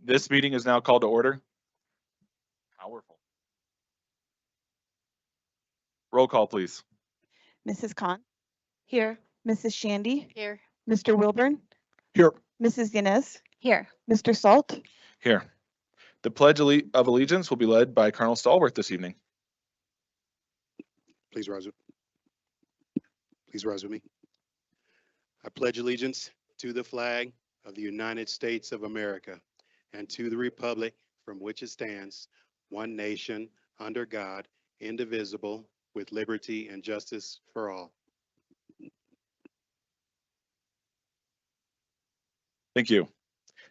This meeting is now called to order. Powerful. Roll call, please. Mrs. Khan, Here. Mrs. Shandy, Here. Mr. Wilburn, Here. Mrs. Yanez, Here. Mr. Salt. Here. The Pledge of Allegiance will be led by Colonel Stallworth this evening. Please rise with me. I pledge allegiance to the flag of the United States of America and to the republic from which it stands, one nation, under God, indivisible, with liberty and justice for all. Thank you.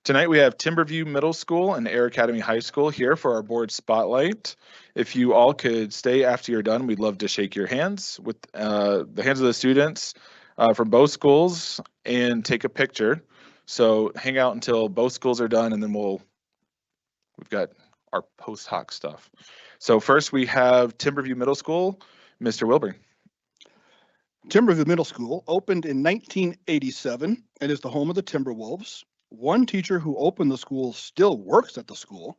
Tonight we have Timberview Middle School and Air Academy High School here for our board spotlight. If you all could stay after you're done, we'd love to shake your hands with the hands of the students from both schools and take a picture. So hang out until both schools are done, and then we've got our post hoc stuff. So first we have Timberview Middle School, Mr. Wilburn. Timberview Middle School opened in 1987 and is the home of the Timberwolves. One teacher who opened the school still works at the school.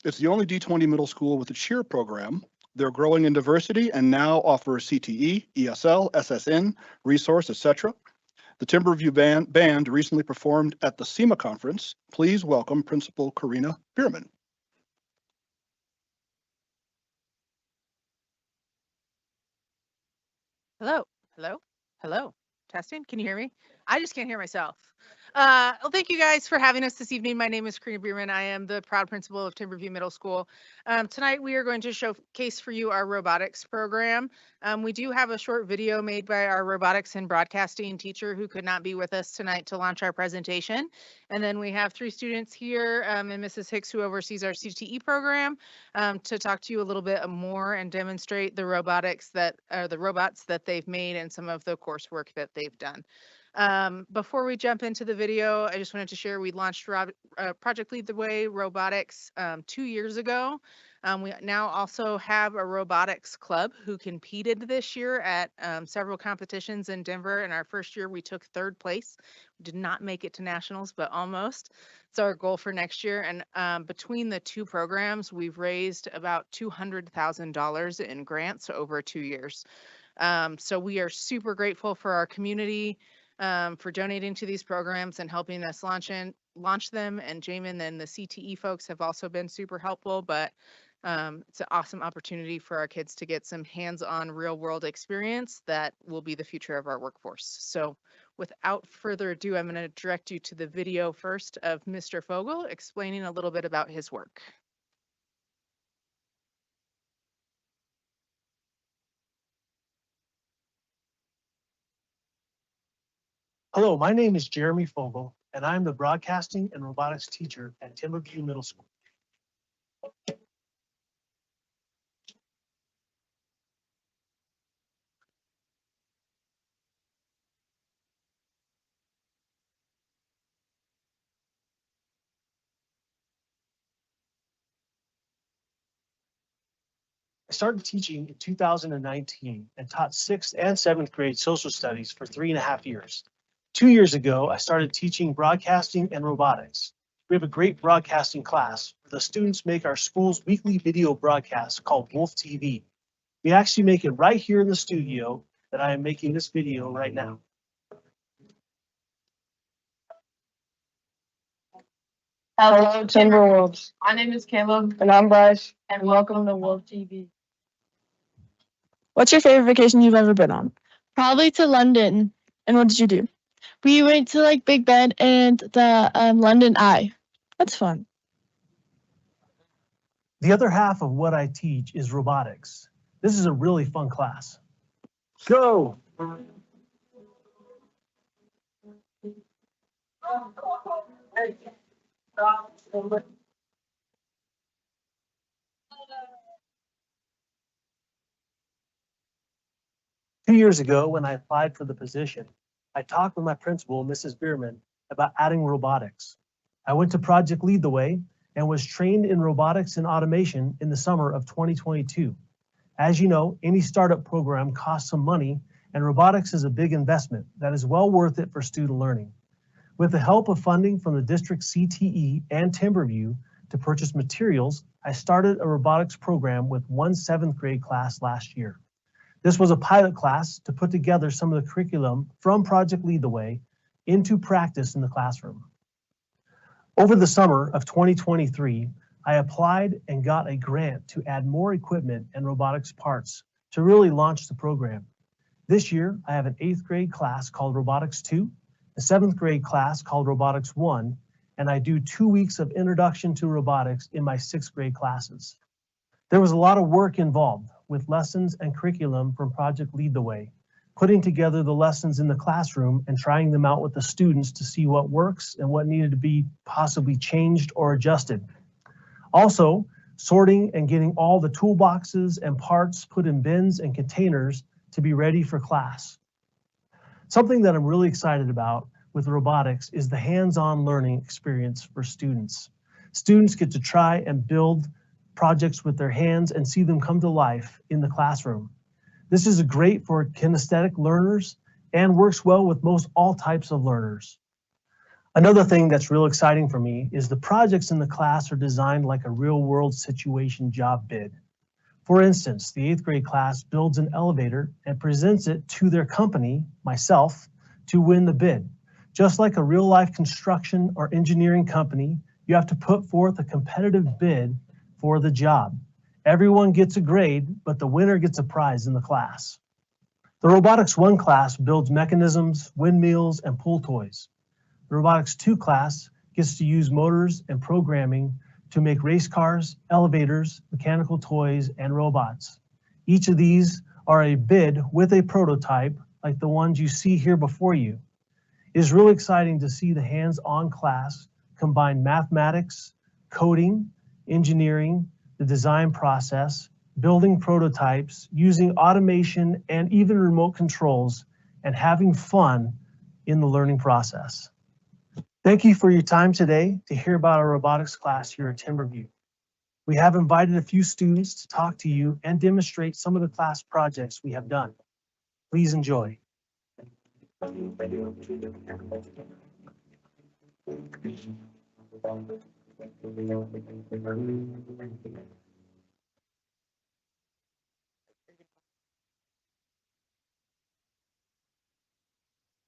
It's the only D20 middle school with a cheer program. They're growing in diversity and now offer CTE, ESL, SSN, resource, etc. The Timberview band recently performed at the SEMA conference. Please welcome Principal Karina Bierman. Hello. Hello. Hello. Testing. Can you hear me? I just can't hear myself. Well, thank you guys for having us this evening. My name is Karina Bierman. I am the proud principal of Timberview Middle School. Tonight we are going to showcase for you our robotics program. We do have a short video made by our robotics and broadcasting teacher who could not be with us tonight to launch our presentation. And then we have 3 students here and Mrs. Hicks, who oversees our CTE program, to talk to you a little bit more and demonstrate the robots that they've made and some of the coursework that they've done. Before we jump into the video, I just wanted to share we launched Project Lead the Way Robotics 2 years ago. We now also have a robotics club who competed this year at several competitions in Denver. In our first year, we took 3rd place. We did not make it to nationals, but almost. It's our goal for next year. And between the 2 programs, we've raised about $200,000 in grants over 2 years. So we are super grateful for our community for donating to these programs and helping us launch them. And Jamin and the CTE folks have also been super helpful, but it's an awesome opportunity for our kids to get some hands-on real-world experience that will be the future of our workforce. So without further ado, I'm going to direct you to the video first of Mr. Fogel explaining a little bit about his work. Hello, my name is Jeremy Fogel, and I'm the broadcasting and robotics teacher at Timberview Middle School. I started teaching in 2019 and taught 6th and 7th grade social studies for 3.5 years. 2 years ago, I started teaching broadcasting and robotics. We have a great broadcasting class where the students make our school's weekly video broadcast called Wolf TV. We actually make it right here in the studio that I am making this video right now. Hello, Timberwolves. My name is Caleb. And I'm Bryce. And welcome to Wolf TV. What's your favorite vacation you've ever been on? Probably to London. And what did you do? We went to like Big Ben and the London Eye. That's fun. The other half of what I teach is robotics. This is a really fun class. Go! Two years ago, when I applied for the position, I talked with my principal, Mrs. Bierman, about adding robotics. I went to Project Lead the Way and was trained in robotics and automation in the summer of 2022. As you know, any startup program costs some money, and robotics is a big investment that is well worth it for student learning. With the help of funding from the district CTE and Timberview to purchase materials, I started a robotics program with one 7th grade class last year. This was a pilot class to put together some of the curriculum from Project Lead the Way into practice in the classroom. Over the summer of 2023, I applied and got a grant to add more equipment and robotics parts to really launch the program. This year, I have an 8th grade class called Robotics 2, a 7th grade class called Robotics 1, and I do 2 weeks of introduction to robotics in my 6th grade classes. There was a lot of work involved with lessons and curriculum from Project Lead the Way, putting together the lessons in the classroom and trying them out with the students to see what works and what needed to be possibly changed or adjusted. Also, sorting and getting all the toolboxes and parts put in bins and containers to be ready for class. Something that I'm really excited about with robotics is the hands-on learning experience for students. Students get to try and build projects with their hands and see them come to life in the classroom. This is great for kinesthetic learners and works well with most all types of learners. Another thing that's real exciting for me is the projects in the class are designed like a real world situation job bid. For instance, the 8th grade class builds an elevator and presents it to their company, myself, to win the bid. Just like a real life construction or engineering company, you have to put forth a competitive bid for the job. Everyone gets a grade, but the winner gets a prize in the class. The Robotics 1 class builds mechanisms, windmills, and pull toys. The Robotics 2 class gets to use motors and programming to make race cars, elevators, mechanical toys, and robots. Each of these are a bid with a prototype like the ones you see here before you. It is really exciting to see the hands-on class combine mathematics, coding, engineering, the design process, building prototypes, using automation and even remote controls, and having fun in the learning process. Thank you for your time today to hear about our robotics class here at Timberview. We have invited a few students to talk to you and demonstrate some of the class projects we have done. Please enjoy.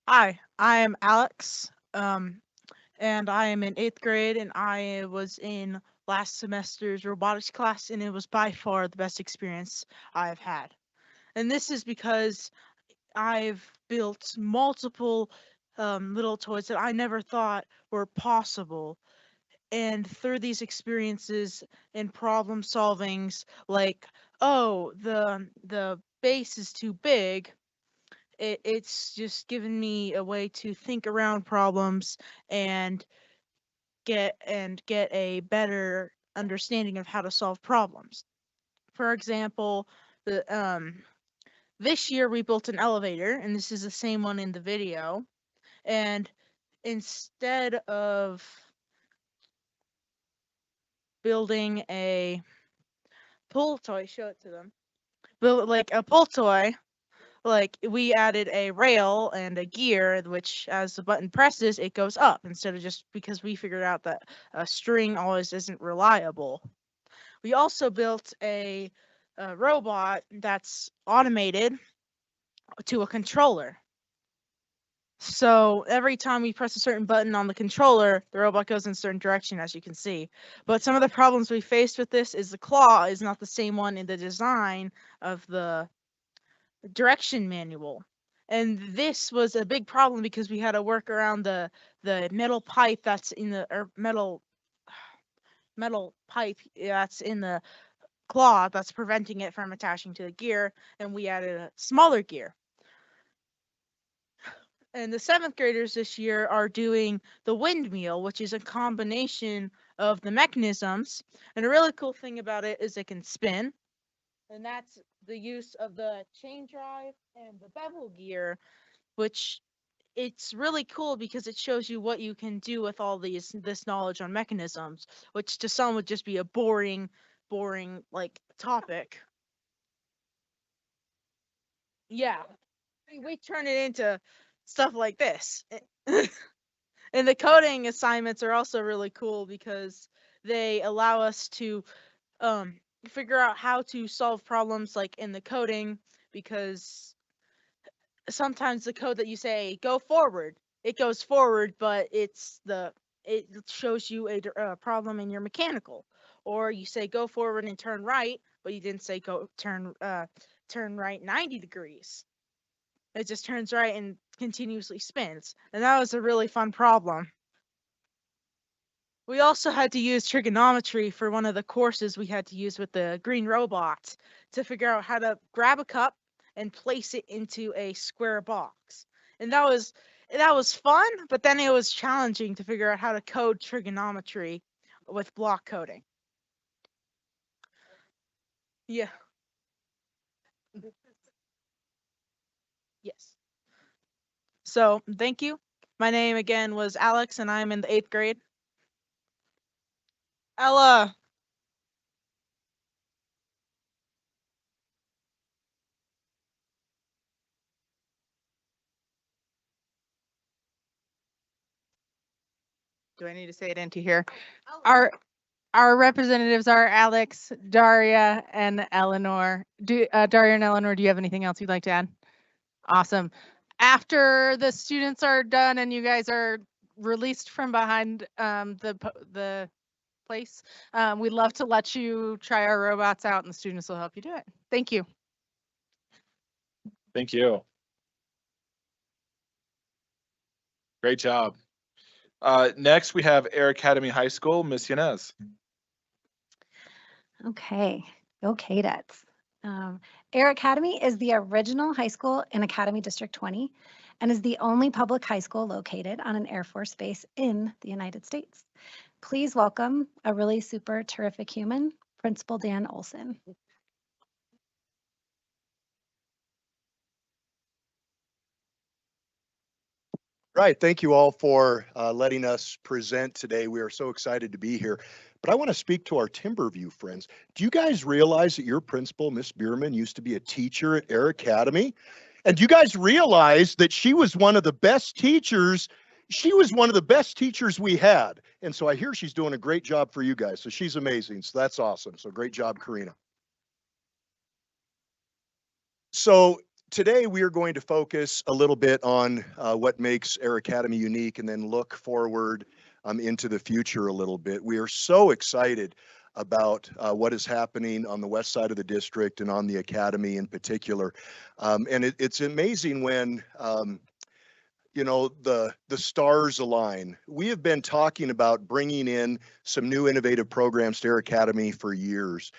Hi, I am Alex, and I am in 8th grade, and I was in last semester's robotics class, and it was by far the best experience I've had. And this is because I've built multiple little toys that I never thought were possible. And through these experiences and problem solvings, like, oh, the base is too big, it's just given me a way to think around problems and get a better understanding of how to solve problems. For example, this year we built an elevator, and this is the same one in the video. And instead of building a pull toy, show it to them. Build like a pull toy. Like we added a rail and a gear, which as the button presses, it goes up instead of just because we figured out that a string always isn't reliable. We also built a robot that's automated to a controller. So every time we press a certain button on the controller, the robot goes in a certain direction, as you can see. But some of the problems we faced with this is the claw is not the same one in the design of the direction manual. And this was a big problem because we had to work around the metal pipe that's in the metal pipe that's in the claw that's preventing it from attaching to the gear, and we added a smaller gear. And the 7th graders this year are doing the windmill, which is a combination of the mechanisms. And a really cool thing about it is it can spin. And that's the use of the chain drive and the bevel gear, which it's really cool because it shows you what you can do with all this knowledge on mechanisms, which to some would just be a boring like topic. Yeah, we turn it into stuff like this. And the coding assignments are also really cool because they allow us to figure out how to solve problems like in the coding, because sometimes the code that you say go forward, it goes forward, but it shows you a problem in your mechanical. Or you say go forward and turn right, but you didn't say go turn right 90 degrees. It just turns right and continuously spins. And that was a really fun problem. We also had to use trigonometry for one of the courses we had to use with the green robot to figure out how to grab a cup and place it into a square box. And that was fun, but then it was challenging to figure out how to code trigonometry with block coding. Yeah. Yes. So, thank you. My name again was Alex and I'm in the 8th grade. Ella. Do I need to say it into here? Our representatives are Alex, Daria, and Eleanor. Daria and Eleanor, do you have anything else you'd like to add? Awesome. After the students are done and you guys are released from behind the place, we'd love to let you try our robots out and the students will help you do it. Thank you. Thank you. Great job. Next, we have Air Academy High School, Miss Yanez. Okay, go Cadets. Air Academy is the original high school in Academy District 20 and is the only public high school located on an Air Force base in the United States. Please welcome a really super terrific human, Principal Dan Olson. Right. Thank you all for letting us present today. We are so excited to be here. But I want to speak to our Timberview friends. Do you guys realize that your principal, Miss Bierman, used to be a teacher at Air Academy? And do you guys realize that she was one of the best teachers? She was one of the best teachers we had. And so I hear she's doing a great job for you guys. So she's amazing. So that's awesome. So great job, Karina. So today we are going to focus a little bit on what makes Air Academy unique and then look forward into the future a little bit. We are so excited about what is happening on the west side of the district and on the academy in particular. And it's amazing when you know, the stars align. We have been talking about bringing in some new innovative programs to Air Academy for years.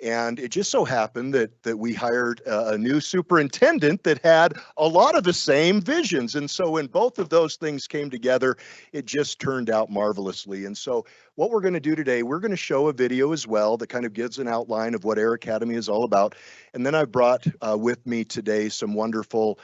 And it just so happened that we hired a new superintendent that had a lot of the same visions. And so when both of those things came together, it just turned out marvelously. And so what we're going to do today, we're going to show a video as well that kind of gives an outline of what Air Academy is all about. And then I brought with me today some wonderful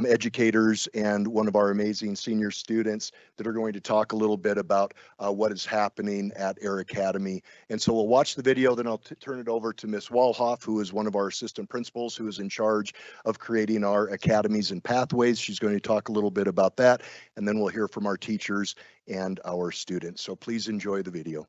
educators and one of our amazing senior students that are going to talk a little bit about what is happening at Air Academy. And so we'll watch the video, then I'll turn it over to Miss Walhoff, who is one of our assistant principals, who is in charge of creating our academies and pathways. She's going to talk a little bit about that, and then we'll hear from our teachers and our students. So please enjoy the video.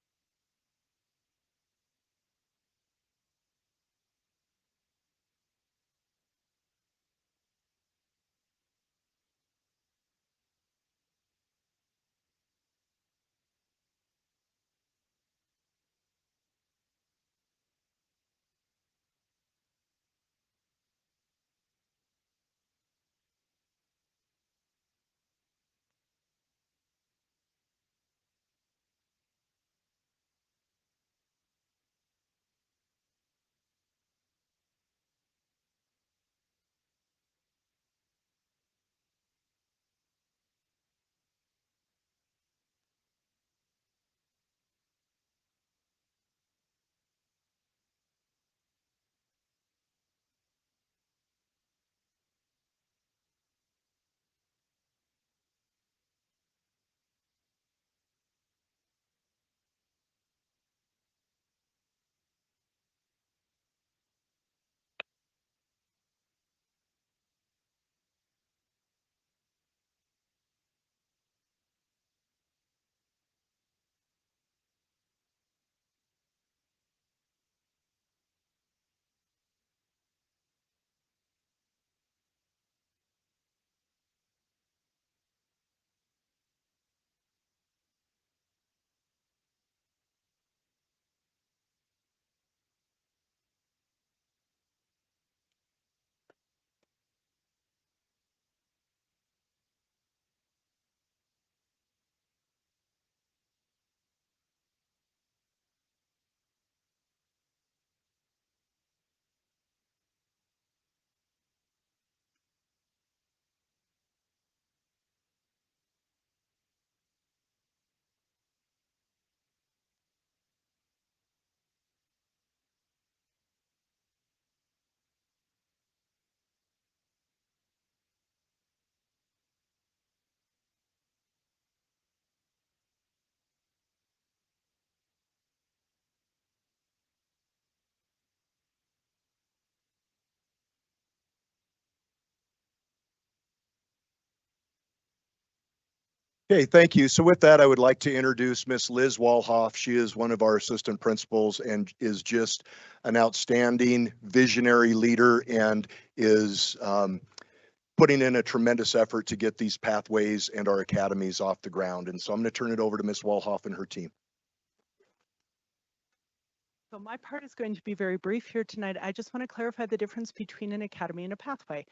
Okay, thank you. So with that, I would like to introduce Miss Liz Walhoff. She is one of our assistant principals and is just an outstanding visionary leader and is putting in a tremendous effort to get these pathways and our academies off the ground. And so I'm going to turn it over to Miss Walhoff and her team. So my part is going to be very brief here tonight. I just want to clarify the difference between an academy and a pathway,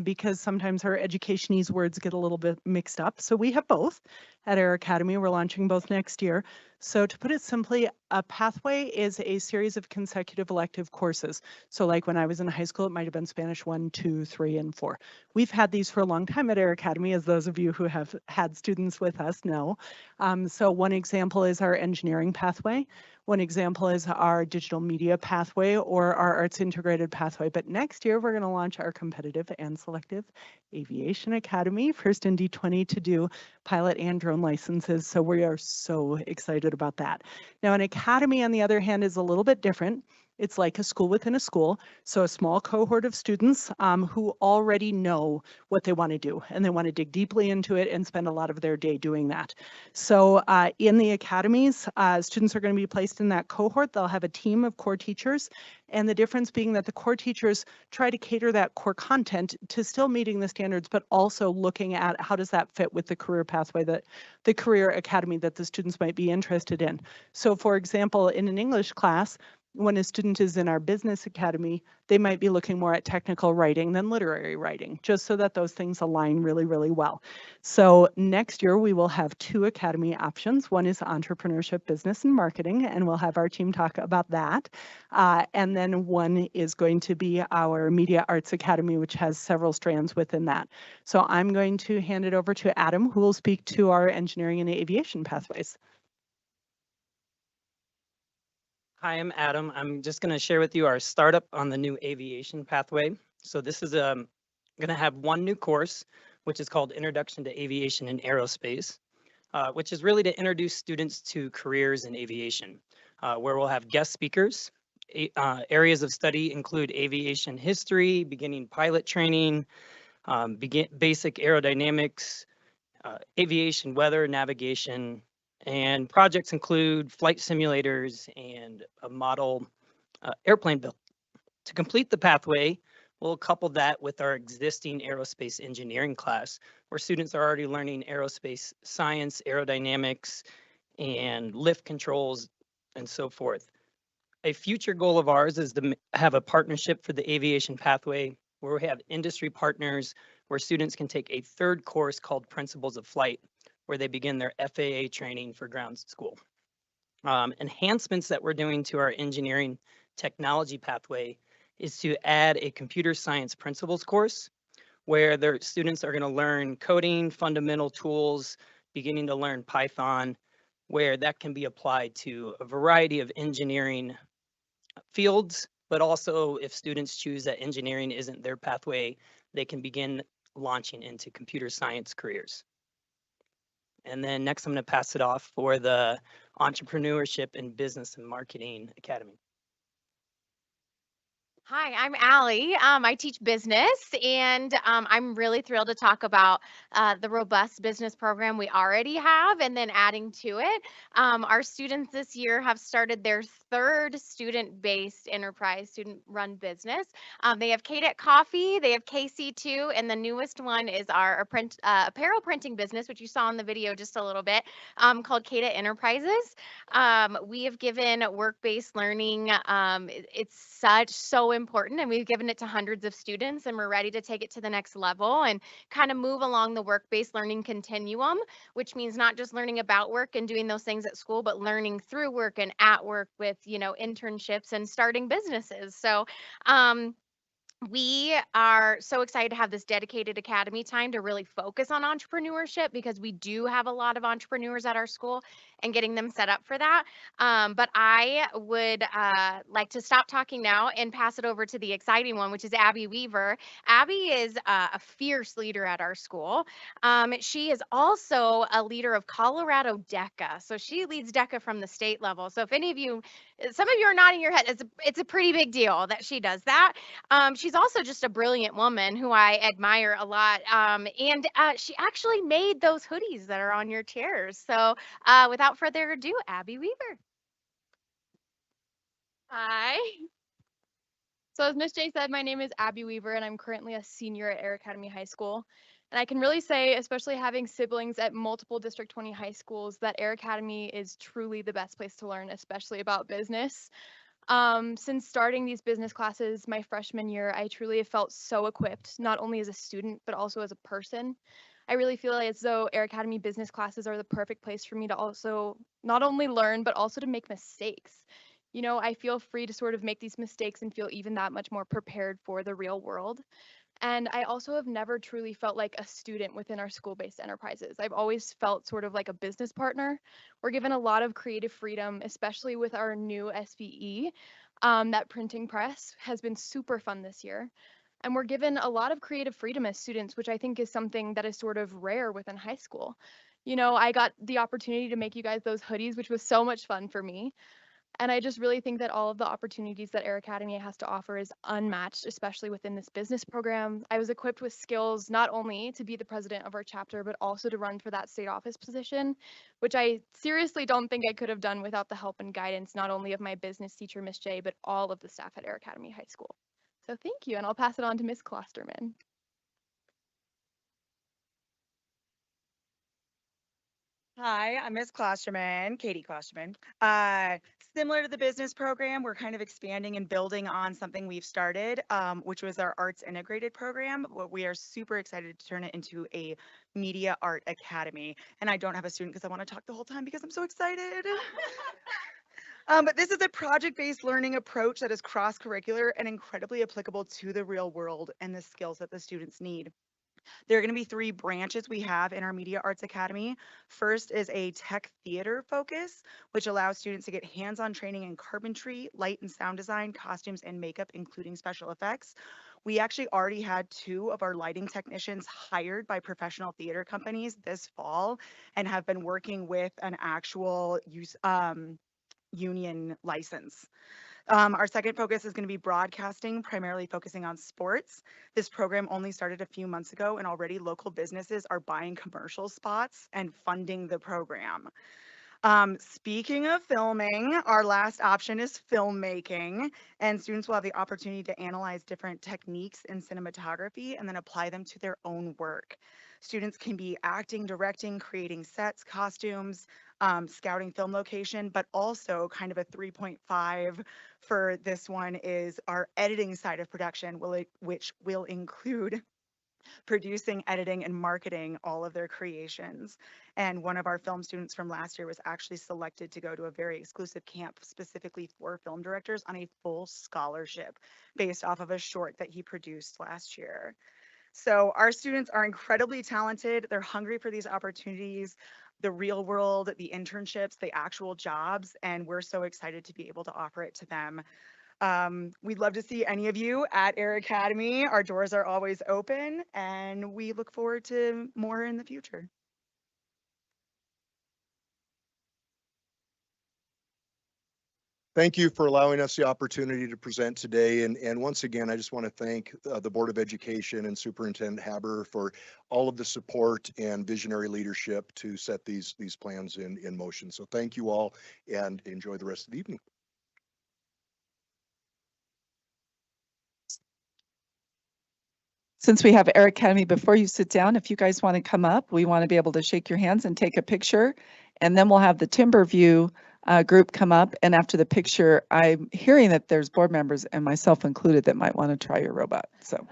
because sometimes our educationese words get a little bit mixed up. So we have both at our academy. We're launching both next year. So to put it simply, a pathway is a series of consecutive elective courses. So like when I was in high school, it might have been Spanish 1, 2, 3, and 4. We've had these for a long time at our academy, as those of you who have had students with us know. So one example is our engineering pathway. One example is our digital media pathway or our arts integrated pathway. But next year, we're going to launch our competitive and selective aviation academy, first in D20 to do pilot and drone licenses. So we are so excited about that. Now, an academy, on the other hand, is a little bit different. It's like a school within a school. So a small cohort of students who already know what they want to do and they want to dig deeply into it and spend a lot of their day doing that. So in the academies, students are going to be placed in that cohort. They'll have a team of core teachers. And the difference being that the core teachers try to cater that core content to still meeting the standards, but also looking at how does that fit with the career pathway, that the career academy that the students might be interested in. So for example, in an English class, when a student is in our business academy, they might be looking more at technical writing than literary writing, just so that those things align really, really well. So next year we will have 2 academy options. One is entrepreneurship, business, and marketing, and we'll have our team talk about that. And then one is going to be our media arts academy, which has several strands within that. So I'm going to hand it over to Adam, who will speak to our engineering and aviation pathways. Hi, I'm Adam. I'm just going to share with you our startup on the new aviation pathway. So this is going to have one new course, which is called Introduction to Aviation and Aerospace, which is really to introduce students to careers in aviation, where we'll have guest speakers. Areas of study include aviation history, beginning pilot training, basic aerodynamics, aviation weather, navigation, and projects include flight simulators and a model airplane build. To complete the pathway, we'll couple that with our existing aerospace engineering class, where students are already learning aerospace science, aerodynamics, and lift controls, and so forth. A future goal of ours is to have a partnership for the aviation pathway, where we have industry partners, where students can take a 3rd course called Principles of Flight, where they begin their FAA training for ground school. Enhancements that we're doing to our engineering technology pathway is to add a computer science principles course, where their students are going to learn coding, fundamental tools, beginning to learn Python, where that can be applied to a variety of engineering fields, but also if students choose that engineering isn't their pathway, they can begin launching into computer science careers. And then next, I'm going to pass it off for the Entrepreneurship and Business and Marketing Academy. Hi, I'm Allie. I teach business, and I'm really thrilled to talk about the robust business program we already have and then adding to it. Our students this year have started their 3rd student-based enterprise student-run business. They have KDET Coffee, they have KC2, and the newest one is our apparel printing business, which you saw in the video just a little bit, called KDET Enterprises. We have given work-based learning. It's so important, and we've given it to hundreds of students, and we're ready to take it to the next level and kind of move along the work-based learning continuum, which means not just learning about work and doing those things at school, but learning through work and at work with, internships and starting businesses. So, we are so excited to have this dedicated academy time to really focus on entrepreneurship, because we do have a lot of entrepreneurs at our school, and getting them set up for that. But I would like to stop talking now and pass it over to the exciting one, which is Abby Weaver. Abby is a fierce leader at our school. She is also a leader of Colorado DECA. So she leads DECA from the state level. So if any of you, some of you are nodding your head, it's a pretty big deal that she does that. She's also just a brilliant woman who I admire a lot. And she actually made those hoodies that are on your chairs. So without further ado, Abby Weaver. Hi. So as Miss J said, my name is Abby Weaver and I'm currently a senior at Air Academy High School. And I can really say, especially having siblings at multiple District 20 high schools, that Air Academy is truly the best place to learn, especially about business. Since starting these business classes my freshman year, I truly have felt so equipped, not only as a student, but also as a person. I really feel as though Air Academy business classes are the perfect place for me to also not only learn, but also to make mistakes. You know, I feel free to sort of make these mistakes and feel even that much more prepared for the real world. And I also have never truly felt like a student within our school-based enterprises. I've always felt sort of like a business partner. We're given a lot of creative freedom, especially with our new SVE. That printing press has been super fun this year. And we're given a lot of creative freedom as students, which I think is something that is sort of rare within high school. You know, I got the opportunity to make you guys those hoodies, which was so much fun for me. And I just really think that all of the opportunities that Air Academy has to offer is unmatched, especially within this business program. I was equipped with skills not only to be the president of our chapter, but also to run for that state office position, which I seriously don't think I could have done without the help and guidance, not only of my business teacher, Miss J, but all of the staff at Air Academy High School. So thank you, and I'll pass it on to Miss Klosterman. Hi, I'm Ms. Klosterman, Katie Klosterman. Similar to the business program, we're kind of expanding and building on something we've started, which was our arts integrated program. What we are super excited to turn it into a media art academy. And I don't have a student because I want to talk the whole time because I'm so excited. But this is a project-based learning approach that is cross-curricular and incredibly applicable to the real world and the skills that the students need. There are going to be 3 branches we have in our Media Arts Academy. First is a tech theater focus, which allows students to get hands-on training in carpentry, light and sound design, costumes, and makeup, including special effects. We actually already had 2 of our lighting technicians hired by professional theater companies this fall and have been working with an actual union license. Our second focus is going to be broadcasting, primarily focusing on sports. This program only started a few months ago, and already local businesses are buying commercial spots and funding the program. Speaking of filming, our last option is filmmaking, and students will have the opportunity to analyze different techniques in cinematography and then apply them to their own work. Students can be acting, directing, creating sets, costumes, scouting film location, but also kind of a 3.5 for this one is our editing side of production, which will include producing, editing, and marketing all of their creations. And one of our film students from last year was actually selected to go to a very exclusive camp specifically for film directors on a full scholarship based off of a short that he produced last year. So our students are incredibly talented. They're hungry for these opportunities, the real world, the internships, the actual jobs, and we're so excited to be able to offer it to them. We'd love to see any of you at Air Academy. Our doors are always open, and we look forward to more in the future. Thank you for allowing us the opportunity to present today. And once again, I just want to thank the Board of Education and Superintendent Haber for all of the support and visionary leadership to set these plans in motion. So thank you all and enjoy the rest of the evening. Since we have Air Academy, before you sit down, if you guys want to come up, we want to be able to shake your hands and take a picture. And then we'll have the Timberview group come up. And after the picture, I'm hearing that there's board members and myself included that might want to try your robot. So.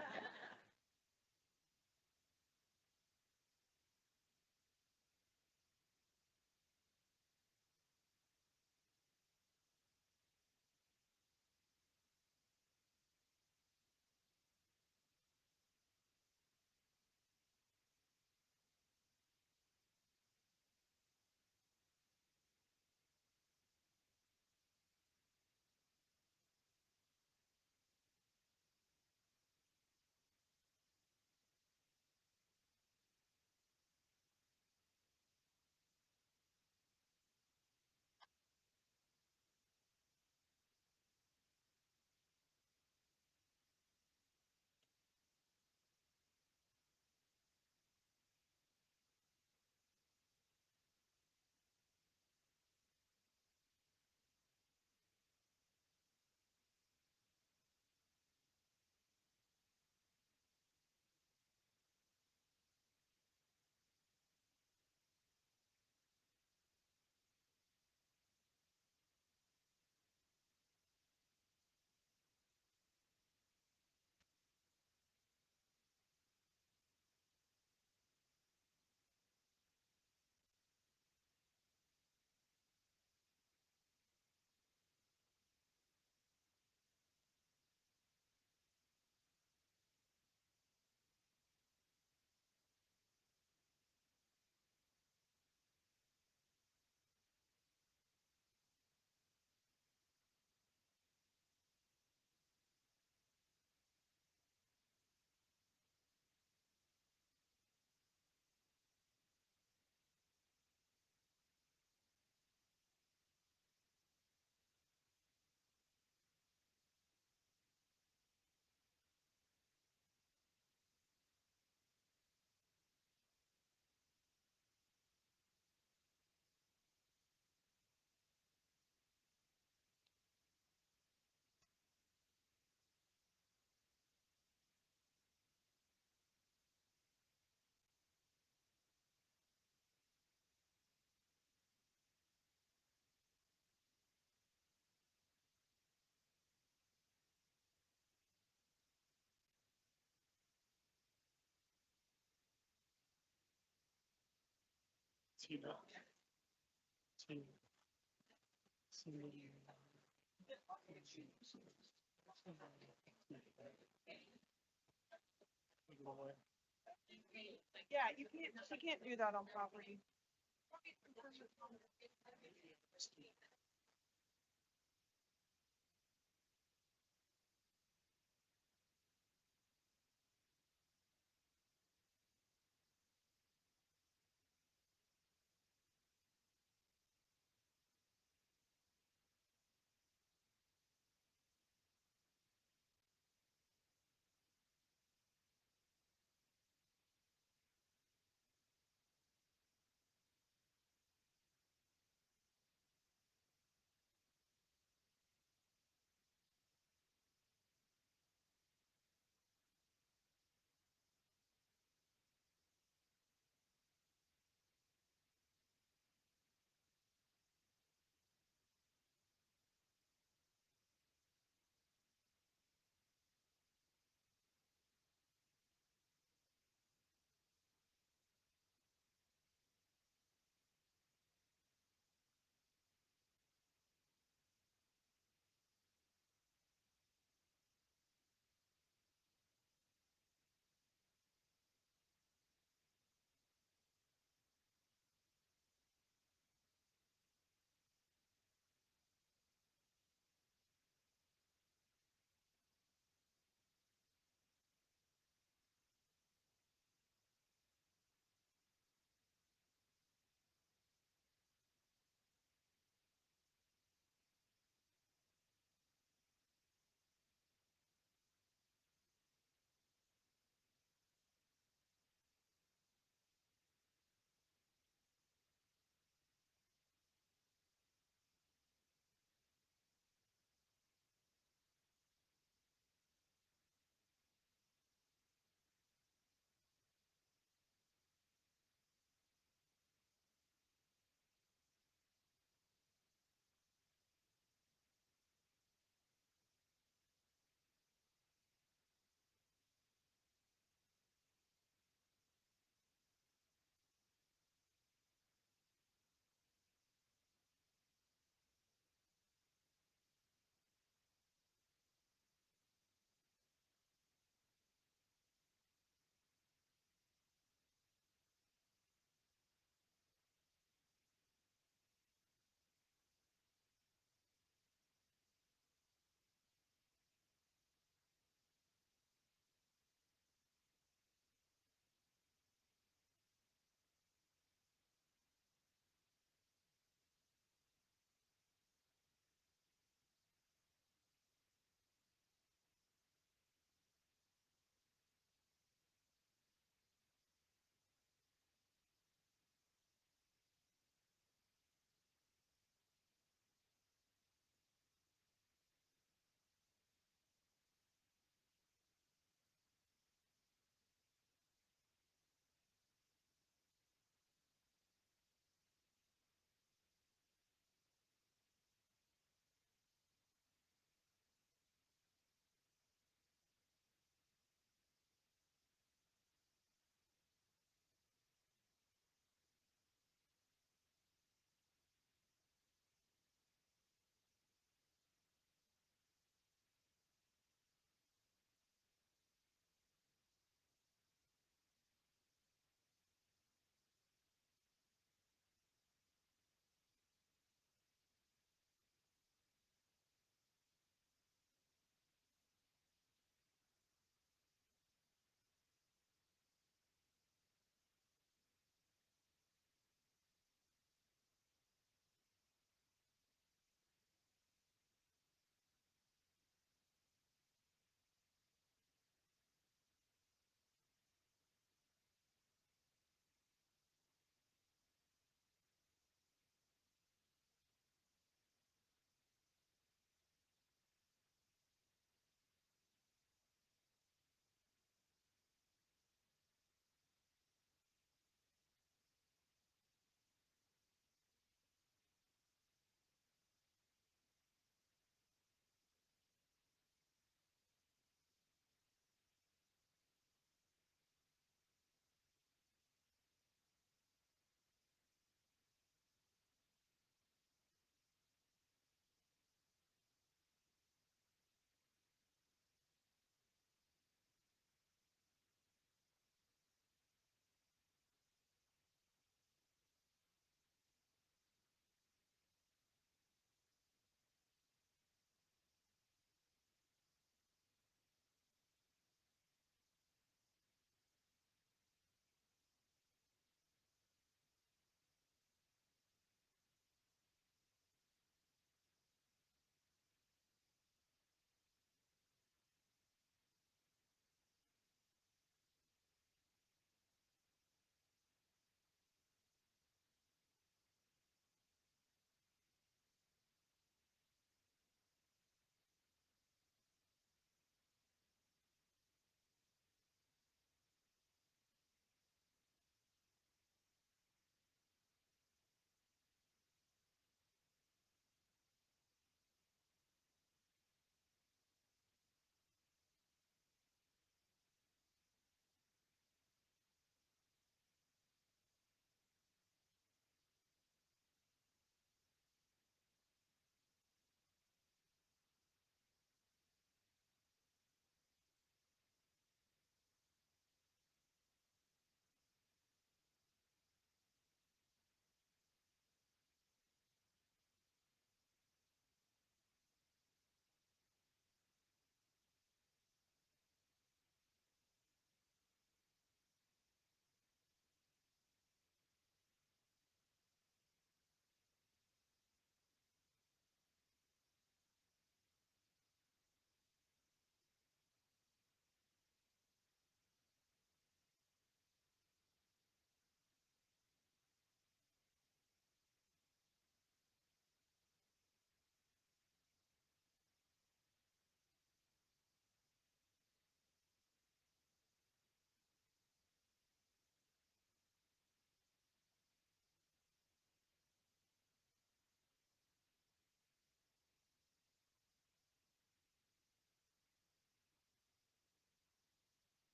Yeah, you can't do that on property.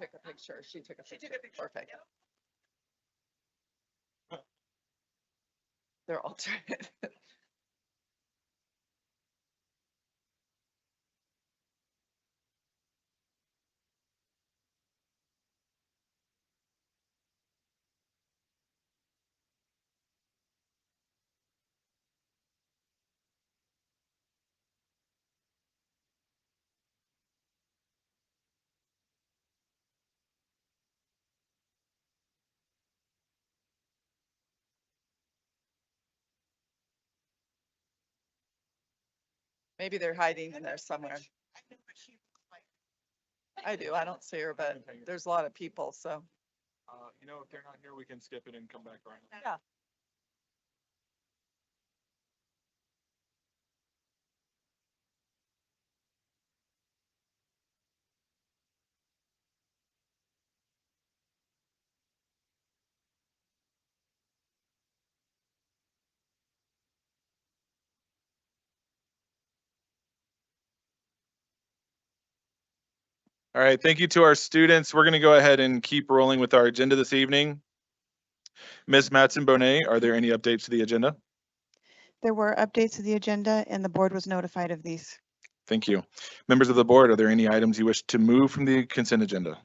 took a picture. She took a picture. Perfect. They're alternate. Maybe they're hiding in there somewhere. I do. I don't see her, but there's a lot of people, so. You know, if they're not here, we can skip it and come back around. Yeah. All right, thank you to our students. We're going to go ahead and keep rolling with our agenda this evening. Ms. Matson-Bonet, are there any updates to the agenda? There were updates to the agenda and the board was notified of these. Thank you. Members of the board, are there any items you wish to move from the consent agenda?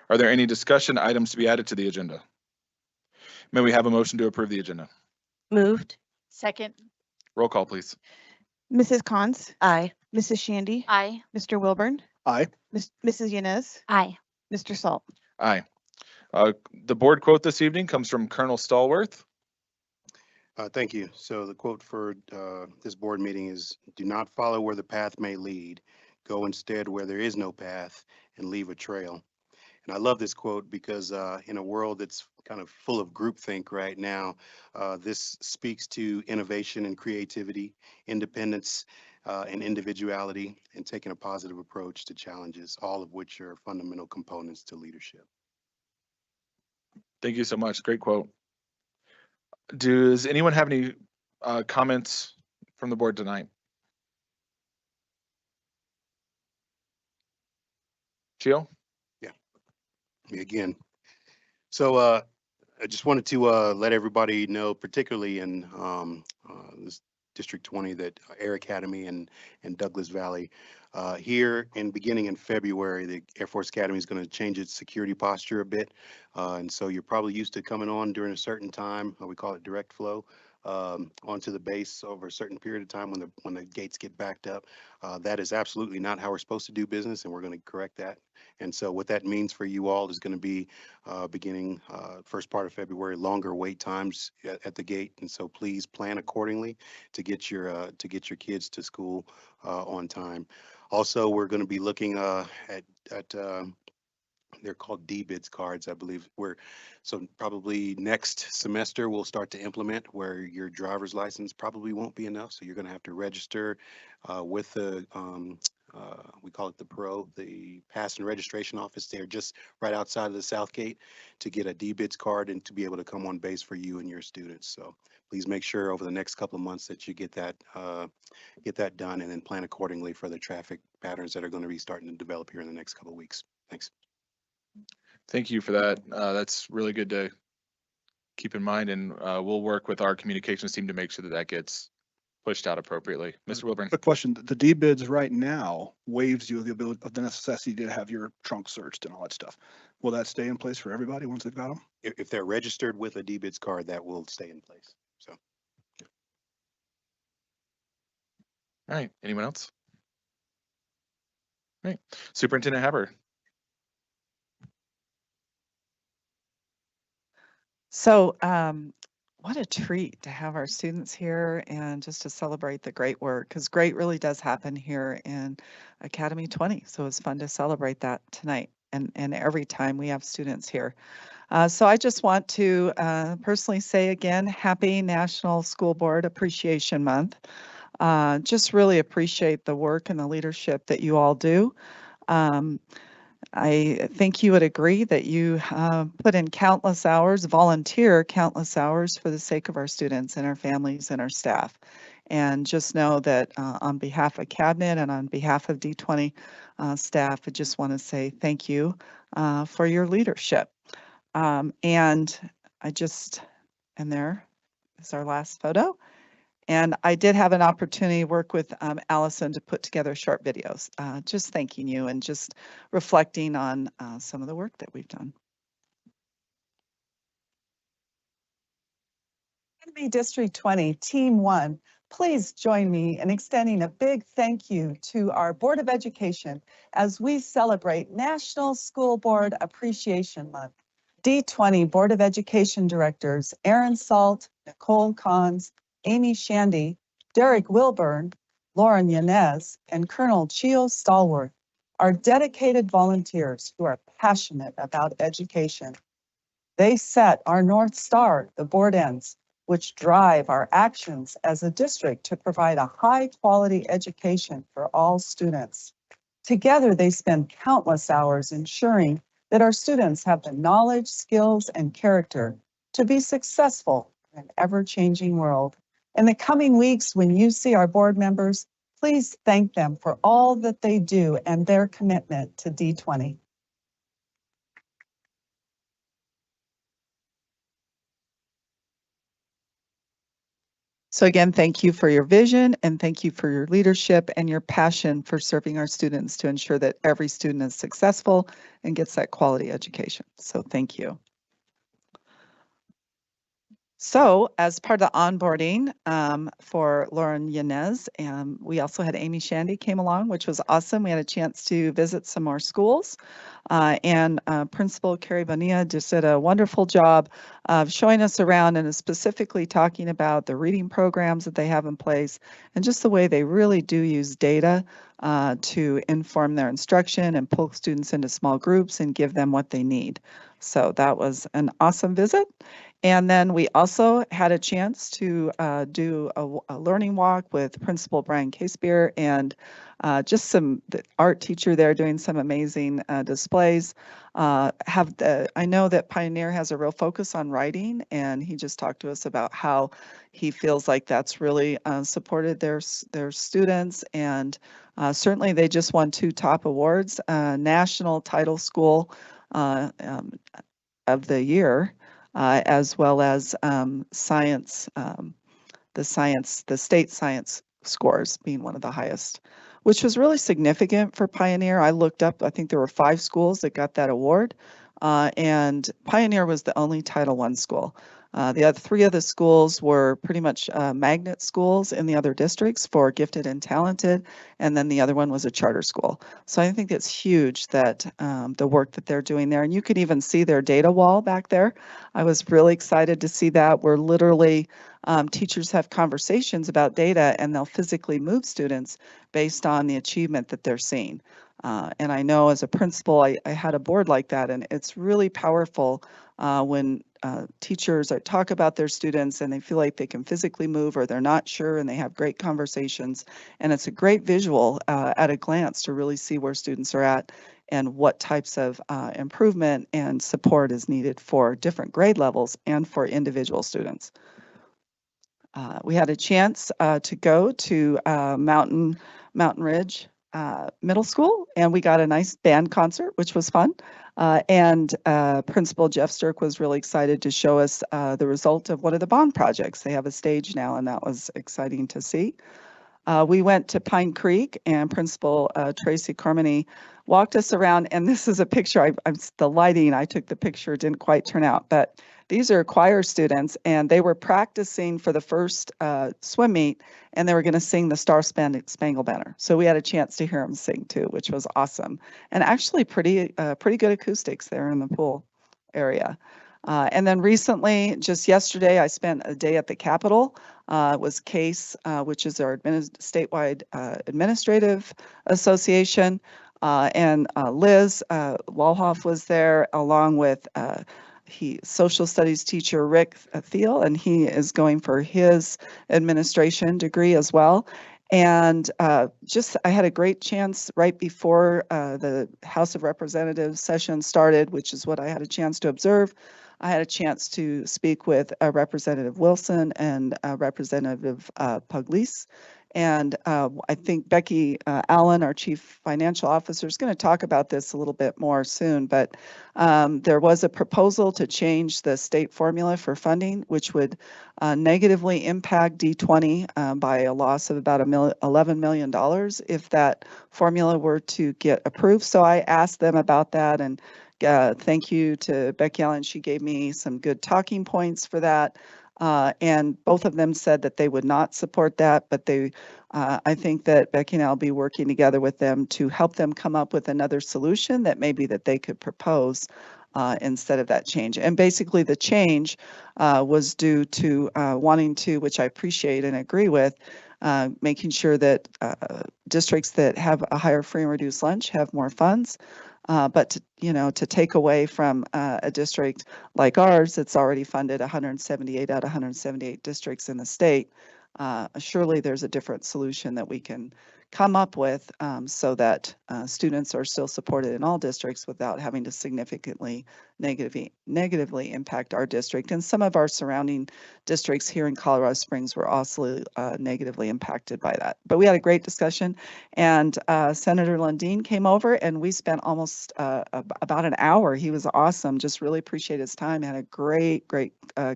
Are there any discussion items to be added to the agenda? May we have a motion to approve the agenda? Moved. Second. Roll call, please. Mrs. Cons, Aye. Mrs. Shandy, Aye. Mr. Wilburn, Aye. Mrs. Yanez, Aye. Mr. Salt. Aye. The board quote this evening comes from Colonel Stallworth. Thank you. So the quote for this board meeting is, "Do not follow where the path may lead. Go instead where there is no path and leave a trail." And I love this quote because in a world that's kind of full of groupthink right now, this speaks to innovation and creativity, independence and individuality, and taking a positive approach to challenges, all of which are fundamental components to leadership. Thank you so much. Great quote. Does anyone have any comments from the board tonight? Gio? Me again. So I just wanted to let everybody know, particularly in this District 20, that Air Academy and Douglas Valley, here in beginning in February, the Air Force Academy is going to change its security posture a bit. And so you're probably used to coming on during a certain time, we call it direct flow, onto the base over a certain period of time when the gates get backed up. That is absolutely not how we're supposed to do business, and we're going to correct that. And so what that means for you all is going to be beginning first part of February, longer wait times at the gate. And so please plan accordingly to get your kids to school on time. Also, we're going to be looking at they're called D-bids cards, I believe. So probably next semester we'll start to implement where your driver's license probably won't be enough. So you're going to have to register with the we call it the Pass and Registration Office there, just right outside of the South Gate, to get a D-bids card and to be able to come on base for you and your students. So please make sure over the next couple of months that you get that done, and then plan accordingly for the traffic patterns that are going to be starting to develop here in the next couple of weeks. Thanks. Thank you for that. That's really good to keep in mind, and we'll work with our communications team to make sure that that gets pushed out appropriately. Mr. Wilburn. A question, the D-bids right now waives you the ability of the necessity to have your trunk searched and all that stuff. Will that stay in place for everybody once they've got them? If they're registered with a D-bids card, that will stay in place. So. All right, anyone else? All right, Superintendent Haber. So what a treat to have our students here and just to celebrate the great work, because great really does happen here in Academy 20. So it's fun to celebrate that tonight and every time we have students here. So I just want to personally say again, happy National School Board Appreciation Month. Just really appreciate the work and the leadership that you all do. I think you would agree that you put in countless hours, volunteer countless hours for the sake of our students and our families and our staff. And just know that on behalf of Cabinet and on behalf of D20 staff, I just want to say thank you for your leadership. And there is our last photo. And I did have an opportunity to work with Allison to put together short videos, just thanking you and just reflecting on some of the work that we've done. Academy District 20, Team 1, please join me in extending a big thank you to our Board of Education as we celebrate National School Board Appreciation Month. D20 Board of Education Directors Aaron Salt, Nicole Kahns, Amy Shandy, Derek Wilburn, Lauren Yanez, and Colonel Chio Stallworth are dedicated volunteers who are passionate about education. They set our North Star, the board ends, which drive our actions as a district to provide a high-quality education for all students. Together, they spend countless hours ensuring that our students have the knowledge, skills, and character to be successful in an ever-changing world. In the coming weeks, when you see our board members, please thank them for all that they do and their commitment to D20. So again, thank you for your vision and thank you for your leadership and your passion for serving our students to ensure that every student is successful and gets that quality education. So thank you. So as part of the onboarding for Lauren Yanez, we also had Amy Shandy came along, which was awesome. We had a chance to visit some more schools and Principal Carrie Bonilla just did a wonderful job of showing us around and specifically talking about the reading programs that they have in place and just the way they really do use data to inform their instruction and pull students into small groups and give them what they need. So that was an awesome visit. And then we also had a chance to do a learning walk with Principal Brian Casebeer and just the art teacher there doing some amazing displays. I know that Pioneer has a real focus on writing, and he just talked to us about how he feels like that's really supported their students. And certainly they just won 2 top awards, National Title School of the Year, as well as science, the state science scores being one of the highest, which was really significant for Pioneer. I looked up, I think there were 5 schools that got that award, and Pioneer was the only Title I school. The other 3 of the schools were pretty much magnet schools in the other districts for gifted and talented, and then the other one was a charter school. So I think it's huge that the work that they're doing there, and you can even see their data wall back there. I was really excited to see that. We're literally, teachers have conversations about data and they'll physically move students based on the achievement that they're seeing. And I know as a principal, I had a board like that, and it's really powerful when teachers talk about their students and they feel like they can physically move or they're not sure and they have great conversations. And it's a great visual at a glance to really see where students are at and what types of improvement and support is needed for different grade levels and for individual students. We had a chance to go to Mountain Ridge Middle School, and we got a nice band concert, which was fun. And Principal Jeff Stirk was really excited to show us the result of one of the bond projects. They have a stage now, and that was exciting to see. We went to Pine Creek, and Principal Tracy Carmody walked us around, and this is a picture. The lighting, I took the picture, didn't quite turn out, but these are choir students, and they were practicing for the first swim meet, and they were going to sing the Star Spangled Banner. So we had a chance to hear them sing too, which was awesome, and actually pretty good acoustics there in the pool area. And then recently, just yesterday, I spent a day at the Capitol. It was CASE, which is our statewide administrative association, and Liz Walhoff was there along with social studies teacher Rick Thiel, and he is going for his administration degree as well. And I had a great chance right before the House of Representatives session started, which is what I had a chance to observe. I had a chance to speak with Representative Wilson and Representative Pugliese. And I think Becky Allen, our Chief Financial Officer, is going to talk about this a little bit more soon. But there was a proposal to change the state formula for funding, which would negatively impact D20 by a loss of about $11 million if that formula were to get approved. So I asked them about that, and thank you to Becky Allen. She gave me some good talking points for that. And both of them said that they would not support that, but I think that Becky and I will be working together with them to help them come up with another solution that maybe that they could propose instead of that change. And basically the change was due to wanting to, which I appreciate and agree with, making sure that districts that have a higher free and reduced lunch have more funds. But to take away from a district like ours, it's already funded 178 out of 178 districts in the state. Surely there's a different solution that we can come up with so that students are still supported in all districts without having to significantly negatively impact our district. And some of our surrounding districts here in Colorado Springs were also negatively impacted by that. But we had a great discussion, and Senator Lundeen came over and we spent almost about an hour. He was awesome. Just really appreciate his time. Had a great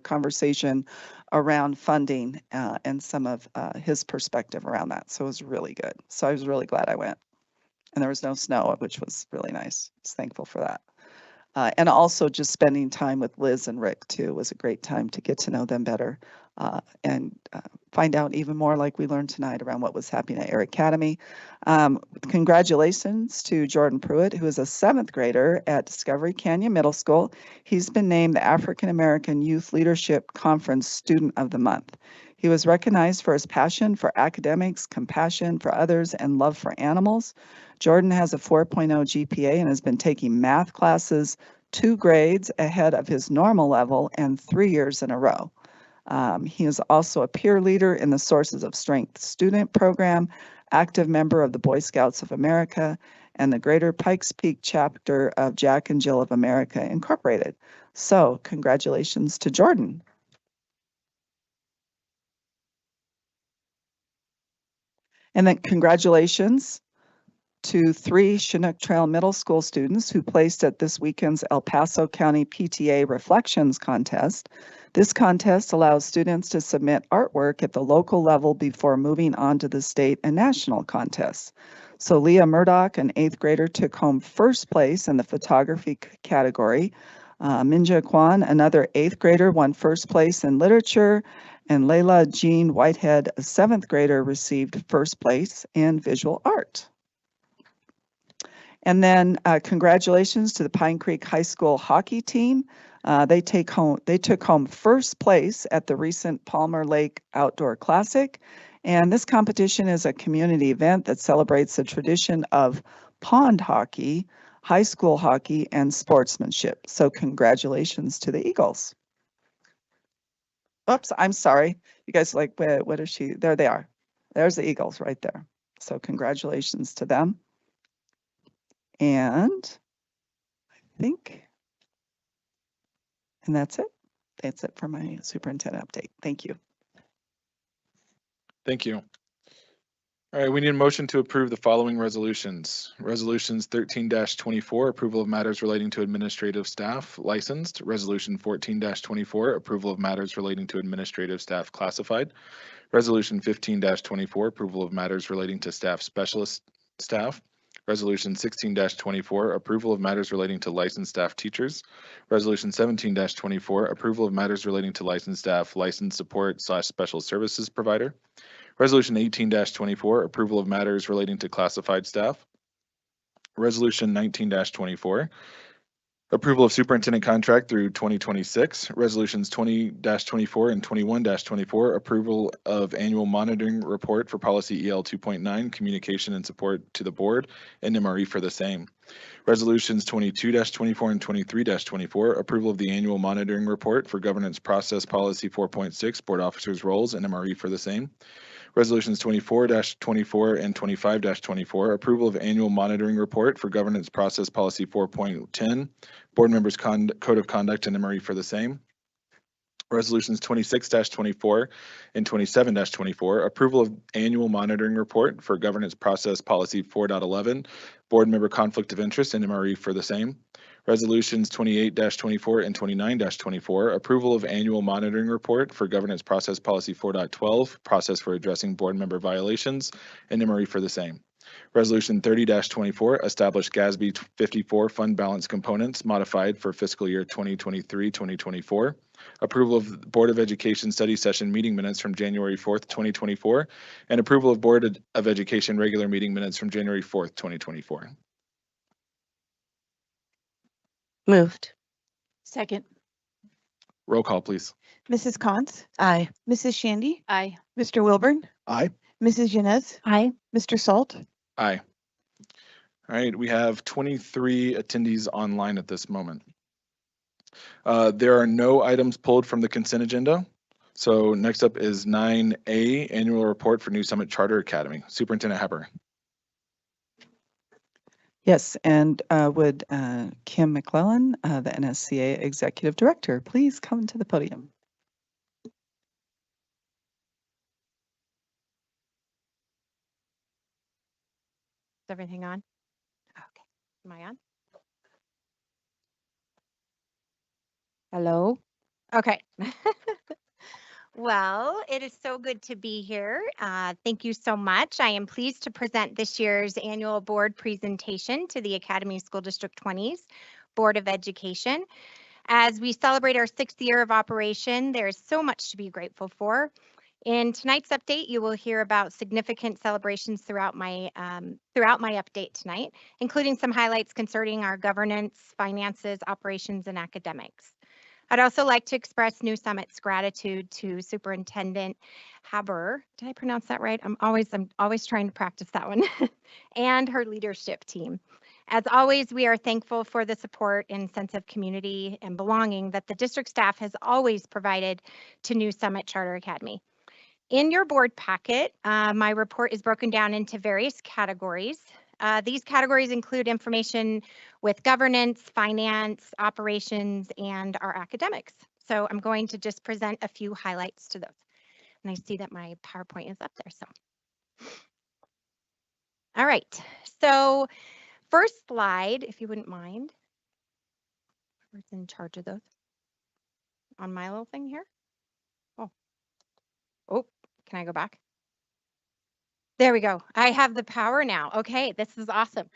conversation around funding and some of his perspective around that. So it was really good. So I was really glad I went. And there was no snow, which was really nice. I was thankful for that. And also just spending time with Liz and Rick too was a great time to get to know them better and find out even more, like we learned tonight, around what was happening at Air Academy. Congratulations to Jordan Pruitt, who is a 7th grader at Discovery Canyon Middle School. He's been named the African American Youth Leadership Conference Student of the Month. He was recognized for his passion for academics, compassion for others, and love for animals. Jordan has a 4.0 GPA and has been taking math classes 2 grades ahead of his normal level and 3 years in a row. He is also a peer leader in the Sources of Strength student program, active member of the Boy Scouts of America, and the Greater Pikes Peak chapter of Jack and Jill of America Incorporated. So congratulations to Jordan. And then congratulations to 3 Chinook Trail Middle School students who placed at this weekend's El Paso County PTA Reflections Contest. This contest allows students to submit artwork at the local level before moving on to the state and national contests. So Leah Murdoch, an 8th grader, took home 1st place in the photography category. Minja Kwan, another 8th grader, won 1st place in literature. And Layla Jean Whitehead, a 7th grader, received 1st place in visual art. And then congratulations to the Pine Creek High School hockey team. They took home 1st place at the recent Palmer Lake Outdoor Classic. And this competition is a community event that celebrates the tradition of pond hockey, high school hockey, and sportsmanship. So congratulations to the Eagles. Oops, I'm sorry. You guys like, what is she? There they are. There's the Eagles right there. So congratulations to them. And I think, and that's it. That's it for my superintendent update. Thank you. Thank you. All right, we need a motion to approve the following resolutions. Resolutions 13-24, approval of matters relating to administrative staff licensed. Resolution 14-24, approval of matters relating to administrative staff classified. Resolution 15-24, approval of matters relating to staff specialist staff. Resolution 16-24, approval of matters relating to licensed staff teachers. Resolution 17-24, approval of matters relating to licensed staff licensed support / special services provider. Resolution 18-24, approval of matters relating to classified staff. Resolution 19-24, approval of superintendent contract through 2026. Resolutions 20-24 and 21-24, approval of annual monitoring report for policy EL 2.9, communication and support to the board, and MRE for the same. Resolutions 22-24 and 23-24, approval of the annual monitoring report for governance process policy 4.6, board officers' roles, and MRE for the same. Resolutions 24-24 and 25-24, approval of annual monitoring report for governance process policy 4.10, board members' code of conduct and MRE for the same. Resolutions 26-24 and 27-24, approval of annual monitoring report for governance process policy 4.11, board member conflict of interest and MRE for the same. Resolutions 28-24 and 29-24, approval of annual monitoring report for governance process policy 4.12, process for addressing board member violations and MRE for the same. Resolution 30-24, establish GASB 54 fund balance components modified for fiscal year 2023-2024. Approval of Board of Education study session meeting minutes from January 4th, 2024, and approval of Board of Education regular meeting minutes from January 4th, 2024. Moved. Second. Roll call, please. Mrs. Cons, Aye. Mrs. Shandy, Aye. Mr. Wilburn, Aye. Mrs. Yanez, Aye. Mr. Salt. Aye. All right, we have 23 attendees online at this moment. There are no items pulled from the consent agenda. So next up is 9A, annual report for New Summit Charter Academy. Superintendent Hepper. Yes, and would Kim McClellan, the NSCA Executive Director, please come to the podium? Is everything on? Okay. Am I on? Hello? Okay. Well, it is so good to be here. Thank you so much. I am pleased to present this year's annual board presentation to the Academy School District 20's Board of Education. As we celebrate our 6th year of operation, there is so much to be grateful for. In tonight's update, you will hear about significant celebrations throughout my update tonight, including some highlights concerning our governance, finances, operations, and academics. I'd also like to express New Summit's gratitude to Superintendent Haber. Did I pronounce that right? I'm always trying to practice that one. And her leadership team. As always, we are thankful for the support and sense of community and belonging that the district staff has always provided to New Summit Charter Academy. In your board packet, my report is broken down into various categories. These categories include information with governance, finance, operations, and our academics. So I'm going to just present a few highlights to those. And I see that my PowerPoint is up there. So, all right. So first slide, if you wouldn't mind. Who's in charge of those? On my little thing here? Oh, can I go back? There we go. I have the power now. Okay, this is awesome.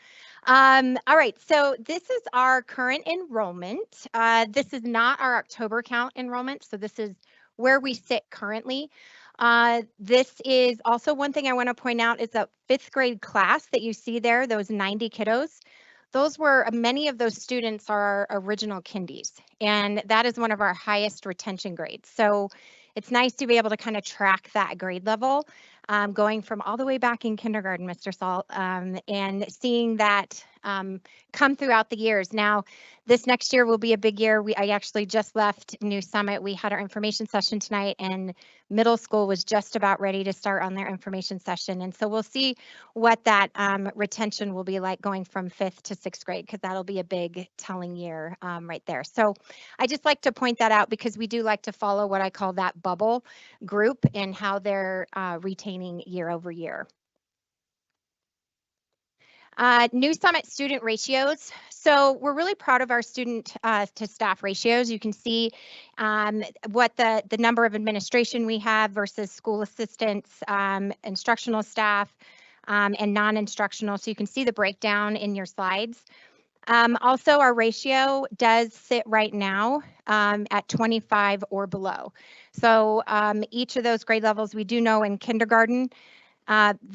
All right, so this is our current enrollment. This is not our October count enrollment, so this is where we sit currently. This is also one thing I want to point out is that 5th grade class that you see there, those 90 kiddos, those were, many of those students are our original kindies, and that is one of our highest retention grades. So it's nice to be able to kind of track that grade level, going from all the way back in kindergarten, Mr. Salt, and seeing that come throughout the years. Now, this next year will be a big year. I actually just left New Summit. We had our information session tonight, and middle school was just about ready to start on their information session. And so we'll see what that retention will be like going from 5th to 6th grade, because that'll be a big telling year right there. So I just like to point that out because we do like to follow what I call that bubble group and how they're retaining year over year. New Summit student ratios. So we're really proud of our student to staff ratios. You can see what the number of administration we have versus school assistants, instructional staff, and non-instructional. So you can see the breakdown in your slides. Also, our ratio does sit right now at 25 or below. So each of those grade levels, we do know in kindergarten,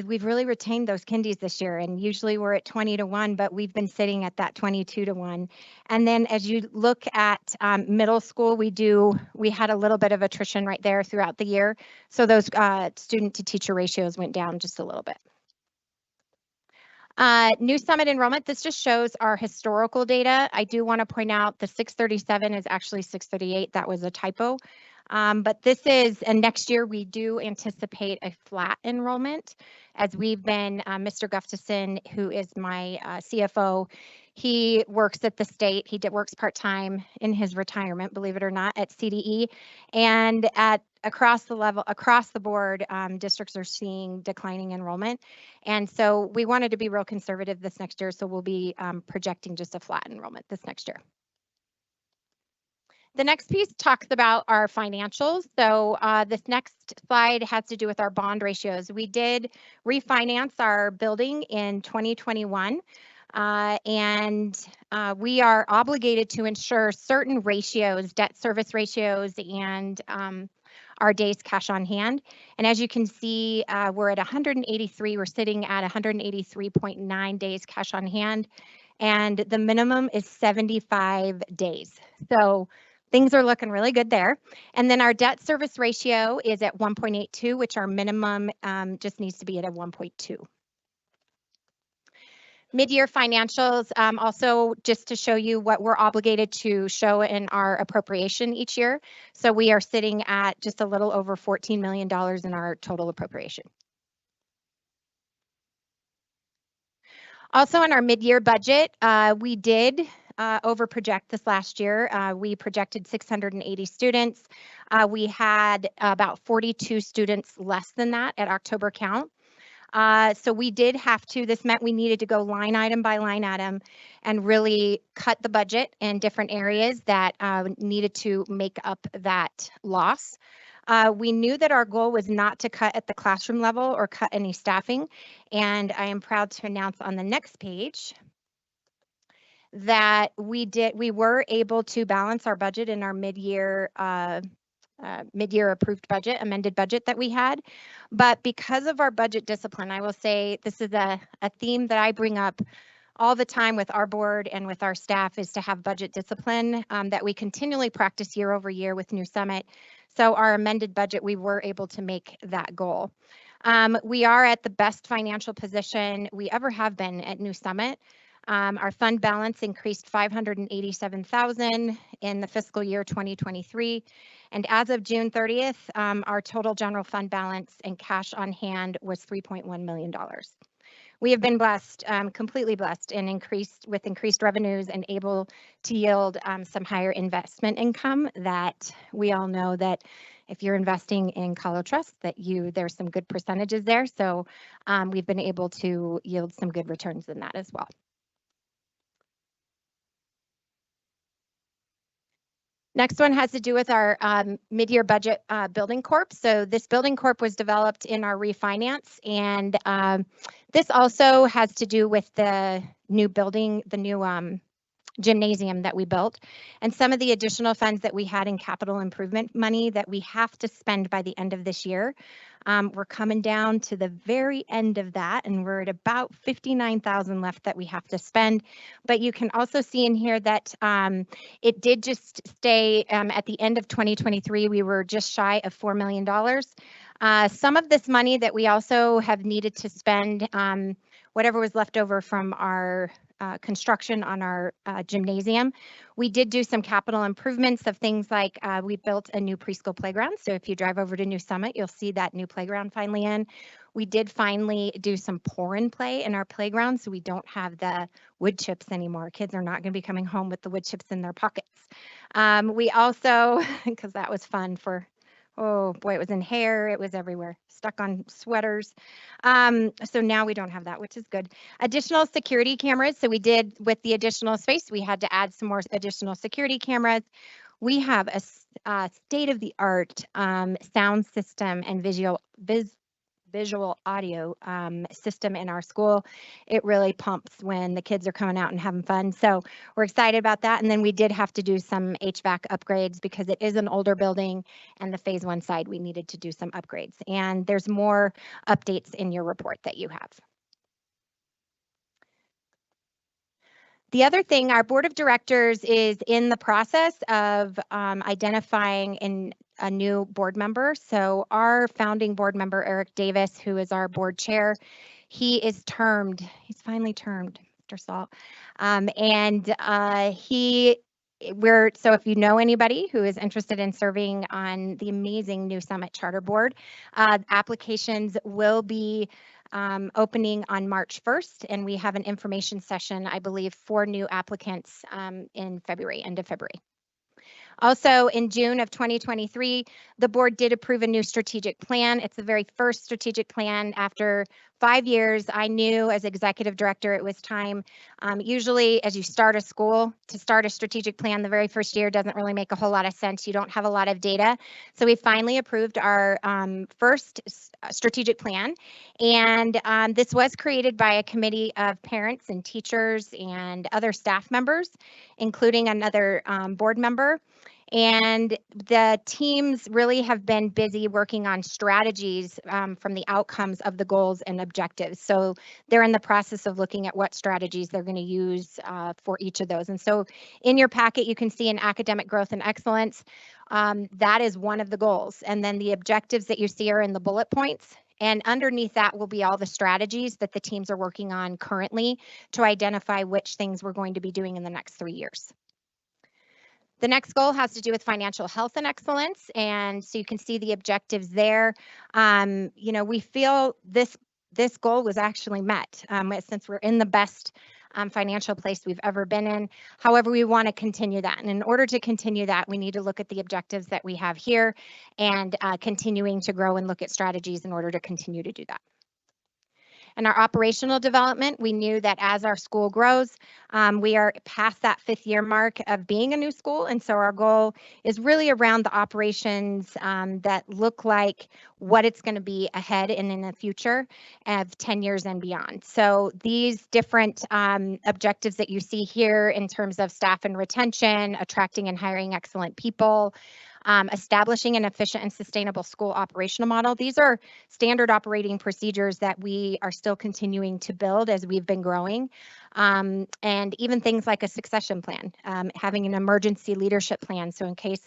we've really retained those kindies this year, and usually we're at 20-1, but we've been sitting at that 22-1. And then as you look at middle school, we had a little bit of attrition right there throughout the year. So those student to teacher ratios went down just a little bit. New Summit enrollment, this just shows our historical data. I do want to point out the 637 is actually 638. That was a typo. But this is, and next year we do anticipate a flat enrollment as we've been, Mr. Gustafson, who is my CFO, he works at the state. He works part-time in his retirement, believe it or not, at CDE. And at across the board, districts are seeing declining enrollment. And so we wanted to be real conservative this next year. So we'll be projecting just a flat enrollment this next year. The next piece talks about our financials. So this next slide has to do with our bond ratios. We did refinance our building in 2021. And we are obligated to ensure certain ratios, debt service ratios, and our days cash on hand. And as you can see, we're at 183. We're sitting at 183.9 days cash on hand. And the minimum is 75 days. So things are looking really good there. And then our debt service ratio is at 1.82, which our minimum just needs to be at a 1.2. Mid-year financials, also just to show you what we're obligated to show in our appropriation each year. So we are sitting at just a little over $14 million in our total appropriation. Also in our mid-year budget, we did over-project this last year. We projected 680 students. We had about 42 students less than that at October count. So we did have to, this meant we needed to go line item by line item and really cut the budget in different areas that needed to make up that loss. We knew that our goal was not to cut at the classroom level or cut any staffing. And I am proud to announce on the next page that we were able to balance our budget in our mid-year approved budget, amended budget that we had. But because of our budget discipline, I will say this is a theme that I bring up all the time with our board and with our staff, is to have budget discipline that we continually practice year over year with New Summit. So our amended budget, we were able to make that goal. We are at the best financial position we ever have been at New Summit. Our fund balance increased $587,000 in the fiscal year 2023. And as of June 30th, our total general fund balance and cash on hand was $3.1 million. We have been blessed, completely blessed, and increased revenues and able to yield some higher investment income that we all know that if you're investing in Colo Trust, that there's some good percentages there. So we've been able to yield some good returns in that as well. Next one has to do with our mid-year budget building corp. So this building corp was developed in our refinance, and this also has to do with the new building, the new gymnasium that we built, and some of the additional funds that we had in capital improvement money that we have to spend by the end of this year. We're coming down to the very end of that, and we're at about $59,000 left that we have to spend. But you can also see in here that it did just stay at the end of 2023, we were just shy of $4 million. Some of this money that we also have needed to spend, whatever was left over from our construction on our gymnasium. We did do some capital improvements of things like we built a new preschool playground. So if you drive over to New Summit, you'll see that new playground finally in. We did finally do some pour and play in our playground, so we don't have the wood chips anymore. Kids are not going to be coming home with the wood chips in their pockets. We also, because that was fun for, oh boy, it was in hair, it was everywhere, stuck on sweaters. So now we don't have that, which is good. Additional security cameras. So we did, with the additional space, we had to add some more additional security cameras. We have a state-of-the-art sound system and visual audio system in our school. It really pumps when the kids are coming out and having fun. So we're excited about that. And then we did have to do some HVAC upgrades because it is an older building, and the phase 1 side, we needed to do some upgrades. And there's more updates in your report that you have. The other thing, our board of directors is in the process of identifying a new board member. So our founding board member, Eric Davis, who is our board chair, He is termed. He's finally termed, Mr. Salt. So if you know anybody who is interested in serving on the amazing New Summit Charter Board, applications will be opening on March 1st, and we have an information session, I believe, for new applicants in February, end of February. Also, in June of 2023, the board did approve a new strategic plan. It's the very first strategic plan after 5 years. I knew as executive director it was time. Usually, as you start a school, to start a strategic plan the very first year doesn't really make a whole lot of sense. You don't have a lot of data. So we finally approved our first strategic plan. And this was created by a committee of parents and teachers and other staff members, including another board member. And the teams really have been busy working on strategies from the outcomes of the goals and objectives. So they're in the process of looking at what strategies they're going to use for each of those. And so in your packet, you can see an academic growth and excellence. That is one of the goals. And then the objectives that you see are in the bullet points. And underneath that will be all the strategies that the teams are working on currently to identify which things we're going to be doing in the next 3 years. The next goal has to do with financial health and excellence. And so you can see the objectives there. We feel this goal was actually met since we're in the best financial place we've ever been in. However, we want to continue that. And in order to continue that, we need to look at the objectives that we have here and continuing to grow and look at strategies in order to continue to do that. And our operational development, we knew that as our school grows, we are past that 5th year mark of being a new school. And so our goal is really around the operations that look like what it's going to be ahead and in the future of 10 years and beyond. So these different objectives that you see here in terms of staff and retention, attracting and hiring excellent people, establishing an efficient and sustainable school operational model. These are standard operating procedures that we are still continuing to build as we've been growing. And even things like a succession plan, having an emergency leadership plan. So in case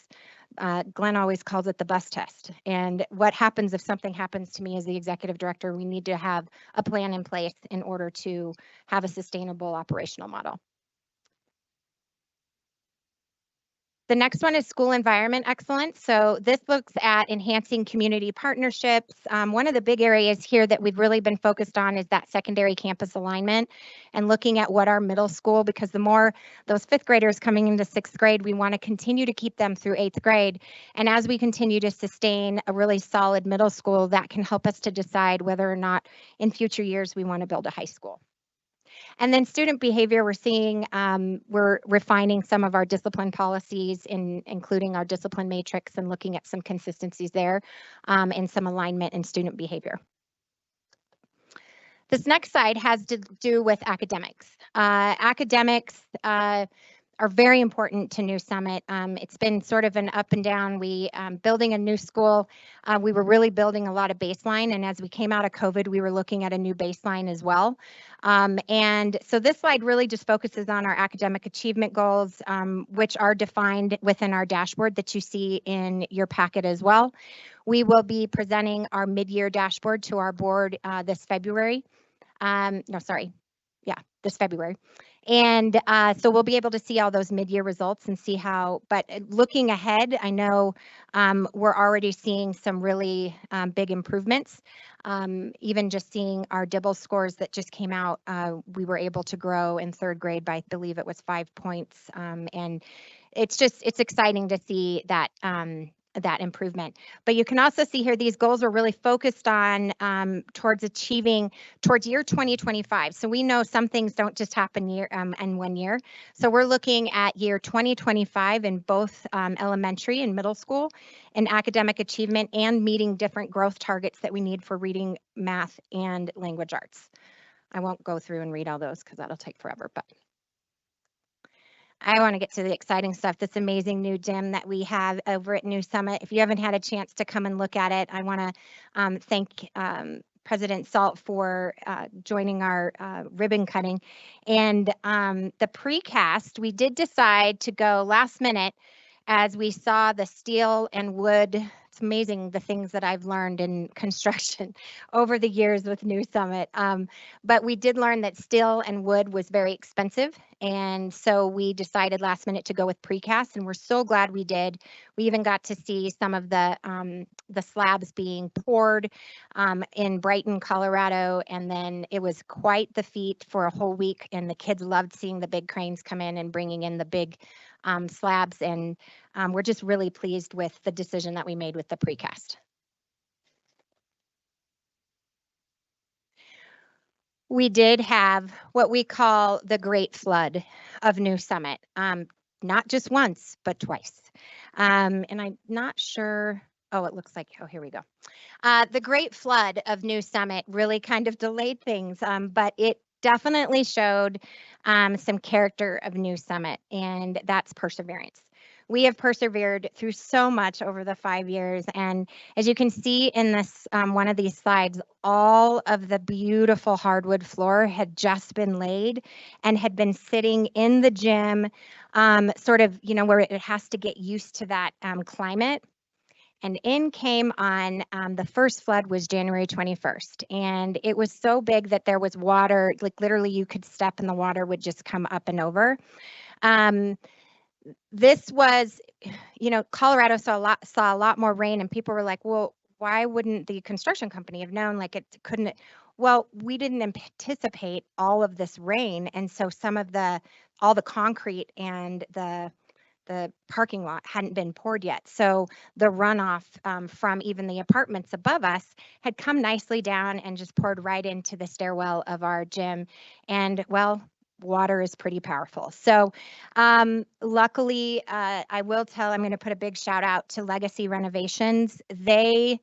Glenn always calls it the bus test. And what happens if something happens to me as the executive director? We need to have a plan in place in order to have a sustainable operational model. The next one is school environment excellence. So this looks at enhancing community partnerships. One of the big areas here that we've really been focused on is that secondary campus alignment and looking at what our middle school, because the more those 5th graders coming into 6th grade, we want to continue to keep them through 8th grade. And as we continue to sustain a really solid middle school, that can help us to decide whether or not in future years we want to build a high school. And then student behavior, we're seeing, we're refining some of our discipline policies, including our discipline matrix, and looking at some consistencies there and some alignment in student behavior. This next slide has to do with academics. Academics are very important to New Summit. It's been sort of an up and down. Building a new school, we were really building a lot of baseline. And as we came out of COVID, we were looking at a new baseline as well. And so this slide really just focuses on our academic achievement goals, which are defined within our dashboard that you see in your packet as well. We will be presenting our mid-year dashboard to our board this February. This February. And so we'll be able to see all those mid-year results and see how, but looking ahead, I know we're already seeing some really big improvements. Even just seeing our Dibble scores that just came out, we were able to grow in 3rd grade by, I believe it was 5 points. And it's exciting to see that that improvement. But you can also see here, these goals are really focused on towards year 2025. So we know some things don't just happen in 1 year. So we're looking at year 2025 in both elementary and middle school in academic achievement and meeting different growth targets that we need for reading, math, and language arts. I won't go through and read all those because that'll take forever, but I want to get to the exciting stuff, this amazing new gym that we have over at New Summit. If you haven't had a chance to come and look at it, I want to thank President Salt for joining our ribbon cutting. And the precast, we did decide to go last minute as we saw the steel and wood it's amazing the things that I've learned in construction over the years with New Summit. But we did learn that steel and wood was very expensive. And so we decided last minute to go with precast, and we're so glad we did. We even got to see some of the slabs being poured in Brighton, Colorado. And then it was quite the feat for a whole week. And the kids loved seeing the big cranes come in and bringing in the big slabs. And we're just really pleased with the decision that we made with the precast. We did have what we call the Great Flood of New Summit, not just once, but twice. And I'm not sure, oh, it looks like, oh, here we go. The Great Flood of New Summit really kind of delayed things, but it definitely showed some character of New Summit, and that's perseverance. We have persevered through so much over the 5 years. And as you can see in this one of these slides, all of the beautiful hardwood floor had just been laid and had been sitting in the gym, sort of, you know, where it has to get used to that climate. And in came on, the first flood was January 21st. And it was so big that there was water, like literally you could step and the water would just come up and over. This was, you know, Colorado saw a lot more rain, and people were like, well, why wouldn't the construction company have known? Like it couldn't. Well, we didn't anticipate all of this rain. And so some of all the concrete and the parking lot hadn't been poured yet. So the runoff from even the apartments above us had come nicely down and just poured right into the stairwell of our gym. And well, water is pretty powerful. So luckily, I will I'm going to put a big shout out to Legacy Renovations. They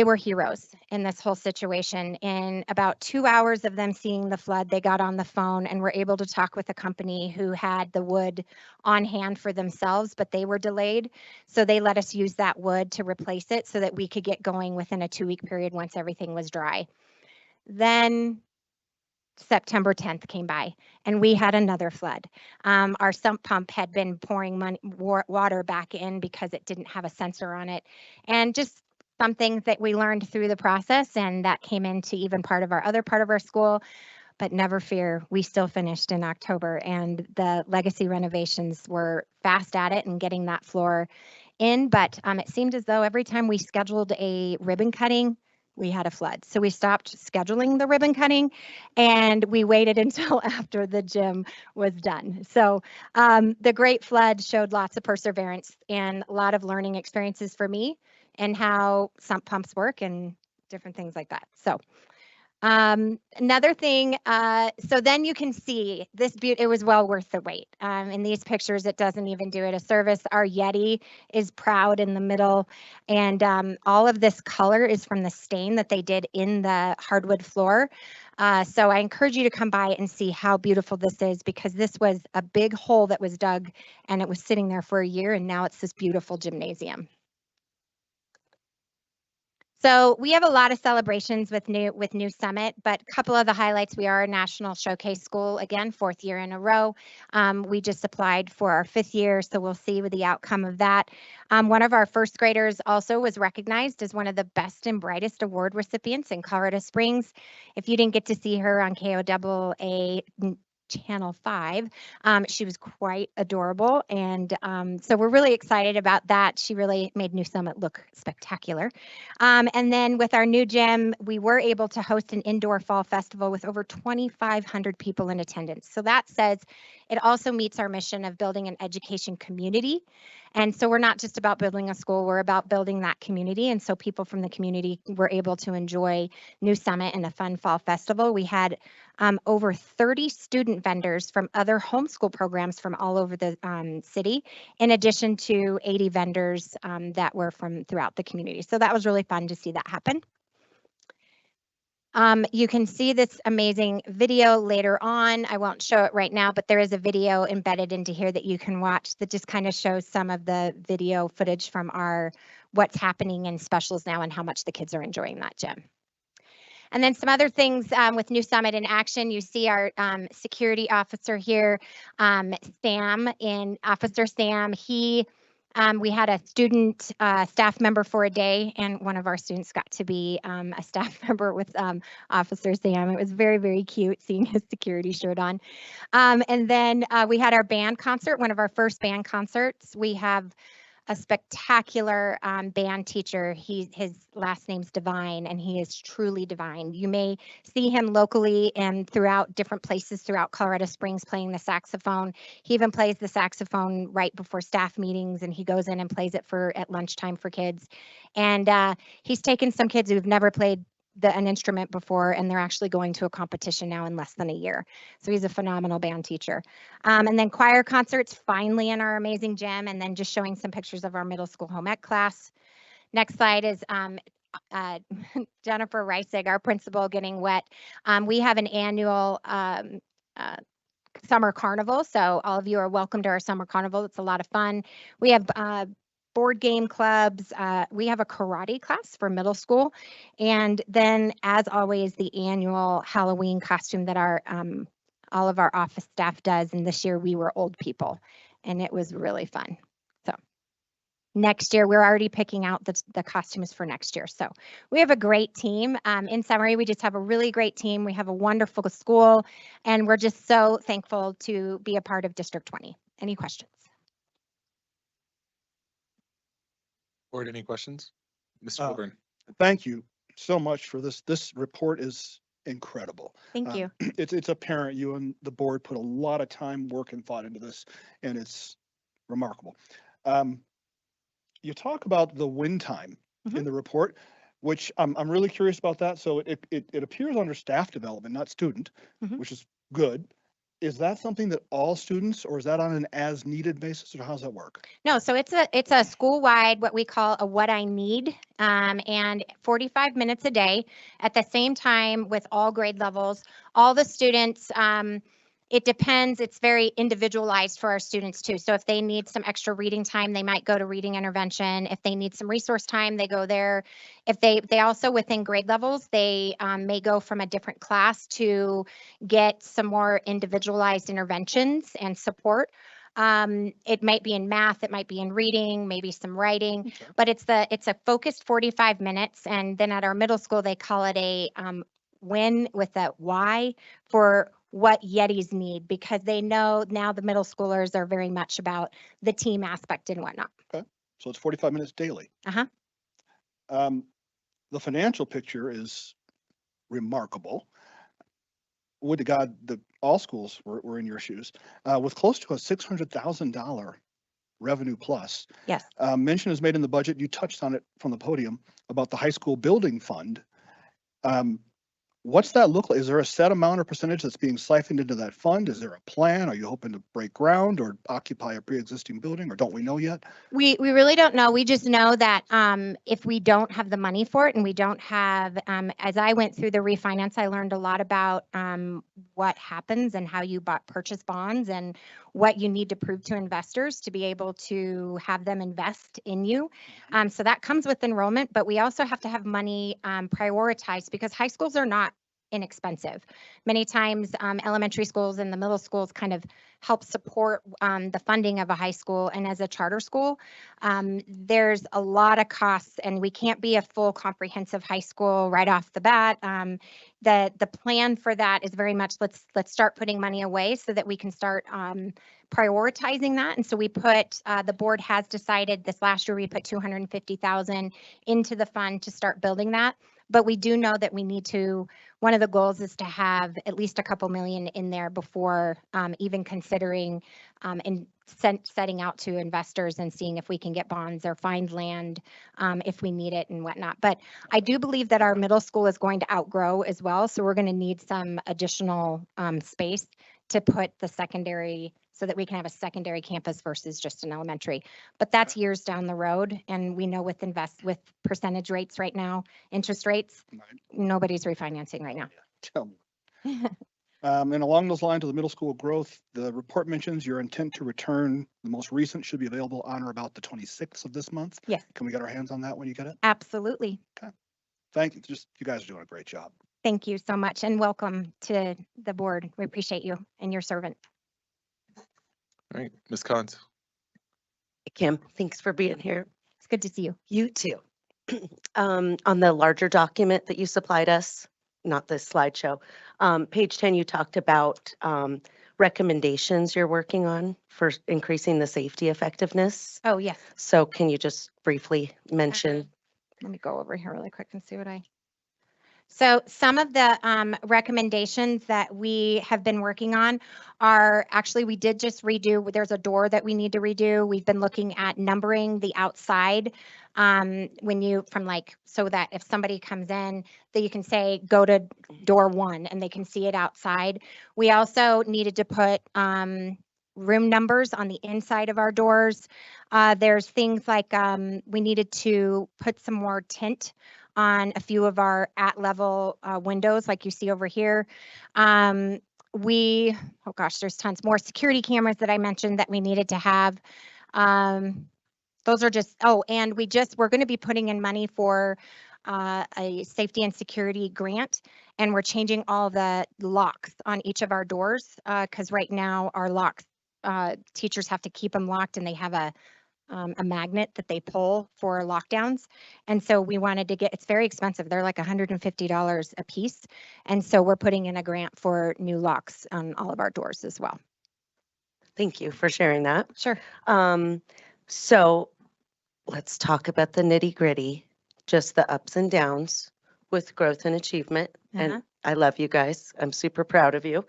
were heroes in this whole situation. In about 2 hours of them seeing the flood, they got on the phone and were able to talk with a company who had the wood on hand for themselves, but they were delayed. So they let us use that wood to replace it so that we could get going within a 2-week period once everything was dry. Then September 10th came by and we had another flood. Our sump pump had been pouring water back in because it didn't have a sensor on it. And just some things that we learned through the process, and that came into even other part of our school. But never fear, we still finished in October, and the Legacy Renovations were fast at it and getting that floor in. But it seemed as though every time we scheduled a ribbon cutting, we had a flood. So we stopped scheduling the ribbon cutting and we waited until after the gym was done. So the Great Flood showed lots of perseverance and a lot of learning experiences for me and how sump pumps work and different things like that. So another thing, so then you can see this it was well worth the wait. In these pictures, it doesn't even do it a service. Our Yeti is proud in the middle, and all of this color is from the stain that they did in the hardwood floor. So I encourage you to come by and see how beautiful this is, because this was a big hole that was dug and it was sitting there for a year, and now it's this beautiful gymnasium. So we have a lot of celebrations with New Summit, but a couple of the highlights: we are a national showcase school, again, 4th year in a row. We just applied for our 5th year, so we'll see with the outcome of that. One of our first graders also was recognized as one of the best and brightest award recipients in Colorado Springs. If you didn't get to see her on KOAA Channel 5. She was quite adorable. And so we're really excited about that. She really made New Summit look spectacular. And then with our new gym, we were able to host an indoor fall festival with over 2,500 people in attendance. So that says it also meets our mission of building an education community. And so we're not just about building a school, we're about building that community. And so people from the community were able to enjoy New Summit and a fun fall festival. We had over 30 student vendors from other homeschool programs from all over the city, in addition to 80 vendors that were from throughout the community. So that was really fun to see that happen. You can see this amazing video later on. I won't show it right now, but there is a video embedded into here that you can watch that just kind of shows some of the video footage from our what's happening in specials now and how much the kids are enjoying that gym. And then some other things with New Summit in action. You see our security officer here, Officer Sam. He We had a student staff member for a day, and one of our students got to be a staff member with Officer Sam. It was very, very cute seeing his security shirt on. And then we had our band concert, one of our first band concerts. We have a spectacular band teacher. His last name's Divine, and he is truly divine. You may see him locally and throughout different places throughout Colorado Springs playing the saxophone. He even plays the saxophone right before staff meetings, and he goes in and plays it at lunchtime for kids. And he's taken some kids who've never played an instrument before, and they're actually going to a competition now in less than a year. So he's a phenomenal band teacher. And then choir concerts finally in our amazing gym, and then just showing some pictures of our middle school home ec class. Next slide is Jennifer Reisig, our principal, getting wet. We have an annual summer carnival, so all of you are welcome to our summer carnival. It's a lot of fun. We have board game clubs. We have a karate class for middle school. And then, as always, the annual Halloween costume that our all of our office staff does. And this year we were old people, and it was really fun. So next year, we're already picking out the costumes for next year. So we have a great team. In summary, we just have a really great team. We have a wonderful school, and we're just so thankful to be a part of District 20. Any questions? Board, any questions? Mr. Wilburn. Thank you so much for this. This report is incredible. Thank you. It's apparent you and the board put a lot of time, work, and thought into this, and it's remarkable. You talk about the win time in the report, which I'm really curious about that. So it appears under staff development, not student, which is good. Is that something that all students, or is that on an as needed basis, or how does that work? No, so it's a school-wide, what we call a what I need, and 45 minutes a day at the same time with all grade levels. All the students, it depends. It's very individualized for our students too. So if they need some extra reading time, they might go to reading intervention. If they need some resource time, they go there. If they also within grade levels, they may go from a different class to get some more individualized interventions and support. It might be in math, it might be in reading, maybe some writing, but it's a focused 45 minutes. And then at our middle school, they call it a win with a Y for what Yetis need, because they know now the middle schoolers are very much about the team aspect and whatnot. Okay, so it's 45 minutes daily. The financial picture is remarkable. Would to God that all schools were in your shoes. With close to a $600,000 revenue plus. Yes. Mention is made in the budget. You touched on it from the podium about the high school building fund. What's that look like? Is there a set amount or percentage that's being siphoned into that fund? Is there a plan? Are you hoping to break ground or occupy a pre-existing building, or don't we know yet? We really don't know. We just know that if we don't have the money for it, and we don't have, as I went through the refinance, I learned a lot about what happens and how you purchase bonds and what you need to prove to investors to be able to have them invest in you. So that comes with enrollment, but we also have to have money prioritized, because high schools are not inexpensive. Many times elementary schools and the middle schools kind of help support the funding of a high school. And as a charter school, there's a lot of costs, and we can't be a full comprehensive high school right off the bat. The plan for that is very much let's start putting money away so that we can start prioritizing that. And so we put the board has decided this last year we put $250,000 into the fund to start building that. But we do know that we need to, one of the goals is to have at least a couple million in there before even considering and setting out to investors and seeing if we can get bonds or find land if we need it and whatnot. But I do believe that our middle school is going to outgrow as well. So we're going to need some additional space to put the secondary, so that we can have a secondary campus versus just an elementary. But that's years down the road. And we know with percentage rates right now, interest rates, nobody's refinancing right now. Tell me. And along those lines of the middle school growth, the report mentions your intent to return. The most recent should be available on or about the 26th of this month. Yes. Can we get our hands on that when you get it? Absolutely. Okay. Thank you. You guys are doing a great job. Thank you so much, and welcome to the board. We appreciate you and your servant. All right, Ms. Collins. Kim, thanks for being here. It's good to see you. You too. On the larger document that you supplied us, not this slideshow, page 10, you talked about recommendations you're working on for increasing the safety effectiveness. Oh, yes. So can you just briefly mention? Let me go over here really quick and see what So some of the recommendations that we have been working on are actually, we did just redo, there's a door that we need to redo. We've been looking at numbering the outside when you, from like, so that if somebody comes in, that you can say, go to door 1 and they can see it outside. We also needed to put room numbers on the inside of our doors. There's things like we needed to put some more tint on a few of our at-level windows, like you see over here. Oh gosh, there's tons more security cameras that I mentioned that we needed to have. Those are just, and we're going to be putting in money for a safety and security grant, and we're changing all the locks on each of our doors because right now our locks, teachers have to keep them locked and they have a magnet that they pull for lockdowns. And so we wanted to it's very expensive. They're like $150 a piece. And so we're putting in a grant for new locks on all of our doors as well. Thank you for sharing that. Sure. So let's talk about the nitty gritty, just the ups and downs with growth and achievement. And I love you guys. I'm super proud of you.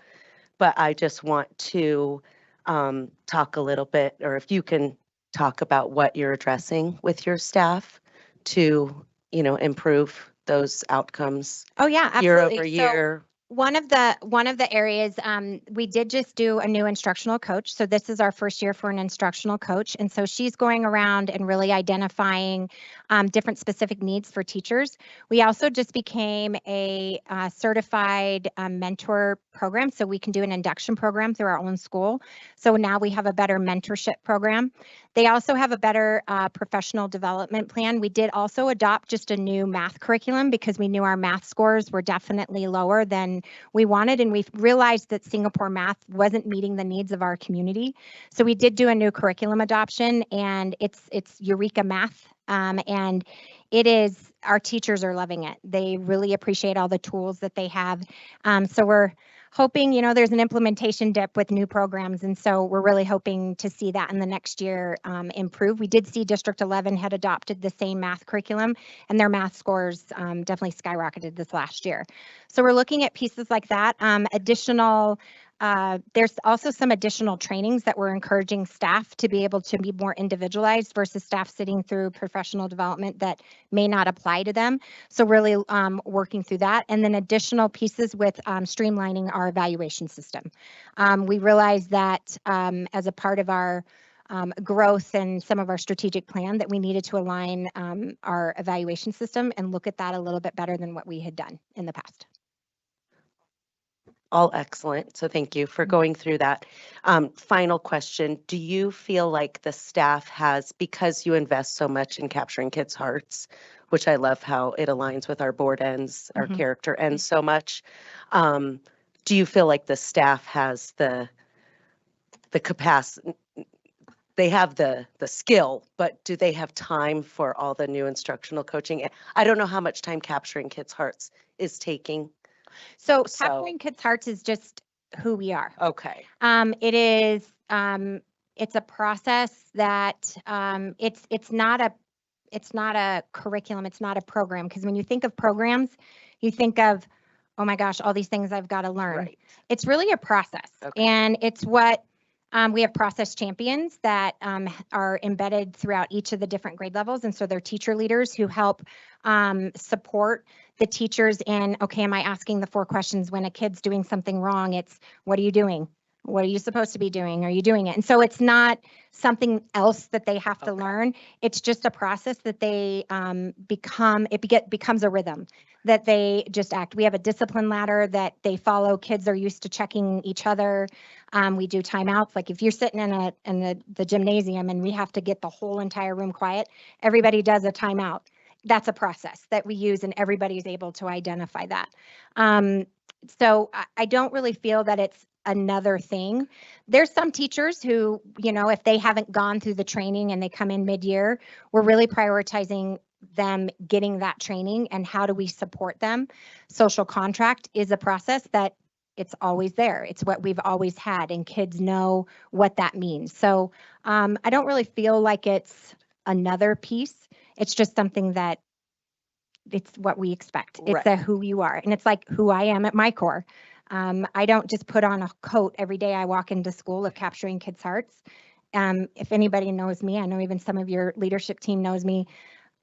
But I just want to talk a little bit, or if you can talk about what you're addressing with your staff to, improve those outcomes. Oh yeah, absolutely. Year over year. One of the areas, we did just do a new instructional coach. So this is our first year for an instructional coach. And so she's going around and really identifying different specific needs for teachers. We also just became a certified mentor program. So we can do an induction program through our own school. So now we have a better mentorship program. They also have a better professional development plan. We did also adopt just a new math curriculum because we knew our math scores were definitely lower than we wanted, and we realized that Singapore math wasn't meeting the needs of our community. So we did do a new curriculum adoption, and it's Eureka Math, and it is, our teachers are loving it. They really appreciate all the tools that they have. So we're hoping, there's an implementation dip with new programs, and so we're really hoping to see that in the next year improve. We did see District 11 had adopted the same math curriculum, and their math scores definitely skyrocketed this last year. So we're looking at pieces like that. There's also some additional trainings that we're encouraging staff to be able to be more individualized versus staff sitting through professional development that may not apply to them. So really working through that. And then additional pieces with streamlining our evaluation system. We realized that as a part of our growth and some of our strategic plan that we needed to align our evaluation system and look at that a little bit better than what we had done in the past. All excellent. So thank you for going through that. Final question. Do you feel like the staff has, because you invest so much in capturing kids' hearts, which I love how it aligns with our board ends, our character ends so much, do you feel like the staff has the capacity? They have the skill, but do they have time for all the new instructional coaching? I don't know how much time capturing kids' hearts is taking. So capturing kids' hearts is just who we are. Okay. It is, it's a process that it's not a curriculum, it's not a program. Because when you think of programs, you think of, oh my gosh, all these things I've got to learn. Right. It's really a process. Okay. And it's what we have process champions that are embedded throughout each of the different grade levels. And so they're teacher leaders who help support the teachers in, okay, am I asking the 4 questions when a kid's doing something wrong? It's, what are you doing? What are you supposed to be doing? Are you doing it? And so it's not something else that they have to learn. It's just a process that they becomes a rhythm that they just act. We have a discipline ladder that they follow. Kids are used to checking each other. We do timeouts. Like if you're sitting in the gymnasium and we have to get the whole entire room quiet, everybody does a timeout. That's a process that we use, and everybody's able to identify that. So I don't really feel that it's another thing. There's some teachers who, you know, if they haven't gone through the training and they come in mid-year, we're really prioritizing them getting that training and how do we support them. Social contract is a process that it's always there. It's what we've always had, and kids know what that means. So I don't really feel like it's another piece. It's just something that it's what we expect. It's a who you are. And it's like who I am at my core. I don't just put on a coat every day I walk into school of capturing kids' hearts. If anybody knows me, I know even some of your leadership team knows me.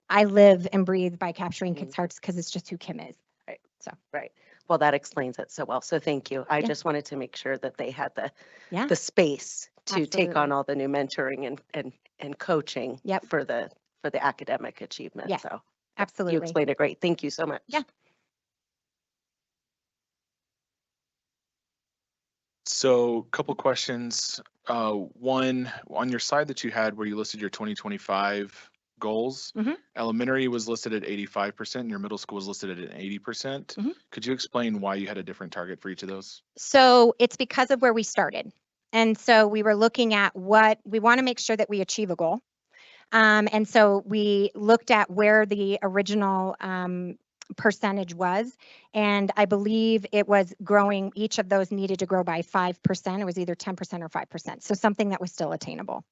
I live and breathe by capturing kids' hearts because it's just who Kim is. Right. So, right. Well, that explains it so well. So thank you. I Yeah. just wanted to make sure that they had Yeah. the space to take on Absolutely. all the new mentoring and coaching Yep. for the academic achievement. Yes, So you absolutely. explained it great. Thank you so much. Yeah. So, couple questions. One, on your slide that you had where you listed your 2025 goals, Mhm. elementary was listed at 85%, and your middle school was listed at an 80%. Mhm. Could you explain why you had a different target for each of those? So it's because of where we started. And so we were looking at what we want to make sure that we achieve a goal. And so we looked at where the original percentage was, and I believe it was growing, each of those needed to grow by 5%. It was either 10% or 5%. So something that was still attainable.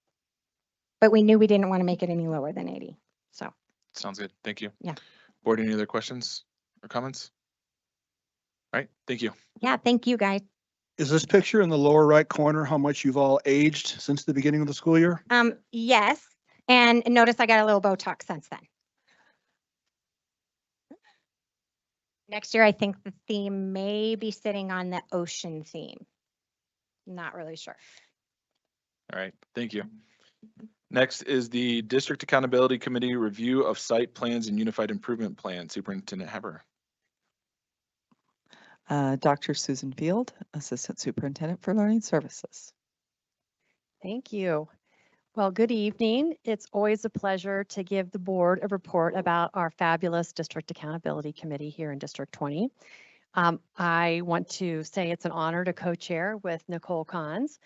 But we knew we didn't want to make it any lower than 80. So, Sounds good. Thank you. yeah. Board, any other questions or comments? All right. Thank you. Yeah, thank you guys. Is this picture in the lower right corner how much you've all aged since the beginning of the school year? Yes. And notice I got a little Botox since then. Next year, I think the theme may be sitting on the ocean theme. Not really sure. All right. Thank you. Next is the District Accountability Committee review of site plans and unified improvement plan. Superintendent Heber. Dr. Susan Field, Assistant Superintendent for Learning Services. Thank you. Well, good evening. It's always a pleasure to give the board a report about our fabulous District Accountability Committee here in District 20. I want to say it's an honor to co-chair with Nicole Kahns,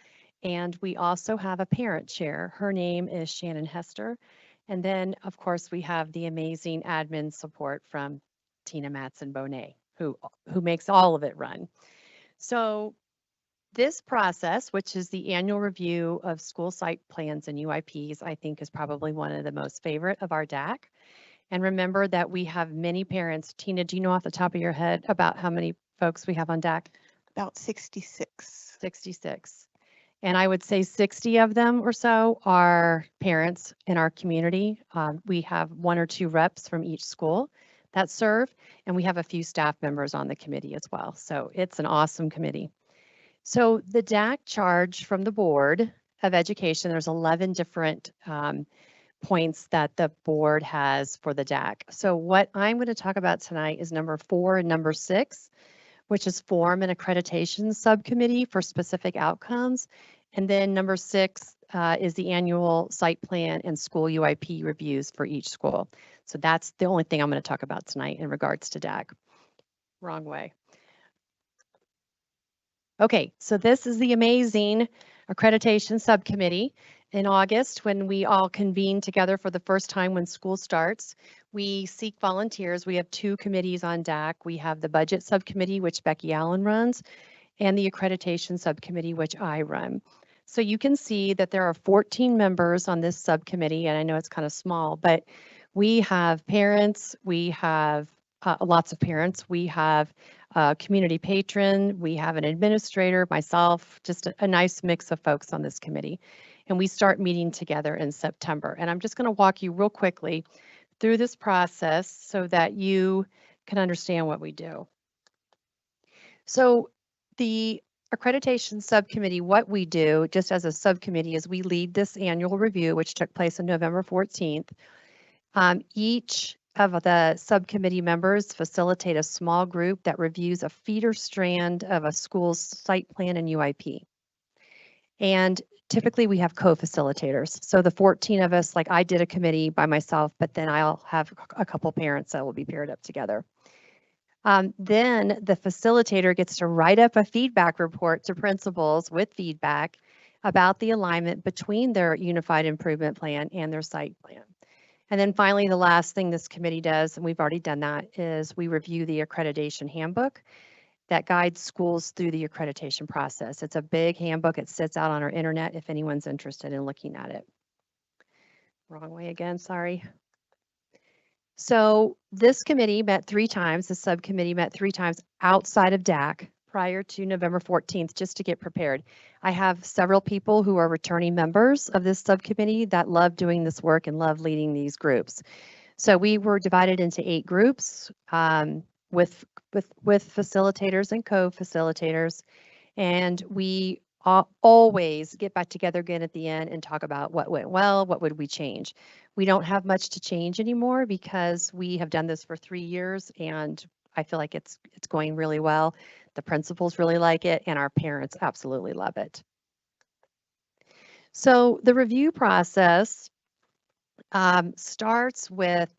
and we also have a parent chair. Her name is Shannon Hester. And then, of course, we have the amazing admin support from Tina Matson-Bonet, who makes all of it run. So this process, which is the annual review of school site plans and UIPs, I think is probably one of the most favorite of our DAC. And remember that we have many parents. Tina, do you know off the top of your head about how many folks we have on DAC? About 66. 66. And I would say 60 of them or so are parents in our community. We have 1 or 2 reps from each school that serve, and we have a few staff members on the committee as well. So it's an awesome committee. So the DAC charge from the Board of Education, there's 11 different points that the board has for the DAC. So what I'm going to talk about tonight is number 4 and number 6, which is form an accreditation subcommittee for specific outcomes. And then number 6 is the annual site plan and school UIP reviews for each school. So that's the only thing I'm going to talk about tonight in regards to DAC. Wrong way. Okay, so this is the amazing accreditation subcommittee. In August, when we all convene together for the first time when school starts, we seek volunteers. We have 2 committees on DAC. We have the budget subcommittee, which Becky Allen runs, and the accreditation subcommittee, which I run. So you can see that there are 14 members on this subcommittee, and I know it's kind of small, but we have parents, we have lots of parents, we have a community patron, we have an administrator, myself, just a nice mix of folks on this committee. And we start meeting together in September. And I'm just going to walk you real quickly through this process so that you can understand what we do. So the accreditation subcommittee, what we do just as a subcommittee is we lead this annual review, which took place on November 14th. Each of the subcommittee members facilitate a small group that reviews a feeder strand of a school's site plan and UIP. And typically we have co-facilitators. So the 14 of us, like I did a committee by myself, but then I'll have a couple parents that will be paired up together. Then the facilitator gets to write up a feedback report to principals with feedback about the alignment between their unified improvement plan and their site plan. And then finally, the last thing this committee does, and we've already done that, is we review the accreditation handbook that guides schools through the accreditation process. It's a big handbook. It sits out on our internet if anyone's interested in looking at it. Wrong way again, sorry. So this committee met 3 times, the subcommittee met 3 times outside of DAC prior to November 14th, just to get prepared. I have several people who are returning members of this subcommittee that love doing this work and love leading these groups. So we were divided into 8 groups with facilitators and co-facilitators, and we always get back together again at the end and talk about what went well, what would we change. We don't have much to change anymore because we have done this for 3 years, and I feel like it's going really well. The principals really like it, and our parents absolutely love it. So the review process starts with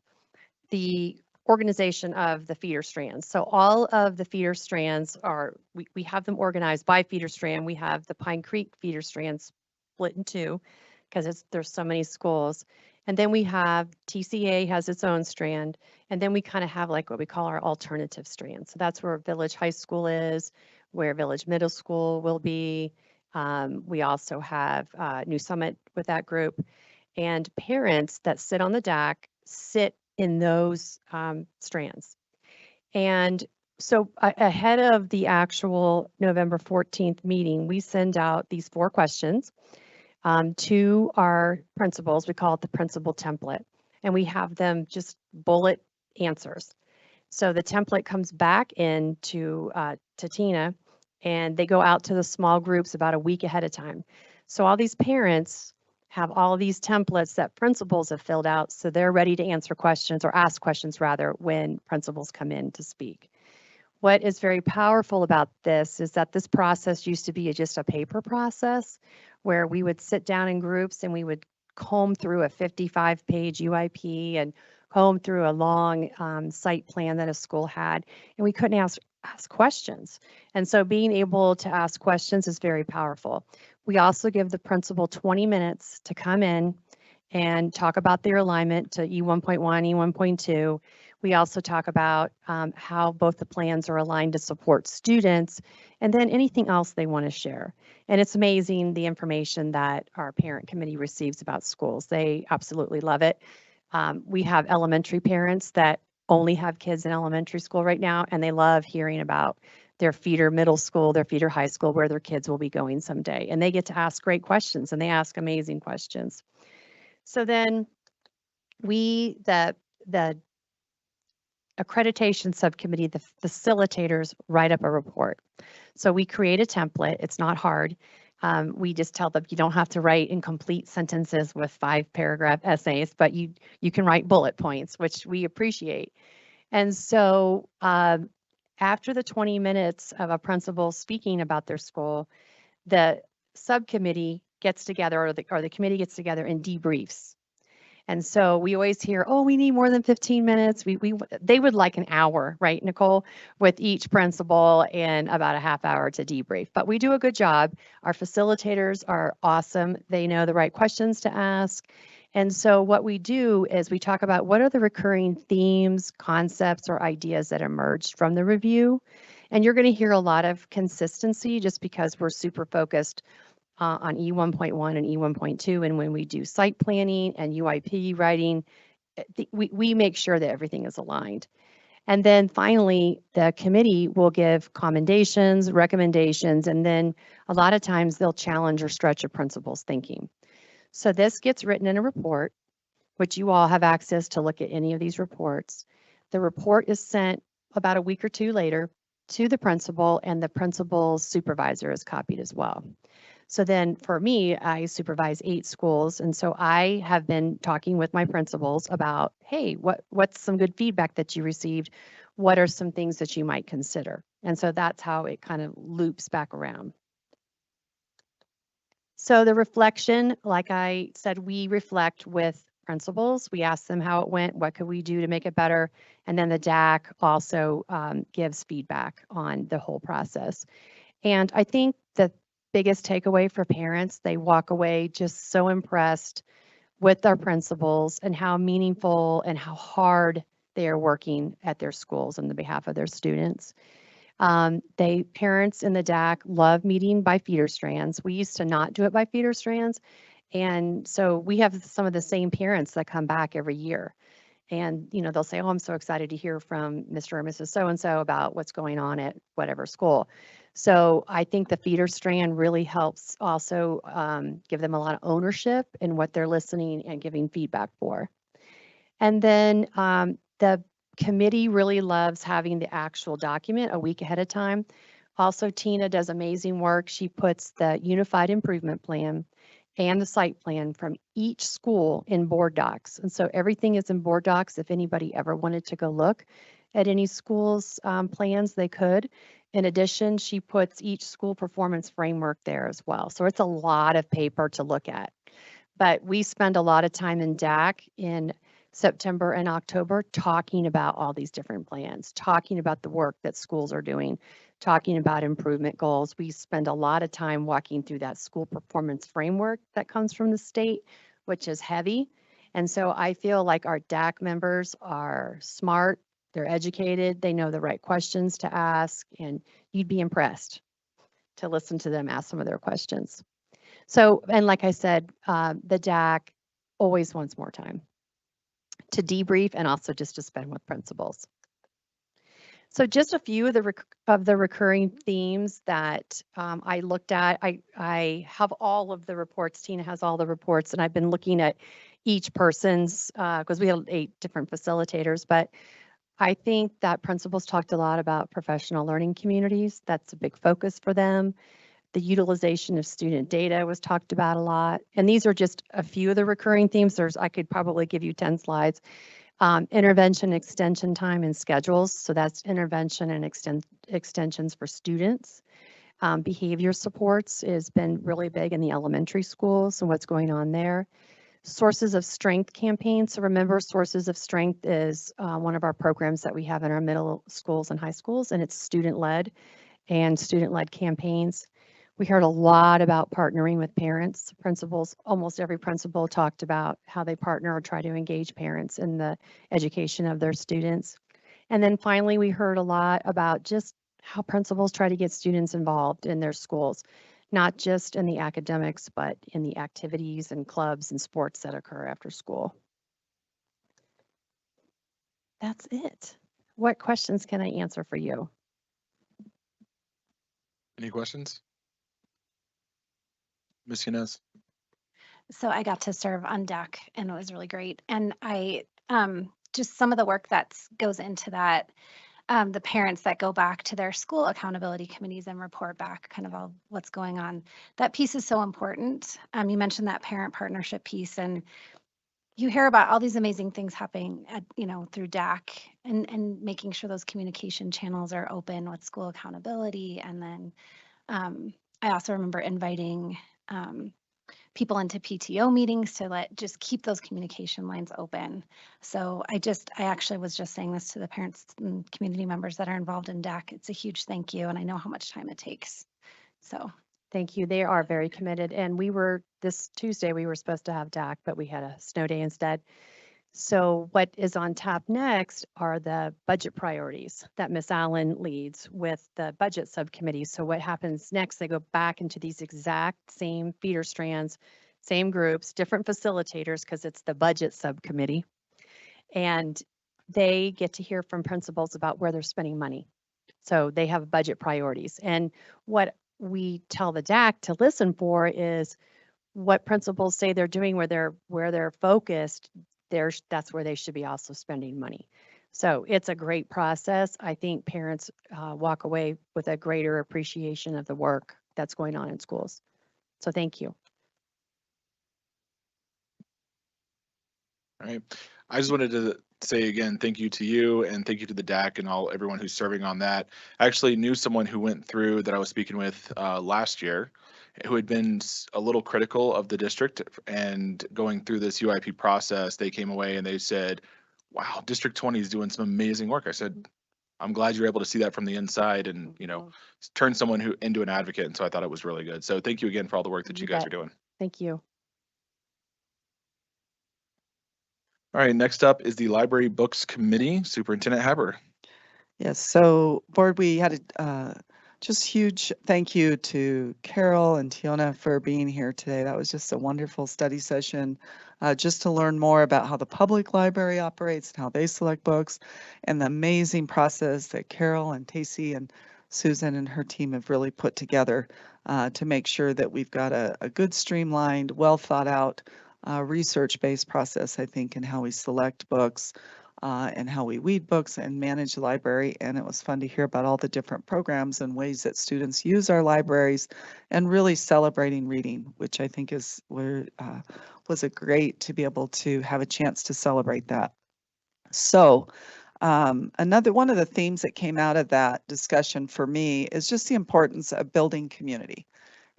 the organization of the feeder strands. So all of the feeder strands are, we have them organized by feeder strand. We have the Pine Creek feeder strands split in 2 because there's so many schools. And then we have TCA has its own strand. And then we kind of have like what we call our alternative strand. So that's where Village High School is, where Village Middle School will be. We also have New Summit with that group. And parents that sit on the DAC sit in those strands. And so ahead of the actual November 14th meeting, we send out these 4 questions to our principals. We call it the principal template, and we have them just bullet answers. So the template comes back in to Tina, and they go out to the small groups about a week ahead of time. So all these parents have all of these templates that principals have filled out, so they're ready to answer questions or ask questions rather when principals come in to speak. What is very powerful about this is that this process used to be just a paper process where we would sit down in groups and we would comb through a 55-page UIP and comb through a long site plan that a school had, and we couldn't ask questions. And so being able to ask questions is very powerful. We also give the principal 20 minutes to come in and talk about their alignment to E1.1, E1.2. We also talk about how both the plans are aligned to support students, and then anything else they want to share. And it's amazing the information that our parent committee receives about schools. They absolutely love it. We have elementary parents that only have kids in elementary school right now, and they love hearing about their feeder middle school, their feeder high school, where their kids will be going someday. And they get to ask great questions, and they ask amazing questions. So then the accreditation subcommittee, the facilitators write up a report. So we create a template. It's not hard. We just tell them you don't have to write incomplete sentences with 5-paragraph essays, but you can write bullet points, which we appreciate. And so after the 20 minutes of a principal speaking about their school, the subcommittee gets together or the committee gets together and debriefs. And so we always hear, oh, we need more than 15 minutes. They would like an hour, right, Nicole, with each principal and about a half hour to debrief. But we do a good job. Our facilitators are awesome. They know the right questions to ask. And so what we do is we talk about what are the recurring themes, concepts, or ideas that emerged from the review. And you're going to hear a lot of consistency just because we're super focused on E1.1 and E1.2. And when we do site planning and UIP writing, we make sure that everything is aligned. And then finally, the committee will give commendations, recommendations, and then a lot of times they'll challenge or stretch a principal's thinking. So this gets written in a report, which you all have access to look at any of these reports. The report is sent about a week or 2 later to the principal, and the principal's supervisor is copied as well. So then for me, I supervise 8 schools. And so I have been talking with my principals about, hey, what's some good feedback that you received? What are some things that you might consider? And so that's how it kind of loops back around. So the reflection, like I said, we reflect with principals. We ask them how it went, what could we do to make it better, and then the DAC also gives feedback on the whole process. And I think the biggest takeaway for parents, they walk away just so impressed with our principals and how meaningful and how hard they are working at their schools on the behalf of their students. Parents in the DAC love meeting by feeder strands. We used to not do it by feeder strands. And so we have some of the same parents that come back every year. And, you know, they'll say, oh, I'm so excited to hear from Mr. or Mrs. So-and-so about what's going on at whatever school. So I think the feeder strand really helps also give them a lot of ownership in what they're listening and giving feedback for. And then the committee really loves having the actual document a week ahead of time. Also, Tina does amazing work. She puts the unified improvement plan and the site plan from each school in board docs. And so everything is in board docs. If anybody ever wanted to go look at any school's plans, they could. In addition, she puts each school performance framework there as well. So it's a lot of paper to look at. But we spend a lot of time in DAC in September and October talking about all these different plans, talking about the work that schools are doing, talking about improvement goals. We spend a lot of time walking through that school performance framework that comes from the state, which is heavy. And so I feel like our DAC members are smart, they're educated, they know the right questions to ask, and you'd be impressed to listen to them ask some of their questions. So, and like I said, the DAC always wants more time to debrief and also just to spend with principals. So just a few of the recurring themes that I looked at. I have all of the reports. Tina has all the reports, and I've been looking at each person's because we had 8 different facilitators. But I think that principals talked a lot about professional learning communities. That's a big focus for them. The utilization of student data was talked about a lot. And these are just a few of the recurring themes. I could probably give you 10 slides. Intervention, extension time, and schedules. So that's intervention and extensions for students. Behavior supports has been really big in the elementary schools and what's going on there. Sources of Strength campaign. So remember, Sources of Strength is one of our programs that we have in our middle schools and high schools, and it's student-led and student-led campaigns. We heard a lot about partnering with parents. Principals, almost every principal talked about how they partner or try to engage parents in the education of their students. And then finally, we heard a lot about just how principals try to get students involved in their schools, not just in the academics, but in the activities and clubs and sports that occur after school. That's it. What questions can I answer for you? Any questions? Ms. Yanez? So I got to serve on DAC and it was really great. And I just some of the work that goes into that, the parents that go back to their school accountability committees and report back kind of all what's going on. That piece is so important. You mentioned that parent partnership piece, and you hear about all these amazing things happening at, through DAC and making sure those communication channels are open with school accountability. And then I also remember inviting people into PTO meetings to just keep those communication lines open. So I actually was just saying this to the parents and community members that are involved in DAC. It's a huge thank you, and I know how much time it takes. So thank you. They are very committed. And this Tuesday, we were supposed to have DAC, but we had a snow day instead. So what is on tap next are the budget priorities that Ms. Allen leads with the budget subcommittee. So what happens next, they go back into these exact same feeder strands, same groups, different facilitators, because it's the budget subcommittee. And they get to hear from principals about where they're spending money. So they have budget priorities. And what we tell the DAC to listen for is what principals say they're doing where they're focused. That's where they should be also spending money. So it's a great process. I think parents walk away with a greater appreciation of the work that's going on in schools. So thank you. All right. I just wanted to say again, thank you to you and thank you to the DAC and everyone who's serving on that. I actually knew someone who went through that I was speaking with last year who had been a little critical of the district, and going through this UIP process, they came away and they said, wow, District 20 is doing some amazing work. I said, I'm glad you're able to see that from the inside and, turn someone who into an advocate. And so I thought it was really good. So thank you again for all the work that you guys are doing. Thank you. All right, next up is the Library Books Committee, Superintendent Haber. Yes, so board, we had a just huge thank you to Carol and Tiona for being here today. That was just a wonderful study session, just to learn more about how the public library operates and how they select books, and the amazing process that Carol and Tacey and Susan and her team have really put together to make sure that we've got a good, streamlined, well thought out, research-based process, I think, in how we select books. And how we weed books and manage the library. And it was fun to hear about all the different programs and ways that students use our libraries, and really celebrating reading, which I think was a great to be able to have a chance to celebrate that. So another one of the themes that came out of that discussion for me is just the importance of building community.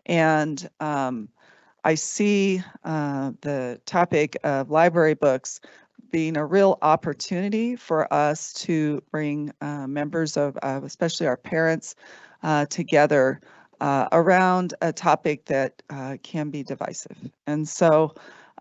And I see the topic of library books being a real opportunity for us to bring members of, especially our parents, together around a topic that can be divisive. And so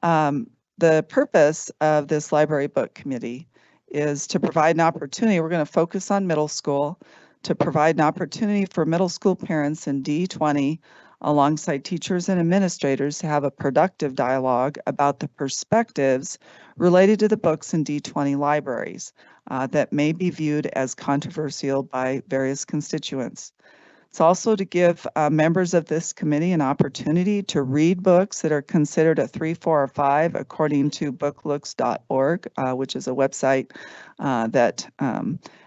the purpose of this library book committee is to provide an opportunity. We're going to focus on middle school, to provide an opportunity for middle school parents in D20 alongside teachers and administrators to have a productive dialogue about the perspectives related to the books in D20 libraries that may be viewed as controversial by various constituents. It's also to give members of this committee an opportunity to read books that are considered a 3, 4, or 5 according to booklooks.org, which is a website that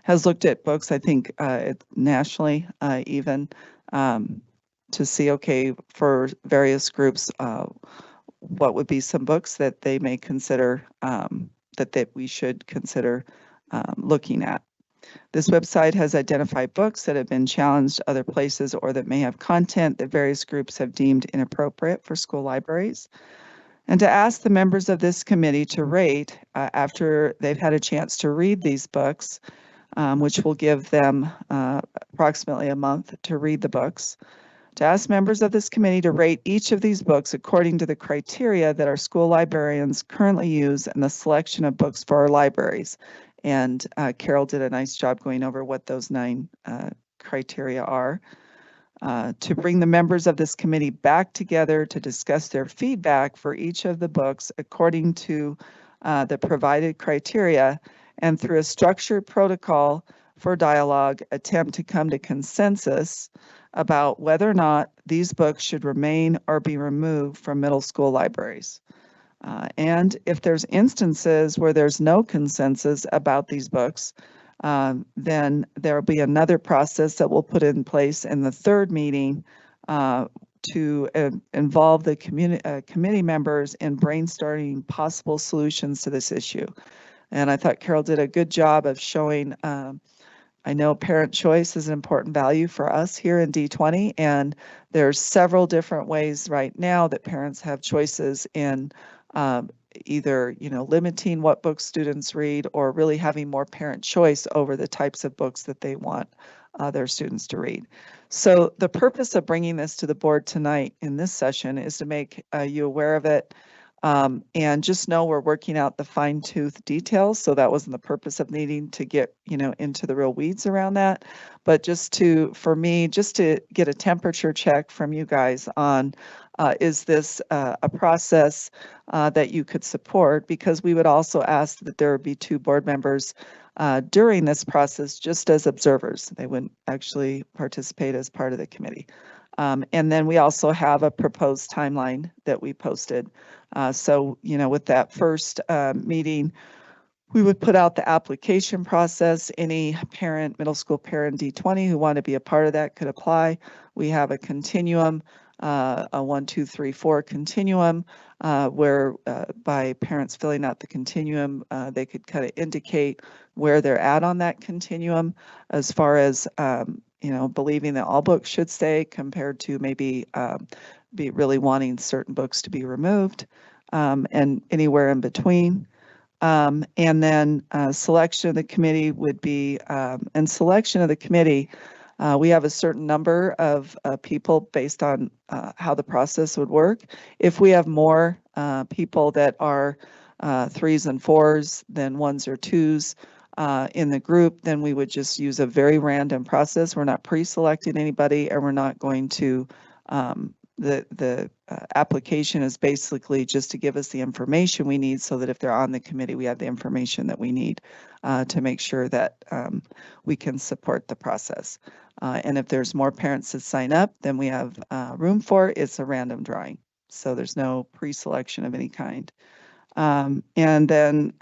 has looked at books, I think, nationally even, to see, okay, for various groups, what would be some books that they may consider, that we should consider looking at. This website has identified books that have been challenged other places or that may have content that various groups have deemed inappropriate for school libraries. And to ask the members of this committee to rate after they've had a chance to read these books, which will give them approximately a month to read the books. To ask members of this committee to rate each of these books according to the criteria that our school librarians currently use in the selection of books for our libraries. And Carol did a nice job going over what those 9 criteria are. To bring the members of this committee back together to discuss their feedback for each of the books according to the provided criteria, and through a structured protocol for dialogue, attempt to come to consensus about whether or not these books should remain or be removed from middle school libraries. And if there's instances where there's no consensus about these books, then there will be another process that we'll put in place in the 3rd meeting to involve the committee members in brainstorming possible solutions to this issue. And I thought Carol did a good job of showing, I know parent choice is an important value for us here in D20, and there's several different ways right now that parents have choices in either, limiting what books students read or really having more parent choice over the types of books that they want their students to read. So the purpose of bringing this to the board tonight in this session is to make you aware of it. And just know we're working out the fine-tooth details. So that wasn't the purpose of needing to get, into the real weeds around that. But for me, just to get a temperature check from you guys on, is this a process that you could support? Because we would also ask that there would be 2 board members during this process, just as observers. They wouldn't actually participate as part of the committee. And then we also have a proposed timeline that we posted. So, with that first meeting, we would put out the application process. Any parent, middle school parent D20 who want to be a part of that could apply. We have a continuum, a 1, 2, 3, 4 continuum where by parents filling out the continuum, they could kind of indicate where they're at on that continuum as far as, believing that all books should stay compared to maybe be really wanting certain books to be removed, and anywhere in between. And then selection of the committee would be, and selection of the committee, we have a certain number of people based on how the process would work. If we have more people that are 3s and 4s than 1s or 2s in the group, then we would just use a very random process. We're not pre-selecting anybody, and we're not going to, the application is basically just to give us the information we need so that if they're on the committee, we have the information that we need to make sure that we can support the process. And if there's more parents that sign up than we have room for, it's a random drawing. So there's no pre-selection of any kind. And then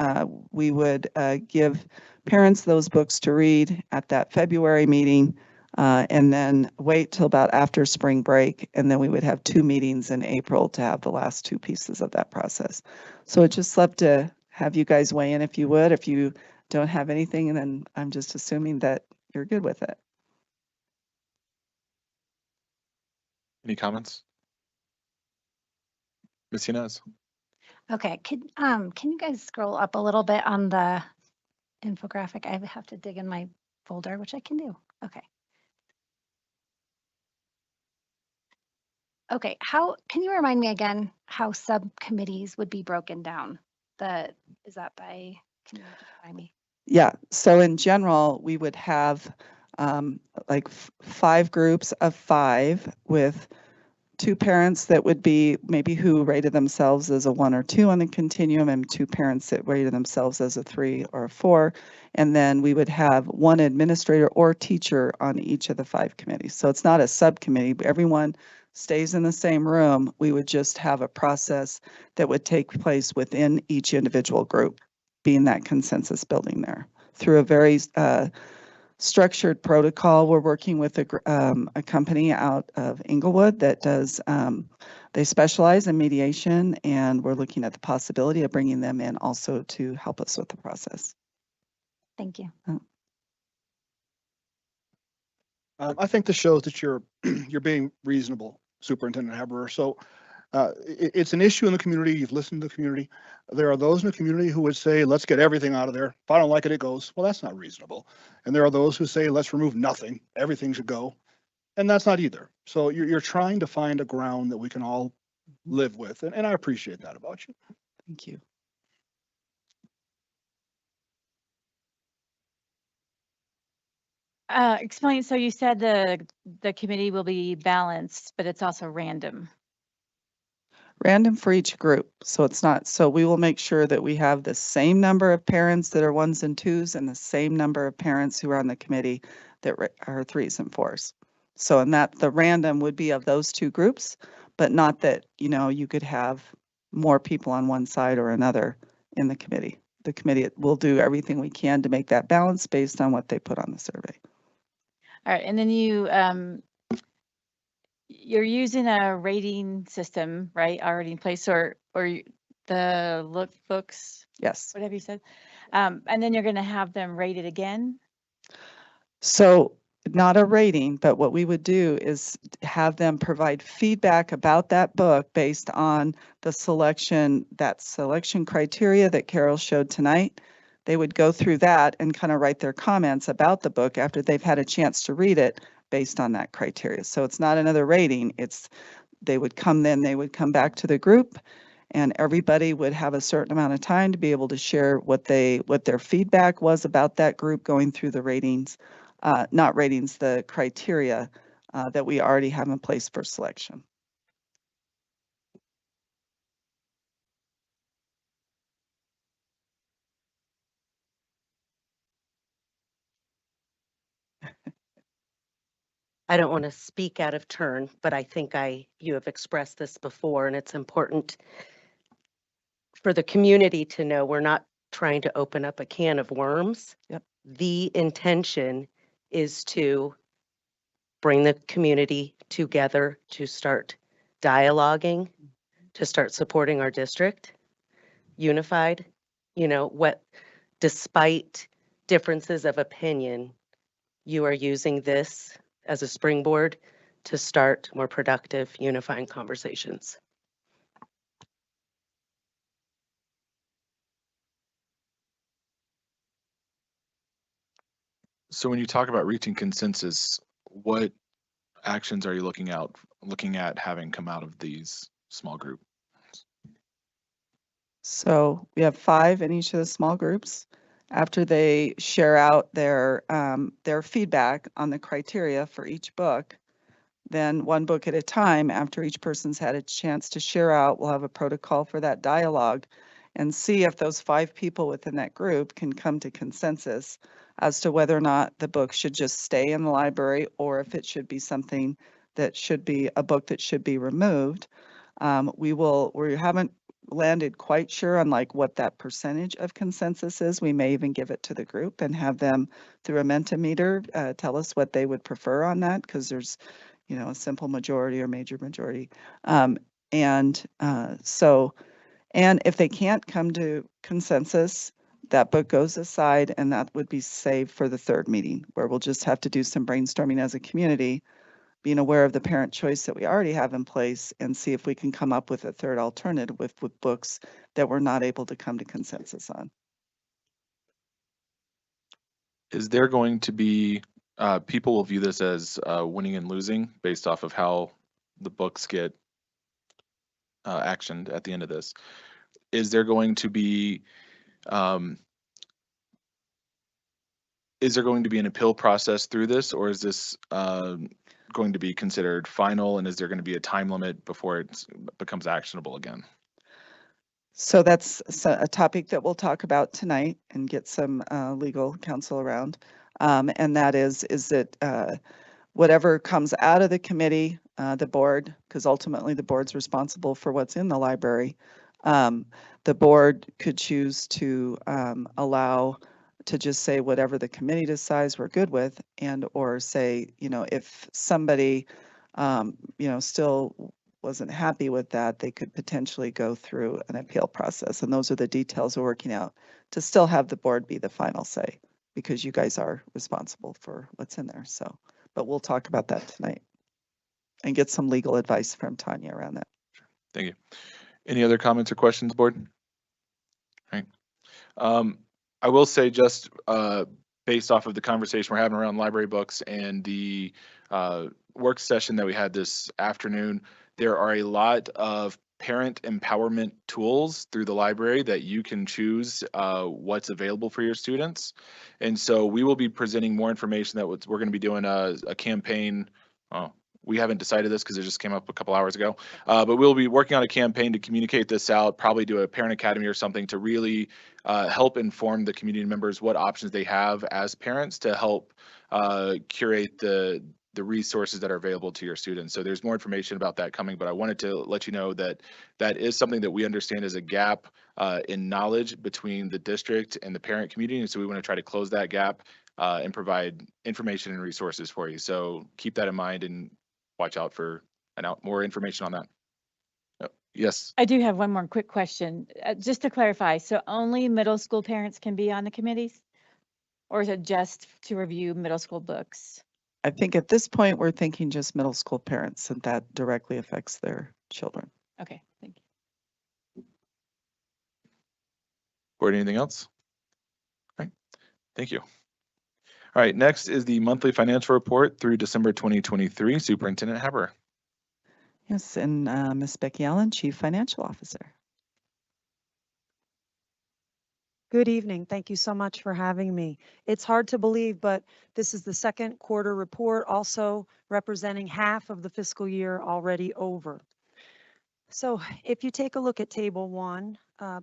we would give parents those books to read at that February meeting, and then wait till about after spring break. And then we would have 2 meetings in April to have the last 2 pieces of that process. So I'd just love to have you guys weigh in if you would. If you don't have anything, then I'm just assuming that you're good with it. Any comments? Ms. Yanez? Okay, can you guys scroll up a little bit on the infographic? I have to dig in my folder, which I can do. Okay. Okay, how, can you remind me again how subcommittees would be broken down? Is that by, can you remind me? Yeah, so in general, we would have like 5 groups of 5 with 2 parents that would be maybe who rated themselves as a 1 or 2 on the continuum, and 2 parents that rated themselves as a 3 or a 4. And then we would have 1 administrator or teacher on each of the 5 committees. So it's not a subcommittee, but everyone stays in the same room. We would just have a process that would take place within each individual group, being that consensus building there through a very structured protocol. We're working with a company out of Inglewood that does, they specialize in mediation, and we're looking at the possibility of bringing them in also to help us with the process. Thank you. I think this shows that you're being reasonable, Superintendent Haberer. So it's an issue in the community. You've listened to the community. There are those in the community who would say, let's get everything out of there. If I don't like it, it goes. Well, that's not reasonable. And there are those who say, let's remove nothing. Everything should go. And that's not either. So you're trying to find a ground that we can all live with. And I appreciate that about you. Thank you. Explain, so you said the committee will be balanced, but it's also random. Random for each group. So it's not, so we will make sure that we have the same number of parents that are 1s and 2s and the same number of parents who are on the committee that are 3s and 4s. So in that, the random would be of those 2 groups, but not that, you could have more people on one side or another in the committee. The committee will do everything we can to make that balance based on what they put on the survey. All right, and then you're using a rating system, right, already in place, or the lookbooks? Yes. What have you said? And then you're going to have them rated again? So not a rating, but what we would do is have them provide feedback about that book based on the selection criteria that Carol showed tonight. They would go through that and kind of write their comments about the book after they've had a chance to read it based on that criteria. So it's not another rating. They would come back to the group, and everybody would have a certain amount of time to be able to share what their feedback was about that group going through the ratings, not ratings, the criteria that we already have in place for selection. I don't want to speak out of turn, but I think you have expressed this before, and it's important for the community to know we're not trying to open up a can of worms. Yep. The intention is to bring the community together to start dialoguing, to start supporting our district, unified, despite differences of opinion, you are using this as a springboard to start more productive, unifying conversations. So when you talk about reaching consensus, what actions are you looking at having come out of these small group? So we have 5 in each of the small groups. After they share out their feedback on the criteria for each book, then one book at a time, after each person's had a chance to share out, we'll have a protocol for that dialogue and see if those 5 people within that group can come to consensus as to whether or not the book should just stay in the library or if it should be something that should be a book that should be removed. We haven't landed quite sure on like what that percentage of consensus is. We may even give it to the group and have them through a Mentimeter tell us what they would prefer on that, because there's a simple majority or major majority. And if they can't come to consensus, that book goes aside and that would be saved for the 3rd meeting, where we'll just have to do some brainstorming as a community, being aware of the parent choice that we already have in place, and see if we can come up with a 3rd alternative with books that we're not able to come to consensus on. Is there going to be, people will view this as winning and losing based off of how the books get actioned at the end of this. Is there going to be an appeal process through this, or is this going to be considered final, and is there going to be a time limit before it becomes actionable again? So that's a topic that we'll talk about tonight and get some legal counsel around. And that is that whatever comes out of the committee, the board, because ultimately the board's responsible for what's in the library, the board could choose to allow to just say whatever the committee decides we're good with, and or say, if somebody, still wasn't happy with that, they could potentially go through an appeal process. And those are the details we're working out to still have the board be the final say, because you guys are responsible for what's in there. So, but we'll talk about that tonight and get some legal advice from Tanya around that. Thank you. Any other comments or questions, board? All right. I will say, just based off of the conversation we're having around library books and the work session that we had this afternoon, there are a lot of parent empowerment tools through the library that you can choose what's available for your students. And so we will be presenting more information that we're going to be doing a campaign. Oh, we haven't decided this because it just came up a couple hours ago, but we'll be working on a campaign to communicate this out, probably do a parent academy or something to really help inform the community members what options they have as parents to help curate the resources that are available to your students. So there's more information about that coming, but I wanted to let you know that that is something that we understand as a gap in knowledge between the district and the parent community. And so we want to try to close that gap and provide information and resources for you. So keep that in mind and watch out for more information on that. Yes. I do have one more quick question, just to clarify. So only middle school parents can be on the committees? Or is it just to review middle school books? I think at this point, we're thinking just middle school parents, and that directly affects their children. Okay, thank you. Board, anything else? All right, thank you. All right, next is the monthly financial report through December 2023. Superintendent Haber. Yes, and Ms. Becky Allen, Chief Financial Officer. Good evening. Thank you so much for having me. It's hard to believe, but this is the second quarter report, also representing half of the fiscal year already over. So if you take a look at table 1,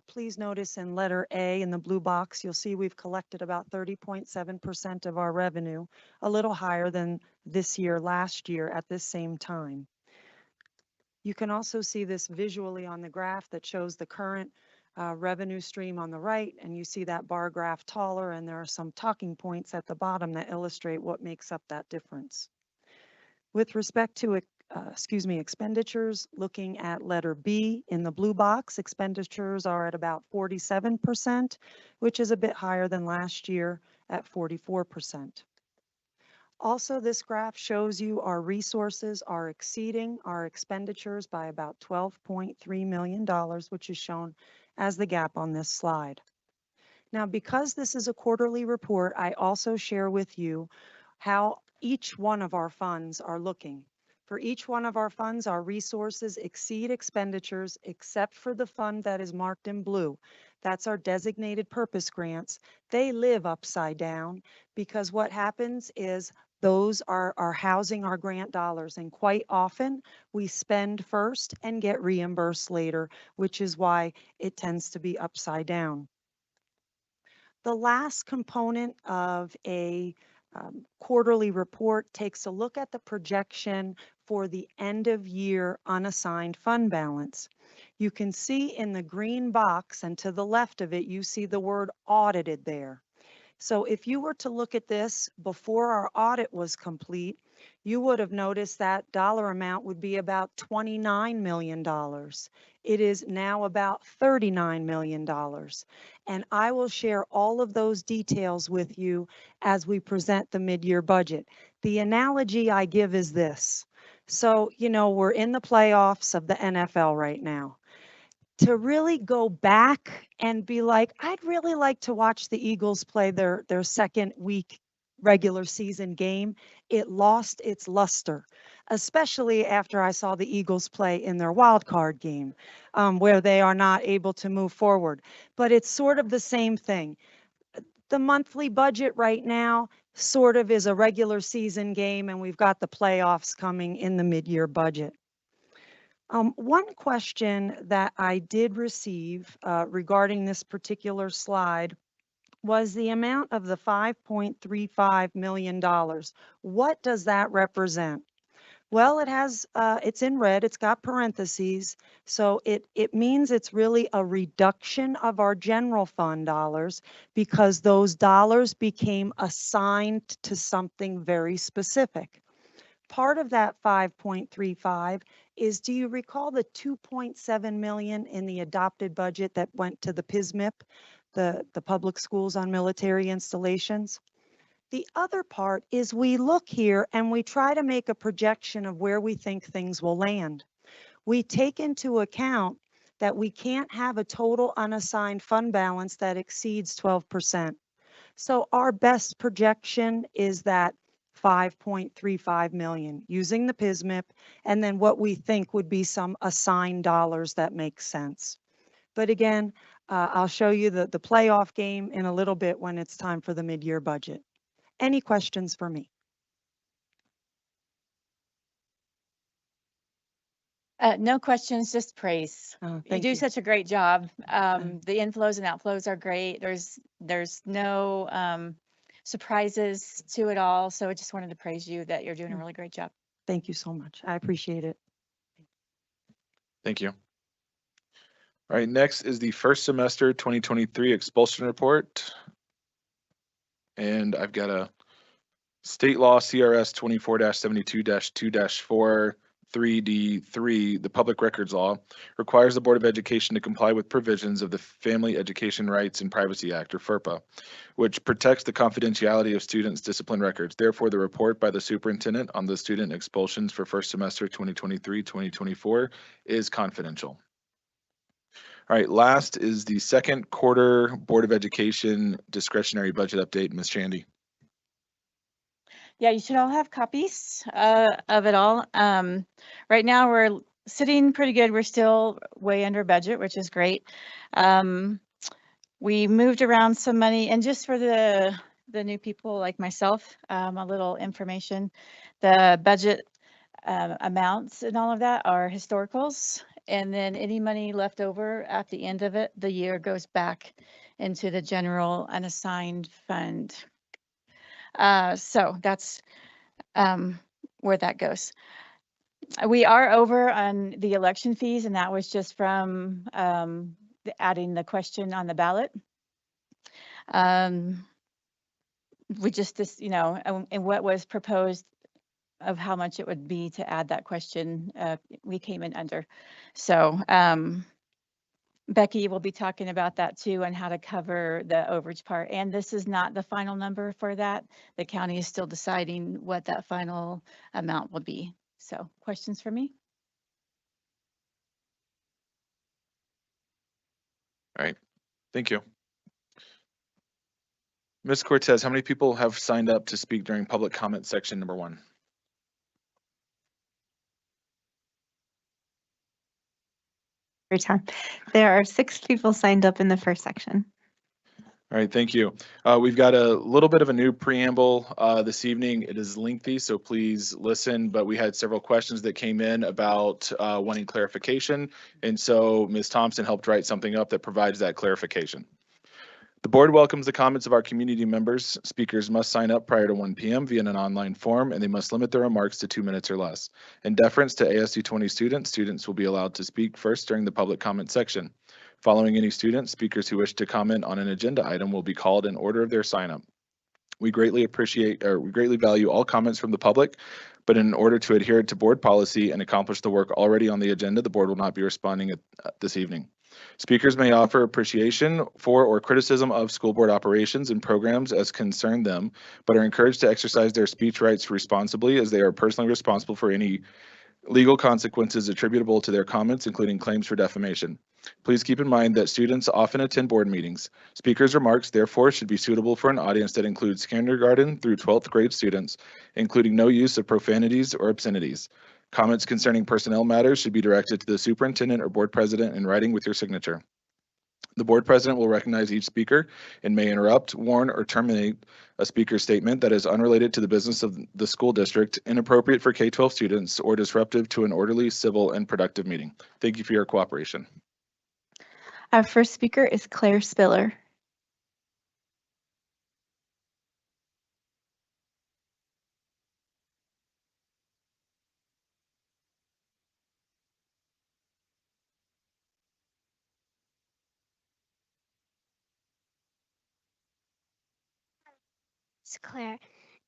please notice in letter A in the blue box, you'll see we've collected about 30.7% of our revenue, a little higher than this year, last year at this same time. You can also see this visually on the graph that shows the current revenue stream on the right, and you see that bar graph taller, and there are some talking points at the bottom that illustrate what makes up that difference. With respect to expenditures, looking at letter B in the blue box, expenditures are at about 47%, which is a bit higher than last year at 44%. Also, this graph shows you our resources are exceeding our expenditures by about $12.3 million, which is shown as the gap on this slide. Now, because this is a quarterly report, I also share with you how each one of our funds are looking. For each one of our funds, our resources exceed expenditures except for the fund that is marked in blue. That's our designated purpose grants. They live upside down because what happens is those are housing our grant dollars, and quite often we spend first and get reimbursed later, which is why it tends to be upside down. The last component of a quarterly report takes a look at the projection for the end of year unassigned fund balance. You can see in the green box, and to the left of it, you see the word audited there. So if you were to look at this before our audit was complete, you would have noticed that dollar amount would be about $29 million. It is now about $39 million. And I will share all of those details with you as we present the mid-year budget. The analogy I give is this. So, you know, we're in the playoffs of the NFL right now. To really go back and be like, I'd really like to watch the Eagles play their second week regular season game, it lost its luster, especially after I saw the Eagles play in their wild card game, where they are not able to move forward. But it's sort of the same thing. The monthly budget right now sort of is a regular season game, and we've got the playoffs coming in the mid-year budget. One question that I did receive regarding this particular slide was the amount of the $5.35 million. What does that represent? Well, it has, it's in red, it's got parentheses, so it means it's really a reduction of our general fund dollars because those dollars became assigned to something very specific. Part of that 5.35 is, do you recall the 2.7 million in the adopted budget that went to the PSMIP, the public schools on military installations? The other part is we look here and we try to make a projection of where we think things will land. We take into account that we can't have a total unassigned fund balance that exceeds 12%. So our best projection is that 5.35 million using the PSMIP, and then what we think would be some assigned dollars that make sense. But again, I'll show you the playoff game in a little bit when it's time for the mid-year budget. Any questions for me? No questions, just praise. You Thank do you. such a great job. The inflows and outflows are great. There's no surprises to it all. So I just wanted to praise you that you're doing a really great job. Thank you so much. I appreciate it. Thank you. All right, next is the first semester 2023 expulsion report. And I've got a state law CRS 24-72-2-4 3D3, the public records law, requires the Board of Education to comply with provisions of the Family Education Rights and Privacy Act, or FERPA, which protects the confidentiality of students' discipline records. Therefore, the report by the superintendent on the student expulsions for first semester 2023-2024 is confidential. All right, last is the second quarter Board of Education discretionary budget update. Ms. Shandy. Yeah, you should all have copies of it all. Right now we're sitting pretty good. We're still way under budget, which is great. We moved around some money, and just for the new people like myself, a little information. The budget amounts and all of that are historicals, and then any money left over at the end of it, the year goes back into the general unassigned fund. So that's where that goes. We are over on the election fees, and that was just from adding the question on the ballot. We just, you know, and what was proposed of how much it would be to add that question. We came in under. So Becky will be talking about that too and how to cover the overage part. And this is not the final number for that. The county is still deciding what that final amount will be. So questions for me? All right, thank you. Ms. Cortez, how many people have signed up to speak during public comment section number 1? Every time. There are 6 people signed up in the first section. All right, thank you. We've got a little bit of a new preamble this evening. It is lengthy, so please listen, but we had several questions that came in about wanting clarification, and so Ms. Thompson helped write something up that provides that clarification. The board welcomes the comments of our community members. Speakers must sign up prior to 1 p.m. via an online form, and they must limit their remarks to 2 minutes or less. In deference to ASU 20 students, students will be allowed to speak first during the public comment section. Following any students, speakers who wish to comment on an agenda item will be called in order of their sign up. We greatly value all comments from the public, but in order to adhere to board policy and accomplish the work already on the agenda, the board will not be responding this evening. Speakers may offer appreciation for or criticism of school board operations and programs as concern them, but are encouraged to exercise their speech rights responsibly, as they are personally responsible for any legal consequences attributable to their comments, including claims for defamation. Please keep in mind that students often attend board meetings. Speakers' remarks, therefore, should be suitable for an audience that includes kindergarten through 12th grade students, including no use of profanities or obscenities. Comments concerning personnel matters should be directed to the superintendent or board president in writing with your signature. The board president will recognize each speaker and may interrupt, warn, or terminate a speaker's statement that is unrelated to the business of the school district, inappropriate for K-12 students, or disruptive to an orderly, civil, and productive meeting. Thank you for your cooperation. Our first speaker is Claire Spiller. It's Claire.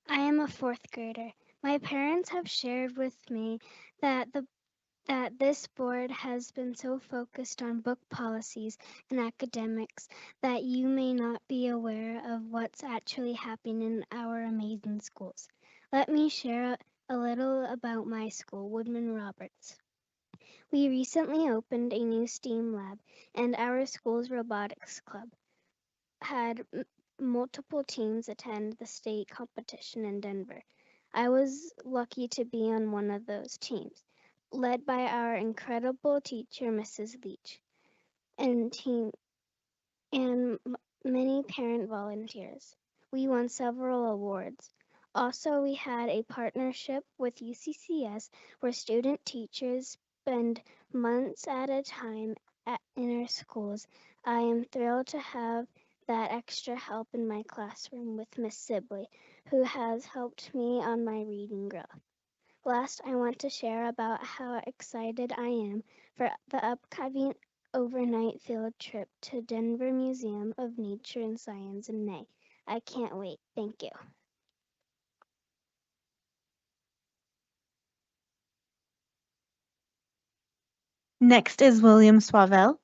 I am a 4th grader. My parents have shared with me that this board has been so focused on book policies and academics that you may not be aware of what's actually happening in our amazing schools. Let me share a little about my school, Woodman Roberts. We recently opened a new STEAM lab, and our school's robotics club had multiple teams attend the state competition in Denver. I was lucky to be on one of those teams, led by our incredible teacher, Mrs. Leach, and many parent volunteers. We won several awards. Also, we had a partnership with UCCS where student teachers spend months at a time in our schools. I am thrilled to have that extra help in my classroom with Miss Sibley, who has helped me on my reading growth. Last, I want to share about how excited I am for the upcoming overnight field trip to Denver Museum of Nature and Science in May. I can't wait. Thank you. Next is William Swavell.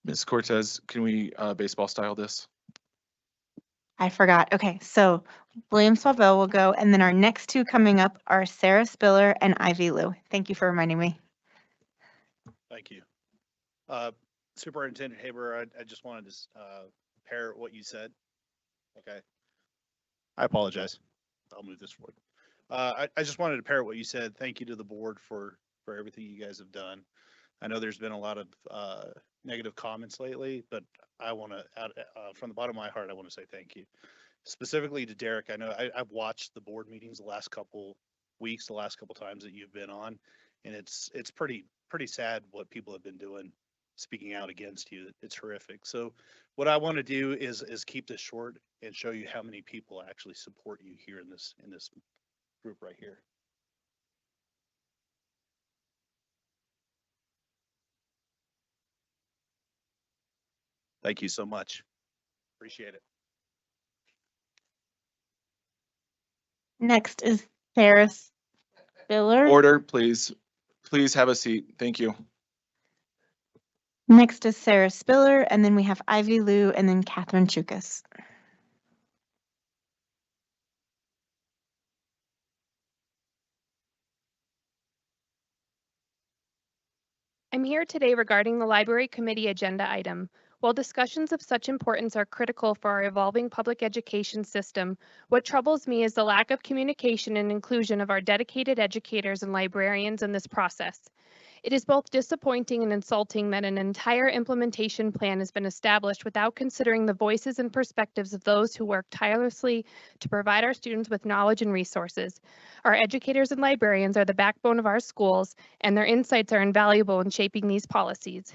Ms. Cortez, can we baseball style this? I forgot. Okay, so William Swavell will go, and then our next 2 coming up are Sarah Spiller and Ivy Lou. Thank you for reminding me. Thank you. Superintendent Haber, I just wanted to parrot what you said. Okay. I apologize. I'll move this forward. I just wanted to parrot what you said. Thank you to the board for everything you guys have done. I know there's been a lot of negative comments lately, but I want to, from the bottom of my heart, I want to say thank you. Specifically to Derek, I know I've watched the board meetings the last couple weeks, the last couple times that you've been on, and it's pretty sad what people have been doing, speaking out against you. It's horrific. So what I want to do is keep this short and show you how many people actually support you here in this group right here. Thank you so much. Appreciate it. Next is Sarah Spiller. Order, please. Please have a seat. Thank you. Next is Sarah Spiller, and then we have Ivy Lou, and then Catherine Chukas. I'm here today regarding the Library Committee agenda item. While discussions of such importance are critical for our evolving public education system, what troubles me is the lack of communication and inclusion of our dedicated educators and librarians in this process. It is both disappointing and insulting that an entire implementation plan has been established without considering the voices and perspectives of those who work tirelessly to provide our students with knowledge and resources. Our educators and librarians are the backbone of our schools, and their insights are invaluable in shaping these policies.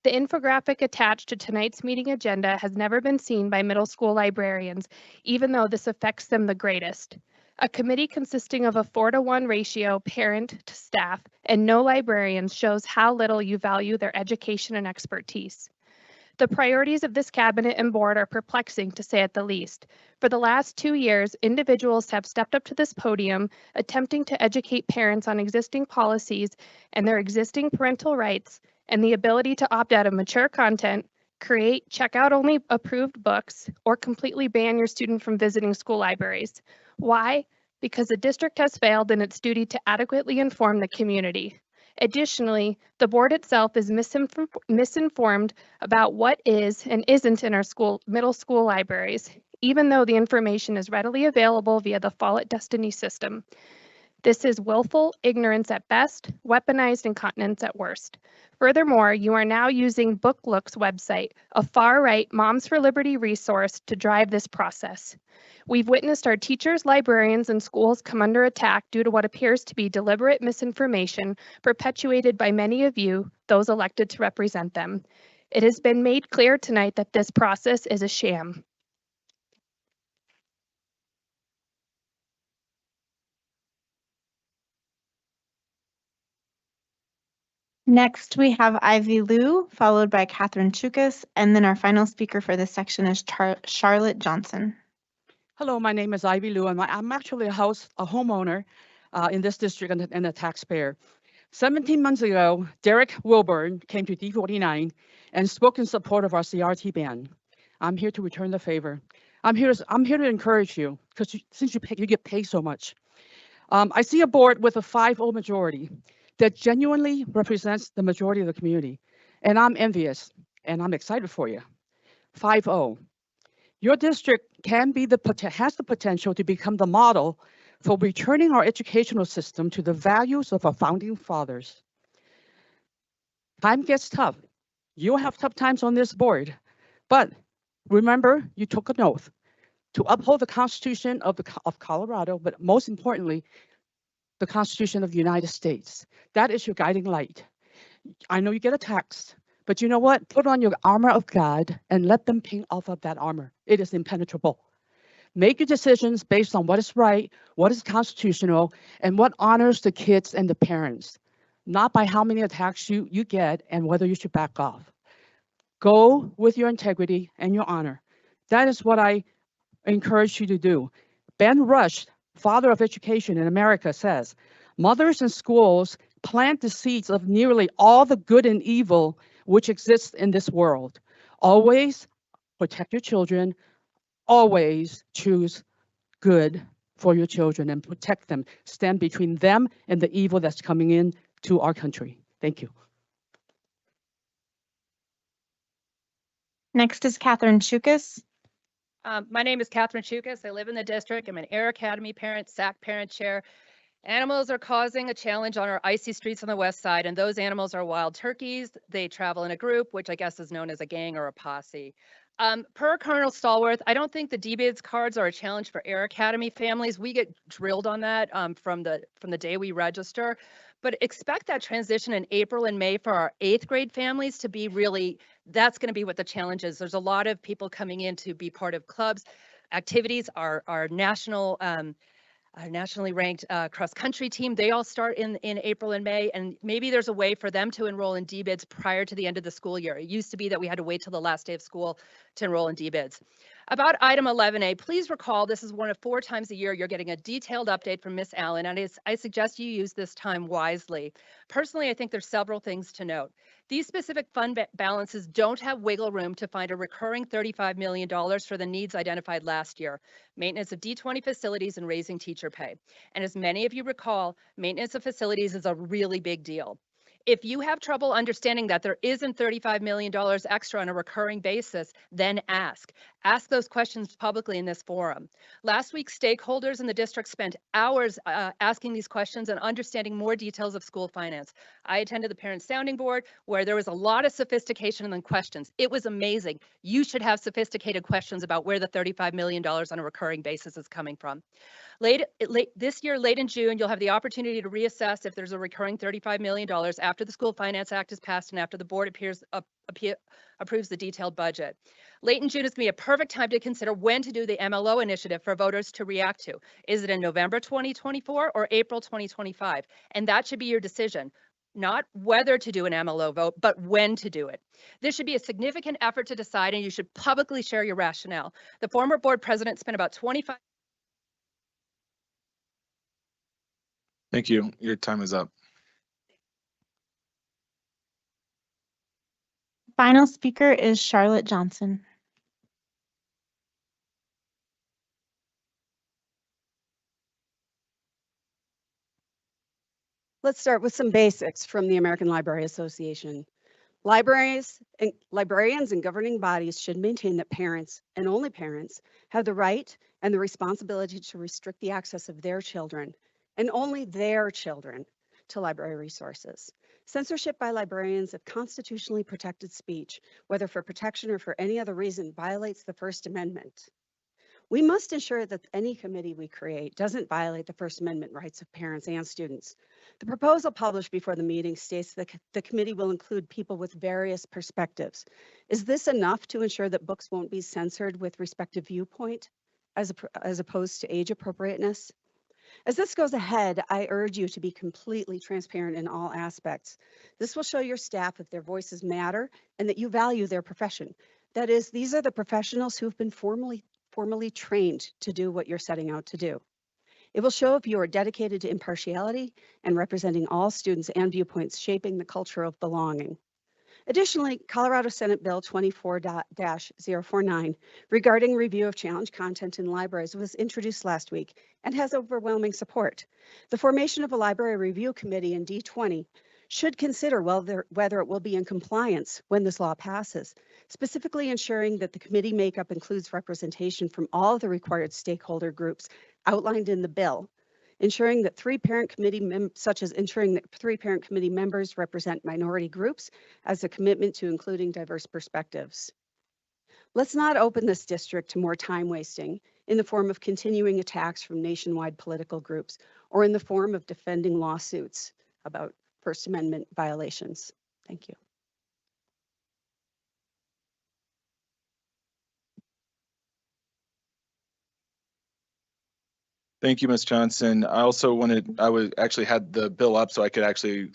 The infographic attached to tonight's meeting agenda has never been seen by middle school librarians, even though this affects them the greatest. A committee consisting of a 4-to-1 ratio parent to staff and no librarians shows how little you value their education and expertise. The priorities of this cabinet and board are perplexing, to say at the least. For the last 2 years, individuals have stepped up to this podium, attempting to educate parents on existing policies and their existing parental rights and the ability to opt out of mature content, create checkout-only approved books, or completely ban your student from visiting school libraries. Why? Because the district has failed in its duty to adequately inform the community. Additionally, the board itself is misinformed about what is and isn't in our middle school libraries, even though the information is readily available via the Follett Destiny system. This is willful ignorance at best, weaponized incontinence at worst. Furthermore, you are now using BookLook's website, a far-right Moms for Liberty resource, to drive this process. We've witnessed our teachers, librarians, and schools come under attack due to what appears to be deliberate misinformation perpetuated by many of you, those elected to represent them. It has been made clear tonight that this process is a sham. Next, we have Ivy Lou, followed by Catherine Chukas, and then our final speaker for this section is Charlotte Johnson. Hello, my name is Ivy Lou, and I'm actually a homeowner in this district and a taxpayer. 17 months ago, Derek Wilburn came to D49 and spoke in support of our CRT ban. I'm here to return the favor. I'm here to encourage you, because since you get paid so much. I see a board with a 5-0 majority that genuinely represents the majority of the community, and I'm envious, and I'm excited for you. 5-0. Your district has the potential to become the model for returning our educational system to the values of our founding fathers. Time gets tough. You'll have tough times on this board, but remember, you took an oath to uphold the Constitution of Colorado, but most importantly, the Constitution of the United States. That is your guiding light. I know you get attacked, but you know what? Put on your armor of God and let them ping off of that armor. It is impenetrable. Make your decisions based on what is right, what is constitutional, and what honors the kids and the parents, not by how many attacks you get and whether you should back off. Go with your integrity and your honor. That is what I encourage you to do. Ben Rush, father of education in America, says, mothers and schools plant the seeds of nearly all the good and evil which exists in this world. Always protect your children. Always choose good for your children and protect them. Stand between them and the evil that's coming in to our country. Thank you. Next is Catherine Chukas. My name is Catherine Chukas. I live in the district. I'm an Air Academy parent, SAC parent chair. Animals are causing a challenge on our icy streets on the west side, and those animals are wild turkeys. They travel in a group, which I guess is known as a gang or a posse. Per Colonel Stallworth, I don't think the DBIDS cards are a challenge for Air Academy families. We get drilled on that from the day we register, but expect that transition in April and May for our 8th grade families to be really, that's going to be what the challenge is. There's a lot of people coming in to be part of clubs, activities, our national our nationally ranked cross-country team. They all start in April and May, and maybe there's a way for them to enroll in DBIDS prior to the end of the school year. It used to be that we had to wait till the last day of school to enroll in DBIDS. About item 11A, please recall this is one of 4 times a year you're getting a detailed update from Ms. Allen, and I suggest you use this time wisely. Personally, I think there's several things to note. These specific fund balances don't have wiggle room to find a recurring $35 million for the needs identified last year, maintenance of D20 facilities and raising teacher pay. And as many of you recall, maintenance of facilities is a really big deal. If you have trouble understanding that there isn't $35 million extra on a recurring basis, then ask. Ask those questions publicly in this forum. Last week, stakeholders in the district spent hours asking these questions and understanding more details of school finance. I attended the parent sounding board where there was a lot of sophistication in the questions. It was amazing. You should have sophisticated questions about where the $35 million on a recurring basis is coming from. Late this year, late in June, you'll have the opportunity to reassess if there's a recurring $35 million after the School Finance Act is passed and after the board approves the detailed budget. Late in June is going to be a perfect time to consider when to do the MLO initiative for voters to react to. Is it in November 2024 or April 2025? And that should be your decision. Not whether to do an MLO vote, but when to do it. This should be a significant effort to decide, and you should publicly share your rationale. The former board president spent about 25. Thank you. Your time is up. Final speaker is Charlotte Johnson. Let's start with some basics from the American Library Association. Libraries and librarians and governing bodies should maintain that parents, and only parents, have the right and the responsibility to restrict the access of their children, and only their children, to library resources. Censorship by librarians of constitutionally protected speech, whether for protection or for any other reason, violates the First Amendment. We must ensure that any committee we create doesn't violate the First Amendment rights of parents and students. The proposal published before the meeting states that the committee will include people with various perspectives. Is this enough to ensure that books won't be censored with respect to viewpoint as opposed to age appropriateness? As this goes ahead, I urge you to be completely transparent in all aspects. This will show your staff that their voices matter and that you value their profession. That is, these are the professionals who've been formally trained to do what you're setting out to do. It will show if you are dedicated to impartiality and representing all students and viewpoints, shaping the culture of belonging. Additionally, Colorado Senate Bill 24-049 regarding review of challenge content in libraries was introduced last week and has overwhelming support. The formation of a library review committee in D20 should consider whether it will be in compliance when this law passes, specifically ensuring that the committee makeup includes representation from all of the required stakeholder groups outlined in the bill, ensuring that ensuring that 3 parent committee members represent minority groups as a commitment to including diverse perspectives. Let's not open this district to more time wasting in the form of continuing attacks from nationwide political groups or in the form of defending lawsuits about First Amendment violations. Thank you. Thank you, Ms. Johnson. I actually had the bill up so I could actually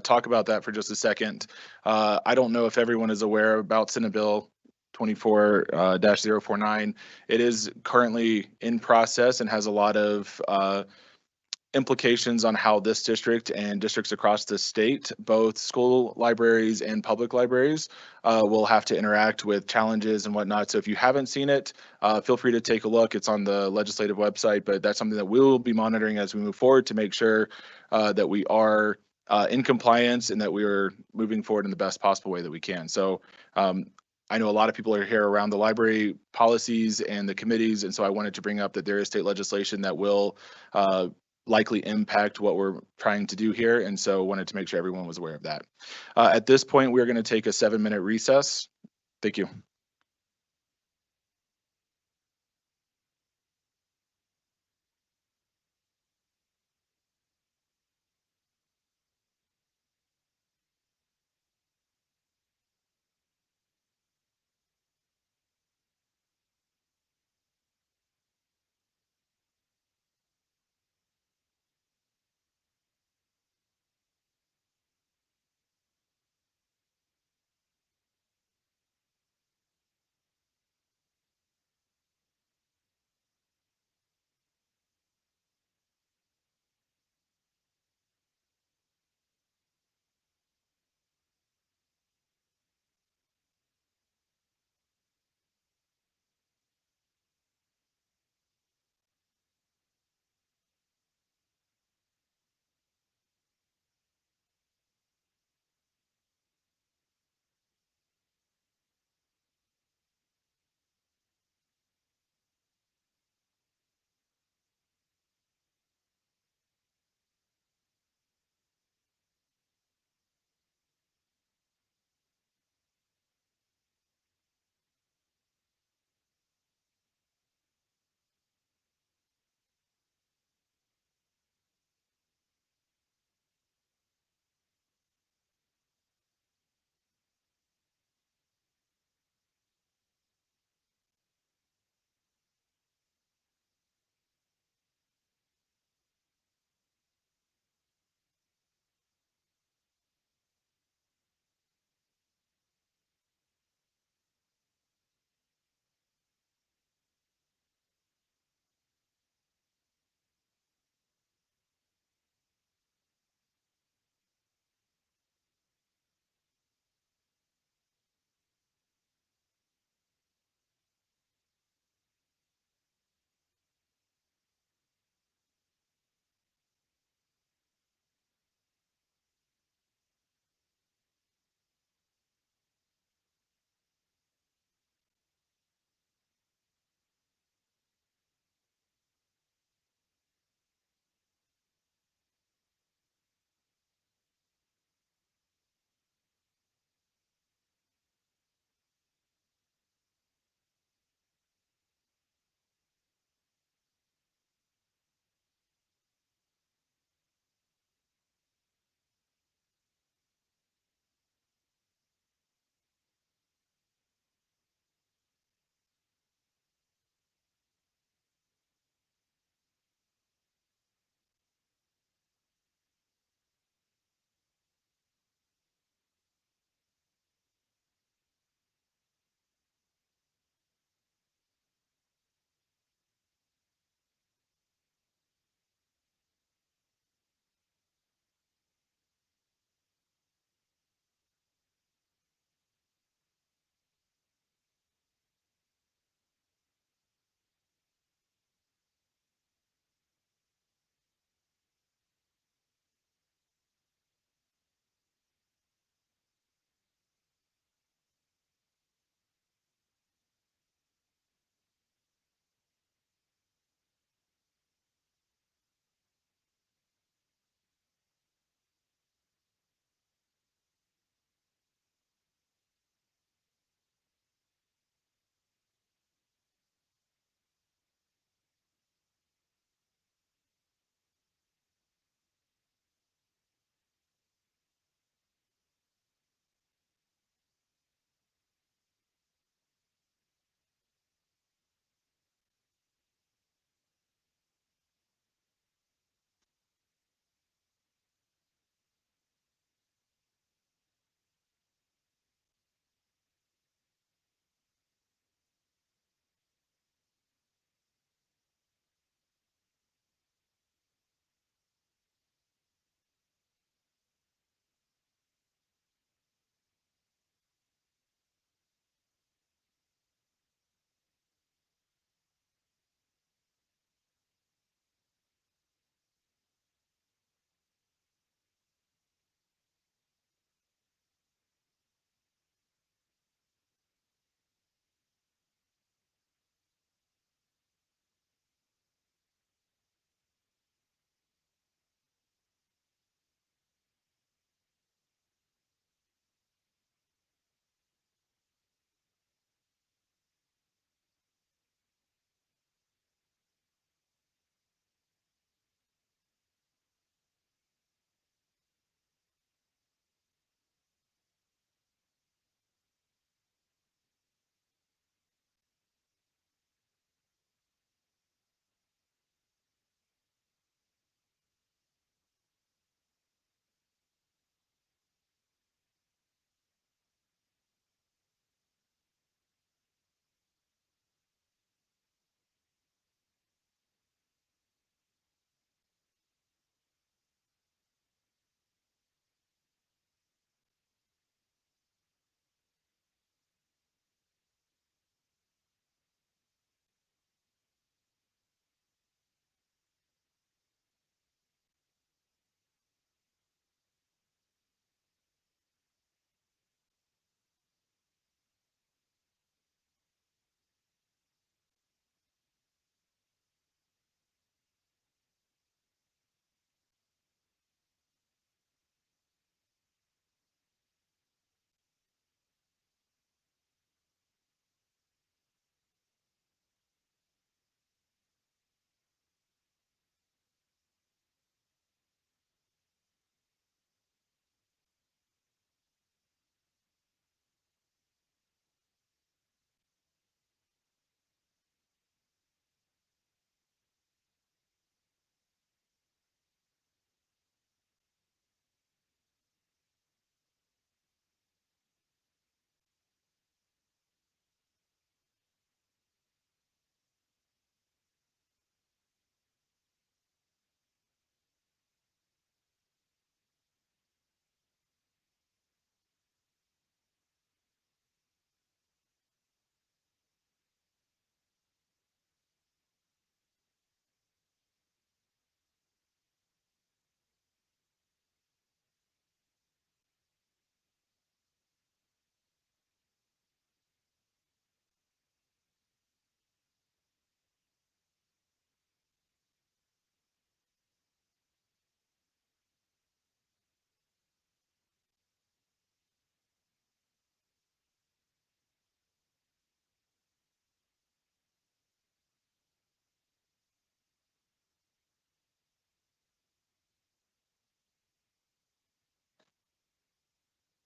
talk about that for just a second. I don't know if everyone is aware about Senate Bill 24-049. It is currently in process and has a lot of implications on how this district and districts across the state, both school libraries and public libraries, will have to interact with challenges and whatnot. So if you haven't seen it, feel free to take a look. It's on the legislative website, but that's something that we will be monitoring as we move forward to make sure that we are in compliance and that we are moving forward in the best possible way that we can. So I know a lot of people are here around the library policies and the committees, and so I wanted to bring up that there is state legislation that will likely impact what we're trying to do here, and so wanted to make sure everyone was aware of that. At this point, we're going to take a 7-minute recess. Thank you.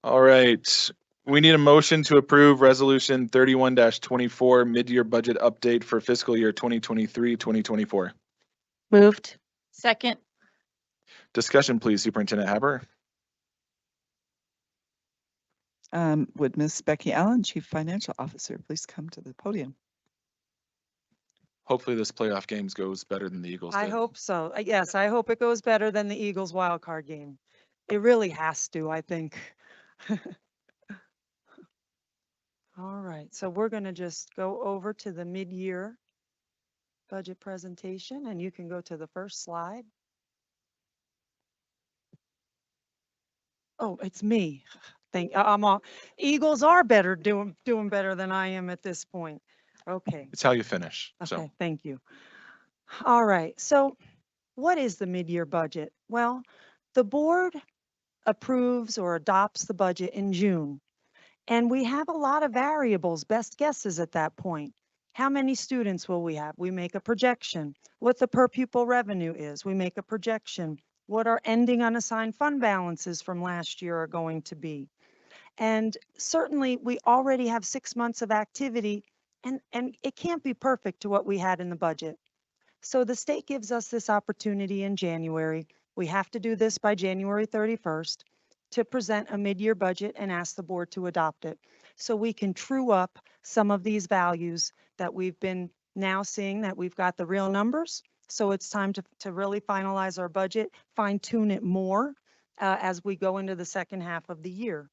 All right. We need a motion to approve Resolution 31-24 mid-year budget update for fiscal year 2023-2024. Moved. Second. Discussion, please, Superintendent Haber. Would Miss Becky Allen, Chief Financial Officer, please come to the podium? Hopefully this playoff games goes better than the Eagles I did. hope so. Yes, I hope it goes better than the Eagles wild card game. It really has to, I think. All right, so we're going to just go over to the mid-year budget presentation, and you can go to the first slide. Oh, it's me. I'm all, Eagles are better, doing better than I am at this point. Okay. It's how you finish. Okay, So thank you. All right, so what is the mid-year budget? Well, the board approves or adopts the budget in June. And we have a lot of variables, best guesses at that point. How many students will we have? We make a projection. What the per pupil revenue is, we make a projection. What our ending unassigned fund balances from last year are going to be. And certainly we already have 6 months of activity, and it can't be perfect to what we had in the budget. So the state gives us this opportunity in January. We have to do this by January 31st to present a mid-year budget and ask the board to adopt it. So we can true up some of these values that we've been now seeing that we've got the real numbers. So it's time to really finalize our budget, fine tune it more as we go into the second half of the year.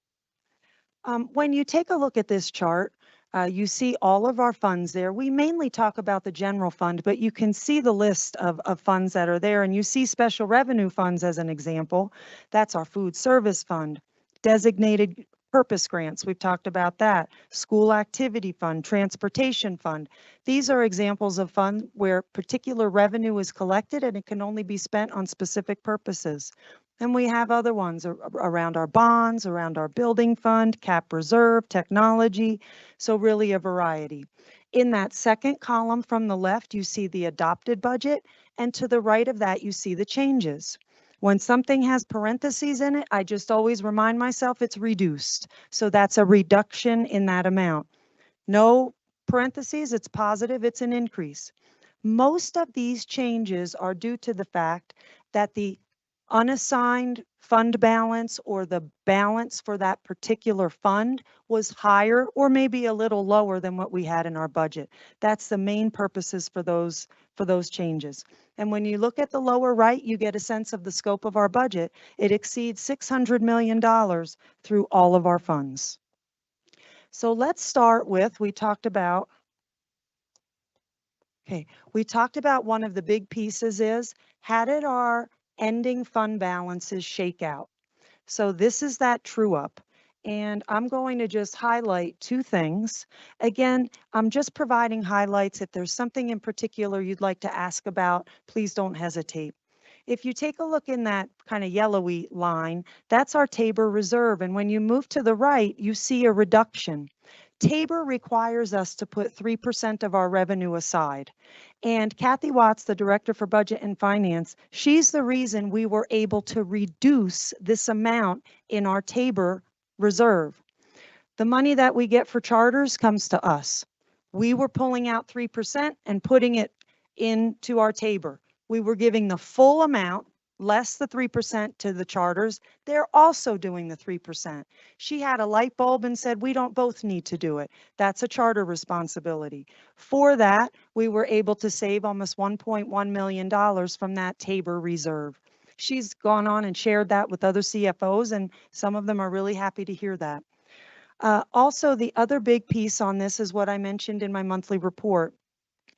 When you take a look at this chart, you see all of our funds there. We mainly talk about the general fund, but you can see the list of funds that are there, and you see special revenue funds as an example. That's our food service fund, designated purpose grants. We've talked about that. School activity fund, transportation fund. These are examples of funds where particular revenue is collected and it can only be spent on specific purposes. And we have other ones around our bonds, around our building fund, cap reserve, technology. So really a variety. In that second column from the left, you see the adopted budget, and to the right of that, you see the changes. When something has parentheses in it, I just always remind myself it's reduced. So that's a reduction in that amount. No parentheses, it's positive, it's an increase. Most of these changes are due to the fact that the unassigned fund balance or the balance for that particular fund was higher or maybe a little lower than what we had in our budget. That's the main purposes for those changes. And when you look at the lower right, you get a sense of the scope of our budget. It exceeds $600 million through all of our funds. So let's start with, we talked about one of the big pieces is, how did our ending fund balances shake out? So this is that true up. And I'm going to just highlight two things. Again, I'm just providing highlights. If there's something in particular you'd like to ask about, please don't hesitate. If you take a look in that kind of yellowy line, that's our Tabor reserve. And when you move to the right, you see a reduction. Tabor requires us to put 3% of our revenue aside. And Kathy Watts, the Director for Budget and Finance, she's the reason we were able to reduce this amount in our Tabor reserve. The money that we get for charters comes to us. We were pulling out 3% and putting it into our Tabor. We were giving the full amount, less the 3% to the charters. They're also doing the 3%. She had a light bulb and said, we don't both need to do it. That's a charter responsibility. For that, we were able to save almost $1.1 million from that Tabor reserve. She's gone on and shared that with other CFOs, and some of them are really happy to hear that. Also, the other big piece on this is what I mentioned in my monthly report.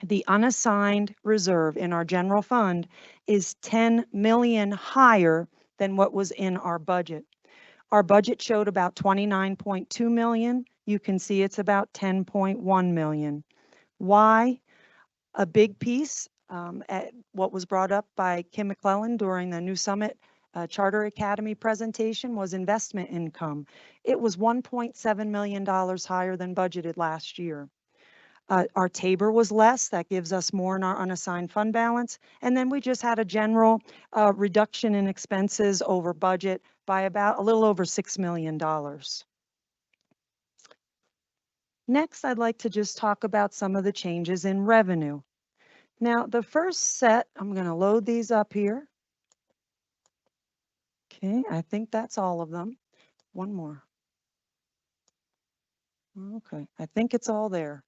The unassigned reserve in our general fund is 10 million higher than what was in our budget. Our budget showed about 29.2 million. You can see it's about 10.1 million. Why? A big piece, at what was brought up by Kim McClellan during the New Summit Charter Academy presentation, was investment income. It was $1.7 million higher than budgeted last year. Our TABOR was less. That gives us more in our unassigned fund balance. And then we just had a general reduction in expenses over budget by about a little over $6 million. Next, I'd like to just talk about some of the changes in revenue. Now, the first set, I'm going to load these up here. Okay, I think that's all of them. One more. Okay, I think it's all there.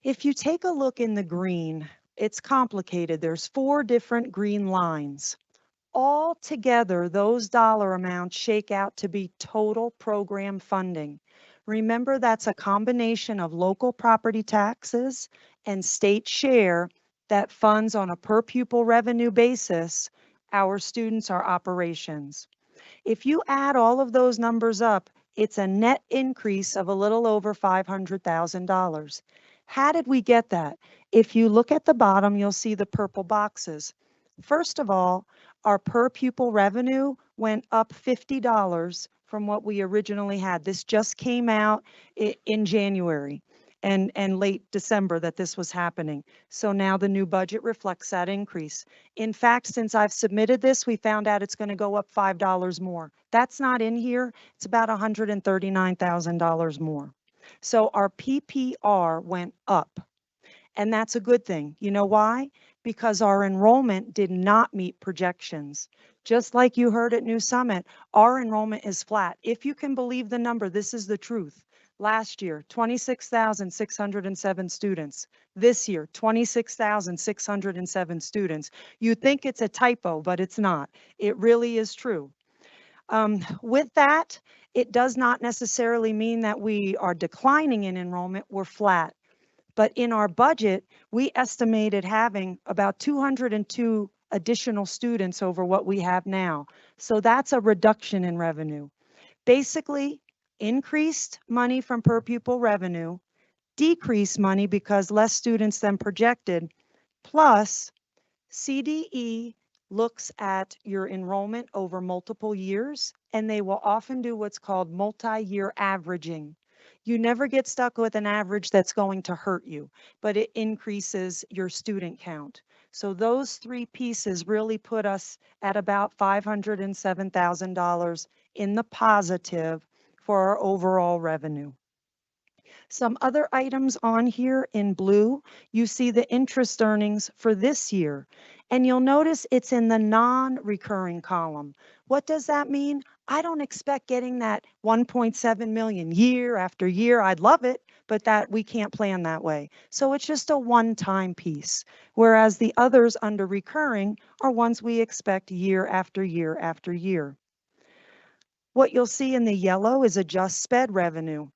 If you take a look in the green, it's complicated. There's 4 different green lines. All together, those dollar amounts shake out to be total program funding. Remember, that's a combination of local property taxes and state share that funds on a per pupil revenue basis our students' our operations. If you add all of those numbers up, it's a net increase of a little over $500,000. How did we get that? If you look at the bottom, you'll see the purple boxes. First of all, our per pupil revenue went up $50 from what we originally had. This just came out in January and late December that this was happening. So now the new budget reflects that increase. In fact, since I've submitted this, we found out it's going to go up $5 more. That's not in here. It's about $139,000 more. So our PPR went up. And that's a good thing. You know why? Because our enrollment did not meet projections. Just like you heard at New Summit, our enrollment is flat. If you can believe the number, this is the truth. Last year, 26,607 students. This year, 26,607 students. You think it's a typo, but it's not. It really is true. With that, it does not necessarily mean that we are declining in enrollment. We're flat. But in our budget, we estimated having about 202 additional students over what we have now. So that's a reduction in revenue. Basically, increased money from per pupil revenue, decreased money because less students than projected, plus CDE looks at your enrollment over multiple years, and they will often do what's called multi-year averaging. You never get stuck with an average that's going to hurt you, but it increases your student count. So those 3 pieces really put us at about $507,000 in the positive for our overall revenue. Some other items on here in blue, you see the interest earnings for this year. And you'll notice it's in the non-recurring column. What does that mean? I don't expect getting that 1.7 million year after year. I'd love it, but that we can't plan that way. So it's just a one-time piece. Whereas the others under recurring are ones we expect year after year after year. What you'll see in the yellow is adjust sped revenue.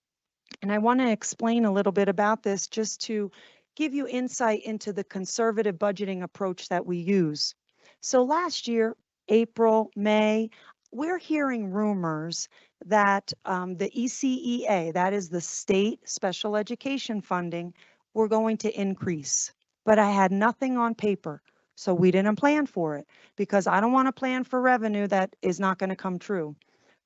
And I want to explain a little bit about this just to give you insight into the conservative budgeting approach that we use. So last year, April, May, we're hearing rumors that the ECEA, that is the state special education funding, we're going to increase. But I had nothing on paper. So we didn't plan for it because I don't want to plan for revenue that is not going to come true.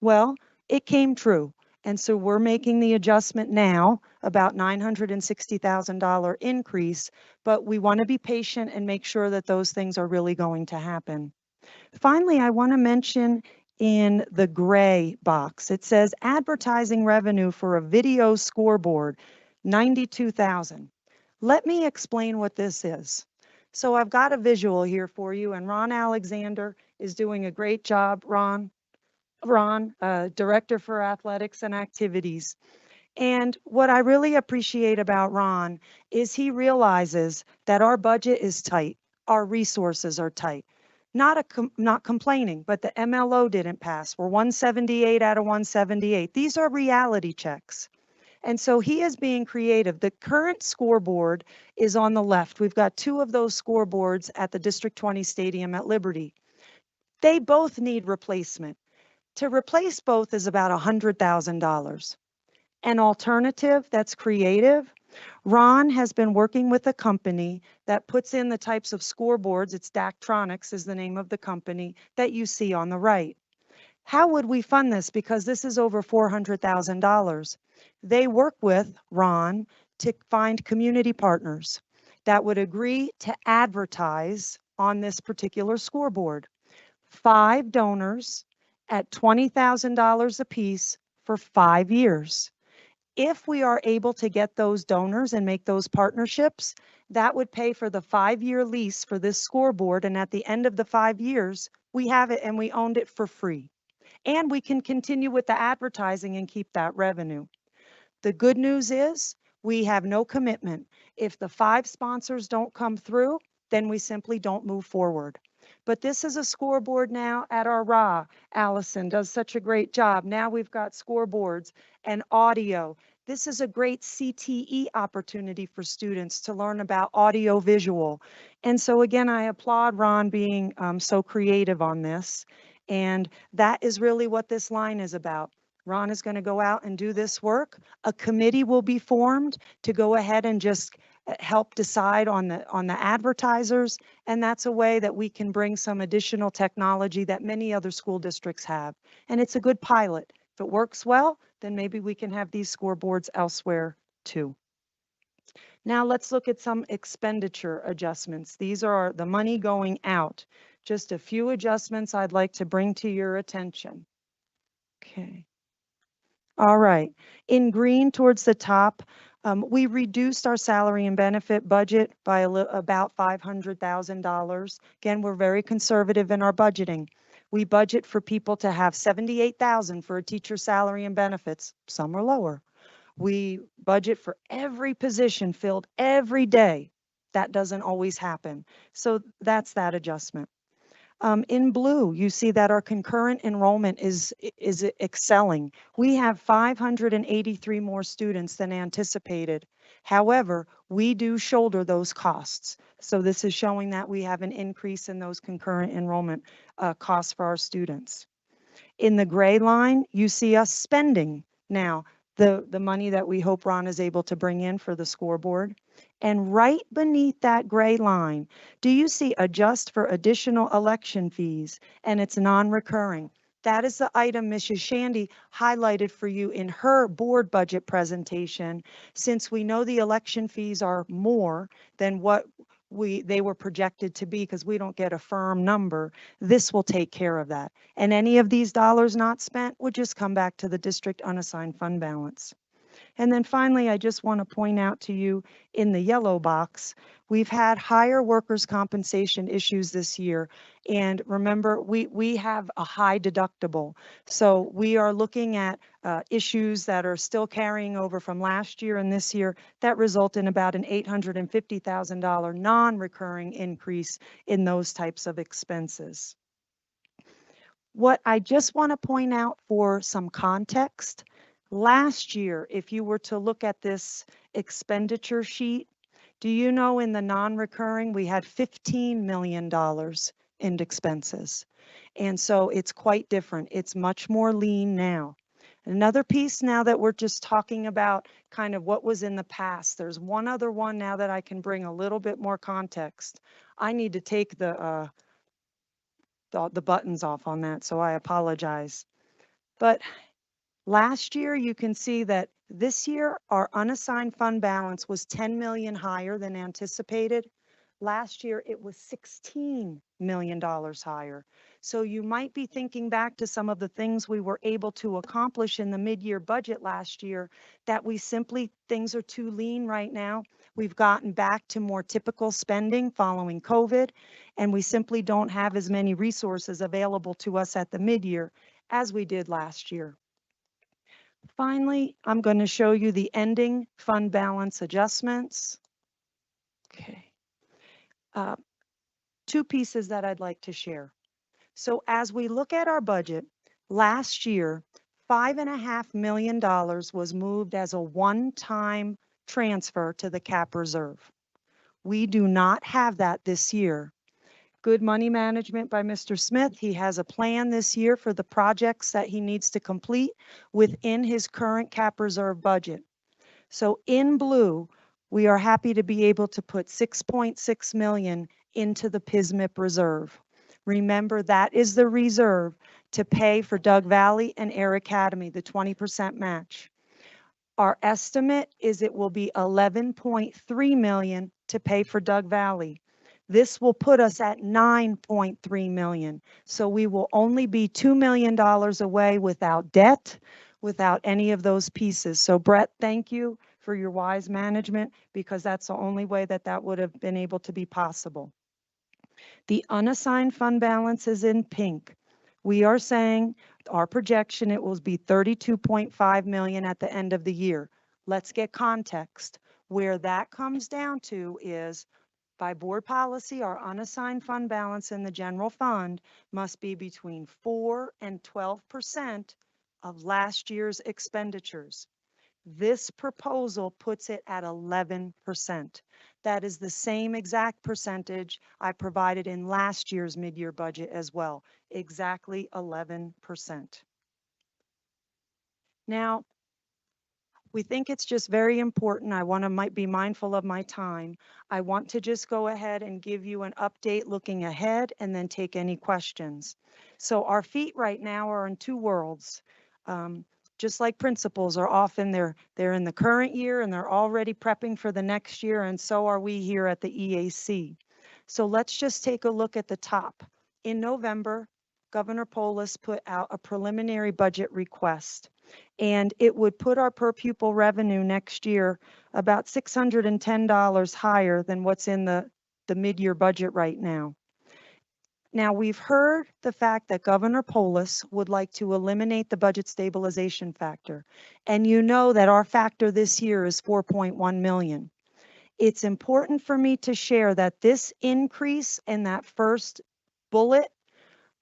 Well, it came true. And so we're making the adjustment now, about $960,000 increase, but we want to be patient and make sure that those things are really going to happen. Finally, I want to mention in the gray box, it says advertising revenue for a video scoreboard, $92,000. Let me explain what this is. So I've got a visual here for you, and Ron Alexander is doing a great job. Ron, Director for Athletics and Activities. And what I really appreciate about Ron is he realizes that our budget is tight, our resources are tight. Not complaining, but the MLO didn't pass. We're 178 out of 178. These are reality checks. And so he is being creative. The current scoreboard is on the left. We've got 2 of those scoreboards at the District 20 Stadium at Liberty. They both need replacement. To replace both is about $100,000. An alternative that's creative, Ron has been working with a company that puts in the types of scoreboards, it's Daktronics is the name of the company, that you see on the right. How would we fund this? Because this is over $400,000. They work with Ron to find community partners that would agree to advertise on this particular scoreboard. 5 donors at $20,000 apiece for 5 years. If we are able to get those donors and make those partnerships, that would pay for the 5-year lease for this scoreboard. And at the end of the 5 years, we have it and we owned it for free. And we can continue with the advertising and keep that revenue. The good news is we have no commitment. If the 5 sponsors don't come through, then we simply don't move forward. But this is a scoreboard now at our RA. Allison does such a great job. Now we've got scoreboards and audio. This is a great CTE opportunity for students to learn about audio visual. And so again, I applaud Ron being so creative on this. And that is really what this line is about. Ron is going to go out and do this work. A committee will be formed to go ahead and just help decide on the advertisers, and that's a way that we can bring some additional technology that many other school districts have. And it's a good pilot. If it works well, then maybe we can have these scoreboards elsewhere too. Now let's look at some expenditure adjustments. These are the money going out. Just a few adjustments I'd like to bring to your attention. Okay. All right. In green towards the top, we reduced our salary and benefit budget by about $500,000. Again, we're very conservative in our budgeting. We budget for people to have $78,000 for a teacher's salary and benefits. Some are lower. We budget for every position filled every day. That doesn't always happen. So that's that adjustment. In blue, you see that our concurrent enrollment is excelling. We have 583 more students than anticipated. However, we do shoulder those costs. So this is showing that we have an increase in those concurrent enrollment costs for our students. In the gray line, you see us spending now the money that we hope Ron is able to bring in for the scoreboard. And right beneath that gray line, do you see adjust for additional election fees? And it's non-recurring. That is the item Mrs. Shandy highlighted for you in her board budget presentation. Since we know the election fees are more than what they were projected to be, because we don't get a firm number, this will take care of that. And any of these dollars not spent would just come back to the district unassigned fund balance. And then finally, I just want to point out to you in the yellow box, we've had higher workers' compensation issues this year. And remember, we have a high deductible. So we are looking at issues that are still carrying over from last year and this year that result in about an $850,000 non-recurring increase in those types of expenses. What I just want to point out for some context, last year, if you were to look at this expenditure sheet, do you know in the non-recurring we had $15 million in expenses? And so it's quite different. It's much more lean now. Another piece now that we're just talking about kind of what was in the past, there's one other one now that I can bring a little bit more context. I need to take the buttons off on that, so I apologize. But last year, you can see that this year, our unassigned fund balance was $10 million higher than anticipated. Last year, it was $16 million higher. So you might be thinking back to some of the things we were able to accomplish in the mid-year budget last year, that things are too lean right now. We've gotten back to more typical spending following COVID, and we simply don't have as many resources available to us at the mid-year as we did last year. Finally, I'm going to show you the ending fund balance adjustments. Okay. 2 pieces that I'd like to share. So as we look at our budget, last year, $5.5 million was moved as a one-time transfer to the cap reserve. We do not have that this year. Good money management by Mr. Smith. He has a plan this year for the projects that he needs to complete within his current cap reserve budget. So in blue, we are happy to be able to put $6.6 million into the PSMIP reserve. Remember, that is the reserve to pay for Doug Valley and Air Academy, the 20% match. Our estimate is it will be 11.3 million to pay for Doug Valley. This will put us at 9.3 million. So we will only be $2 million away without debt, without any of those pieces. So Brett, thank you for your wise management, because that's the only way that that would have been able to be possible. The unassigned fund balance is in pink. We are saying our projection, it will be 32.5 million at the end of the year. Let's get context. Where that comes down to is, by board policy, our unassigned fund balance in the general fund must be between 4 and 12% of last year's expenditures. This proposal puts it at 11%. That is the same exact percentage I provided in last year's mid-year budget as well, exactly 11%. Now, we think it's just very important. I want to be mindful of my time. I want to just go ahead and give you an update looking ahead and then take any questions. So our feet right now are in two worlds. Just like principals are often, they're in the current year and they're already prepping for the next year, and so are we here at the EAC. So let's just take a look at the top. In November, Governor Polis put out a preliminary budget request, and it would put our per pupil revenue next year about $610 higher than what's in the mid-year budget right now. Now, we've heard the fact that Governor Polis would like to eliminate the budget stabilization factor. And you know that our factor this year is 4.1 million. It's important for me to share that this increase in that first bullet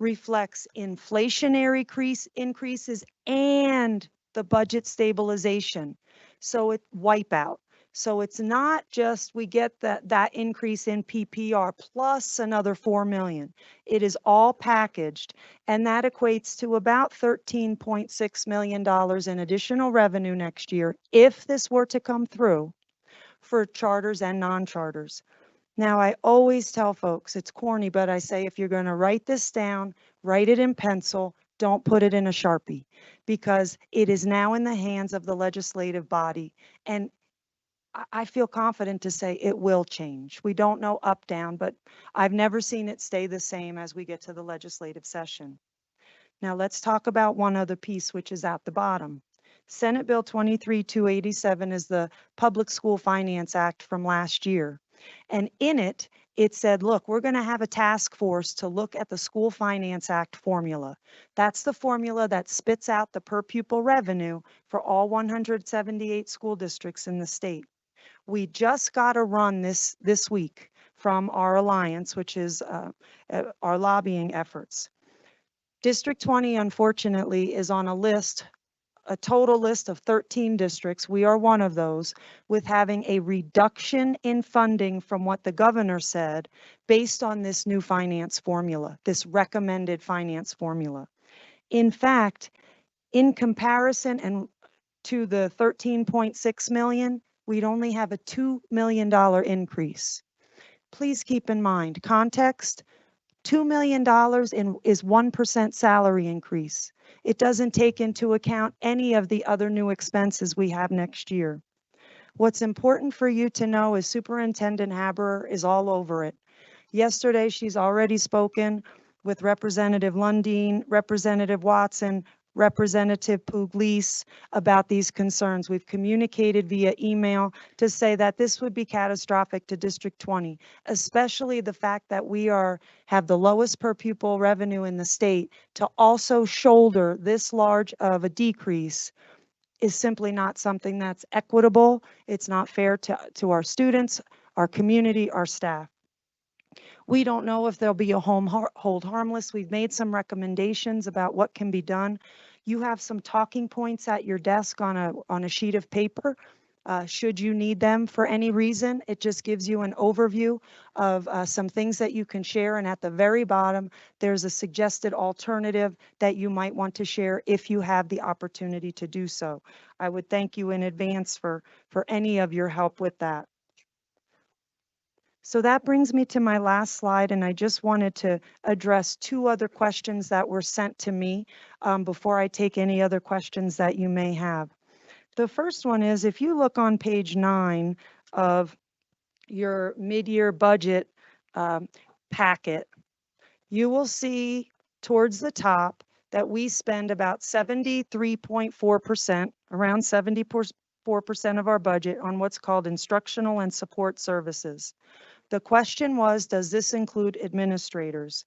reflects inflationary increases and the budget stabilization. So it wipeout. So it's not just we get that increase in PPR plus another 4 million. It is all packaged, and that equates to about $13.6 million in additional revenue next year if this were to come through for charters and non-charters. Now, I always tell folks, it's corny, but I say if you're going to write this down, write it in pencil, don't put it in a Sharpie, because it is now in the hands of the legislative body. And I feel confident to say it will change. We don't know up, down, but I've never seen it stay the same as we get to the legislative session. Now let's talk about one other piece, which is at the bottom. Senate Bill 23-287 is the Public School Finance Act from last year. And in it, it said, look, we're going to have a task force to look at the School Finance Act formula. That's the formula that spits out the per pupil revenue for all 178 school districts in the state. We just got a run this week from our alliance, which is our lobbying efforts. District 20, unfortunately, is on a total list of 13 districts. We are one of those, with having a reduction in funding from what the governor said based on this new finance formula, this recommended finance formula. In fact, in comparison and to the 13.6 million, we'd only have a $2 million increase. Please keep in mind, context, $2 million is 1% salary increase. It doesn't take into account any of the other new expenses we have next year. What's important for you to know is Superintendent Haberer is all over it. Yesterday, she's already spoken with Representative Lundeen, Representative Watson, Representative Pugliese about these concerns. We've communicated via email to say that this would be catastrophic to District 20, especially the fact that we have the lowest per pupil revenue in the state. To also shoulder this large of a decrease is simply not something that's equitable. It's not fair to our students, our community, our staff. We don't know if there'll be a hold harmless. We've made some recommendations about what can be done. You have some talking points at your desk on a sheet of paper. Should you need them for any reason, it just gives you an overview of some things that you can share. And at the very bottom, there's a suggested alternative that you might want to share if you have the opportunity to do so. I would thank you in advance for any of your help with that. So that brings me to my last slide, and I just wanted to address two other questions that were sent to me before I take any other questions that you may have. The first one is if you look on page 9 of your mid-year budget packet, you will see towards the top that we spend about 73.4%, around 74% of our budget on what's called instructional and support services. The question was, does this include administrators?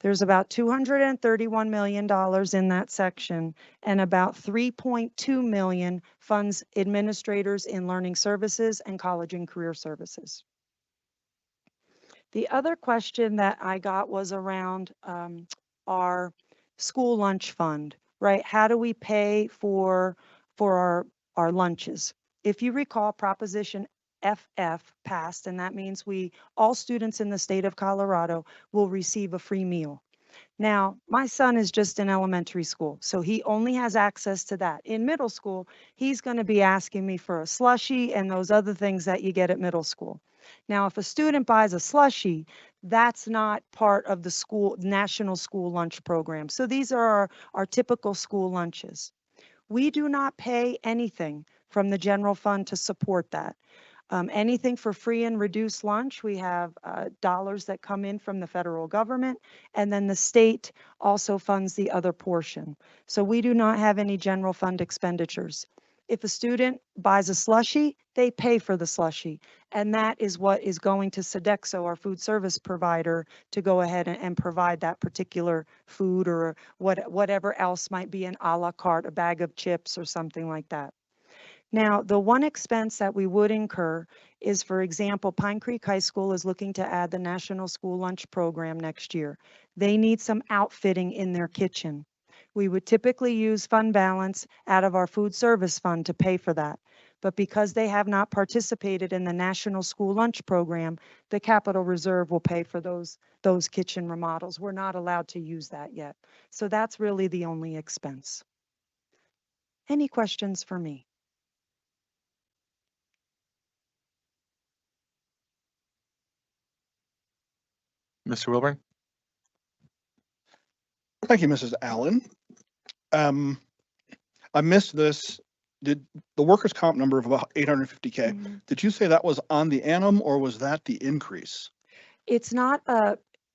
There's about $231 million in that section, and about 3.2 million funds administrators in learning services and college and career services. The other question that I got was around our school lunch fund, right? How do we pay for our lunches? If you recall, Proposition FF passed, and that means all students in the state of Colorado will receive a free meal. Now, my son is just in elementary school, so he only has access to that. In middle school, he's going to be asking me for a slushie and those other things that you get at middle school. Now, if a student buys a slushie, that's not part of the national school lunch program. So these are our typical school lunches. We do not pay anything from the general fund to support that. Anything for free and reduced lunch, we have dollars that come in from the federal government, and then the state also funds the other portion. So we do not have any general fund expenditures. If a student buys a slushie, they pay for the slushie, and that is what is going to Sodexo, our food service provider, to go ahead and provide that particular food or whatever else might be an a la carte, a bag of chips or something like that. Now, the one expense that we would incur is, for example, Pine Creek High School is looking to add the National School Lunch Program next year. They need some outfitting in their kitchen. We would typically use fund balance out of our food service fund to pay for that. But because they have not participated in the National School Lunch Program, the capital reserve will pay for those kitchen remodels. We're not allowed to use that yet. So that's really the only expense. Any questions for me? Mr. Wilburn? Thank you, Mrs. Allen. I missed this. Did the workers' comp number of about 850K, did you say that was on the annum or was that the increase? It's not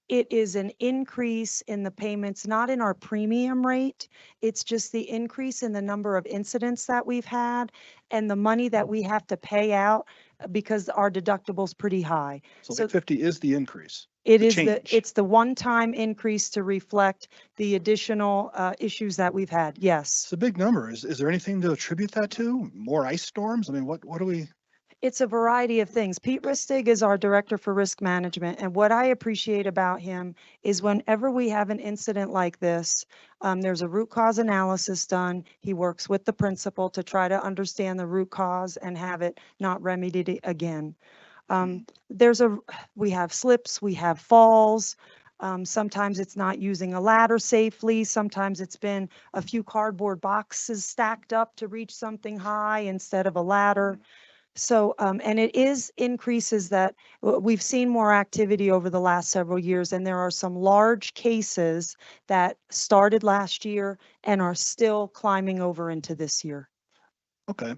it is an increase in the payments, not in our premium rate. It's just the increase in the number of incidents that we've had and the money that we have to pay out because our deductible's pretty high. So 850 is the increase. It's the one-time increase to reflect the additional issues that we've had. Yes. It's a big number. Is there anything to attribute that to? More ice storms? I mean, what do we? It's a variety of things. Pete Ristig is our director for risk management. And what I appreciate about him is whenever we have an incident like this, there's a root cause analysis done. He works with the principal to try to understand the root cause and have it not remedied again. We have slips, we have falls. Sometimes it's not using a ladder safely. Sometimes it's been a few cardboard boxes stacked up to reach something high instead of a ladder. So, and it is increases that we've seen more activity over the last several years, and there are some large cases that started last year and are still climbing over into this year. Okay.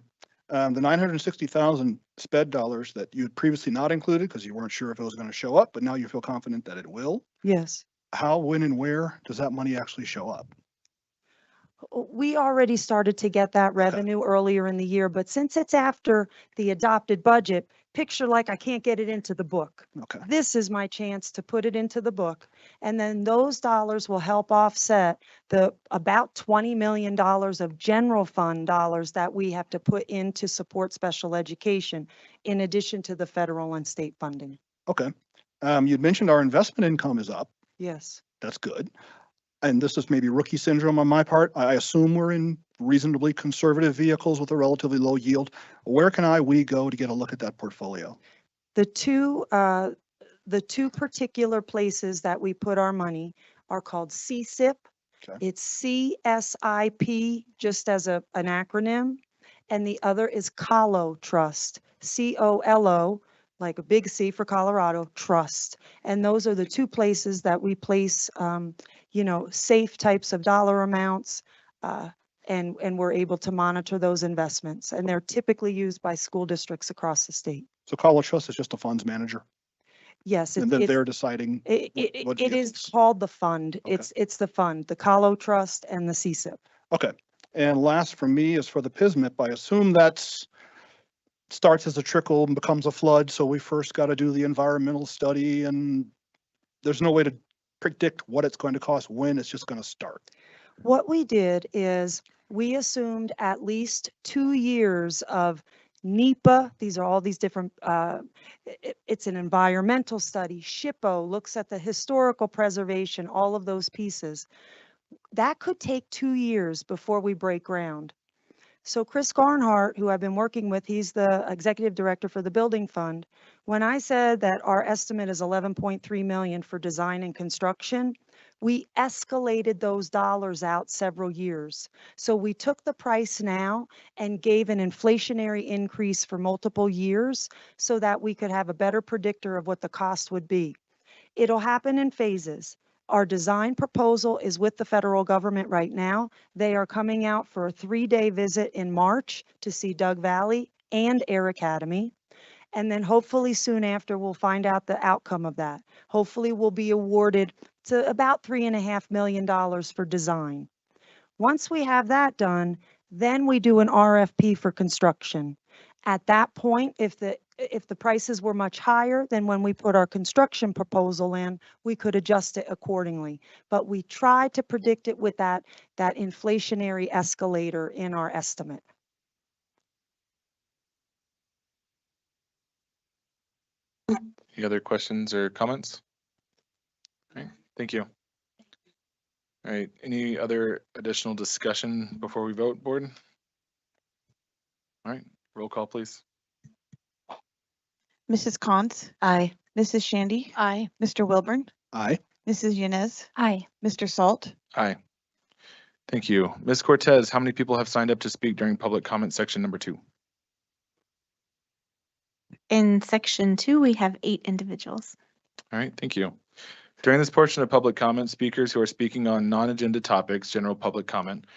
The 960,000 SPED dollars that you had previously not included because you weren't sure if it was going to show up, but now you feel confident that it will. Yes. How, when, and where does that money actually show up? We already started to get that revenue earlier in the year, but since it's after the adopted budget, picture like I can't get it into the book. Okay. This is my chance to put it into the book, and then those dollars will help offset the about $20 million of general fund dollars that we have to put in to support special education, in addition to the federal and state funding. Okay. You'd mentioned our investment income is up. Yes. That's good. And this is maybe rookie syndrome on my part. I assume we're in reasonably conservative vehicles with a relatively low yield. Where can we go to get a look at that portfolio? The two particular places that we put our money are called CSIP. Okay. It's CSIP, just as an acronym, and the other is COLO Trust, COLO, like a big C for Colorado, Trust. And those are the two places that we place, safe types of dollar amounts and we're able to monitor those investments. And they're typically used by school districts across the state. So College Trust is just a funds manager, Yes, and then they're deciding what it is vehicles. called the fund. Okay. It's the fund, the Colo Trust and the CSIP. Okay. And last for me is for the PISMIP. I assume that's starts as a trickle and becomes a flood. So we first got to do the environmental study, and there's no way to predict what it's going to cost when it's just going to start. What we did is we assumed at least 2 years of NEPA. These are all these different, it's an environmental study. SHPO looks at the historical preservation, all of those pieces. That could take 2 years before we break ground. So Chris Garnhart, who I've been working with, he's the executive director for the building fund. When I said that our estimate is 11.3 million for design and construction, we escalated those dollars out several years. So we took the price now and gave an inflationary increase for multiple years so that we could have a better predictor of what the cost would be. It'll happen in phases. Our design proposal is with the federal government right now. They are coming out for a 3-day visit in March to see Doug Valley and Air Academy. And then hopefully soon after, we'll find out the outcome of that. Hopefully we'll be awarded to about $3.5 million for design. Once we have that done, then we do an RFP for construction. At that point, if the prices were much higher than when we put our construction proposal in, we could adjust it accordingly. But we try to predict it with that inflationary escalator in our estimate. Any other questions or comments? All right, thank you. All right, any other additional discussion before we vote, board? All right, roll call, please. Mrs. Cons. Aye. Mrs. Shandy. Aye. Mr. Wilburn. Aye. Mrs. Yanez. Aye. Mr. Salt. Aye. Thank you. Ms. Cortez, how many people have signed up to speak during public comment section number 2? In section 2, we have 8 individuals. All right, thank you. During this portion of public comment, speakers who are speaking on non-agenda topics, general public comment,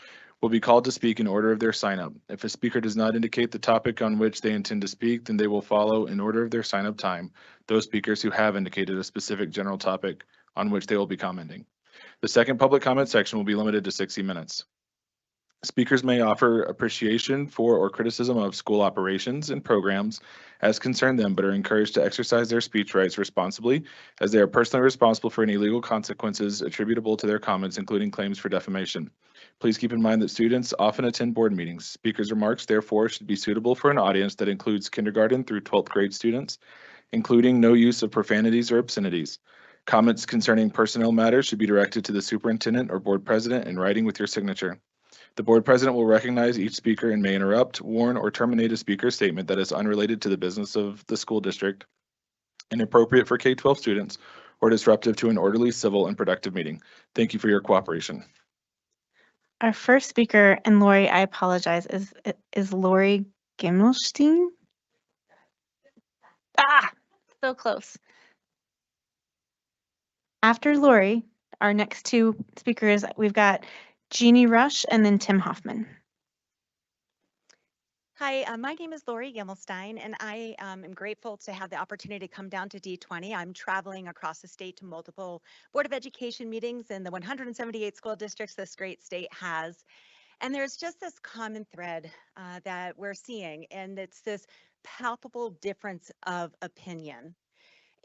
will be called to speak in order of their sign-up. If a speaker does not indicate the topic on which they intend to speak, then they will follow in order of their sign-up time those speakers who have indicated a specific general topic on which they will be commenting. The second public comment section will be limited to 60 minutes. Speakers may offer appreciation for or criticism of school operations and programs as concern them, but are encouraged to exercise their speech rights responsibly, as they are personally responsible for any legal consequences attributable to their comments, including claims for defamation. Please keep in mind that students often attend board meetings. Speakers' remarks, therefore, should be suitable for an audience that includes kindergarten through 12th grade students, including no use of profanities or obscenities. Comments concerning personnel matters should be directed to the superintendent or board president in writing with your signature. The board president will recognize each speaker and may interrupt, warn, or terminate a speaker's statement that is unrelated to the business of the school district, inappropriate for K-12 students, or disruptive to an orderly, civil, and productive meeting. Thank you for your cooperation. Our first speaker, and Lori, I apologize, is Lori Gimmelstein. So close. After Lori, our next 2 speakers, we've got Jeannie Rush and then Tim Hoffman. Hi, my name is Lori Gimmelstein, and I am grateful to have the opportunity to come down to D20. I'm traveling across the state to multiple Board of Education meetings in the 178 school districts this great state has. And there's just this common thread that we're seeing, and it's this palpable difference of opinion.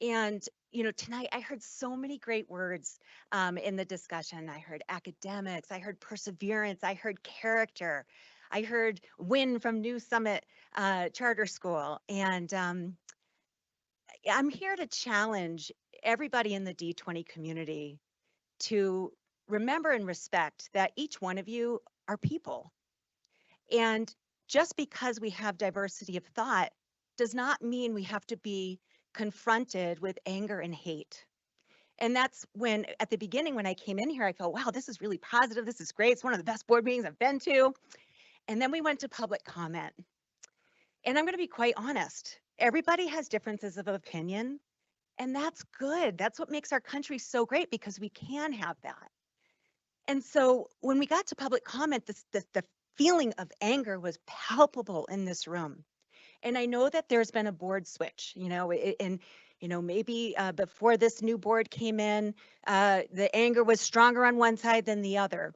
And, you know, tonight I heard so many great words in the discussion. I heard academics, I heard perseverance, I heard character, I heard win from New Summit Charter School. And I'm here to challenge everybody in the D20 community to remember and respect that each one of you are people. And just because we have diversity of thought does not mean we have to be confronted with anger and hate. And that's when, at the beginning, when I came in here, I felt, wow, this is really positive. This is great. It's one of the best board meetings I've been to. And then we went to public comment. And I'm going to be quite honest. Everybody has differences of opinion, and that's good. That's what makes our country so great, because we can have that. And so when we got to public comment, the feeling of anger was palpable in this room. And I know that there's been a board switch, and maybe before this new board came in, the anger was stronger on one side than the other.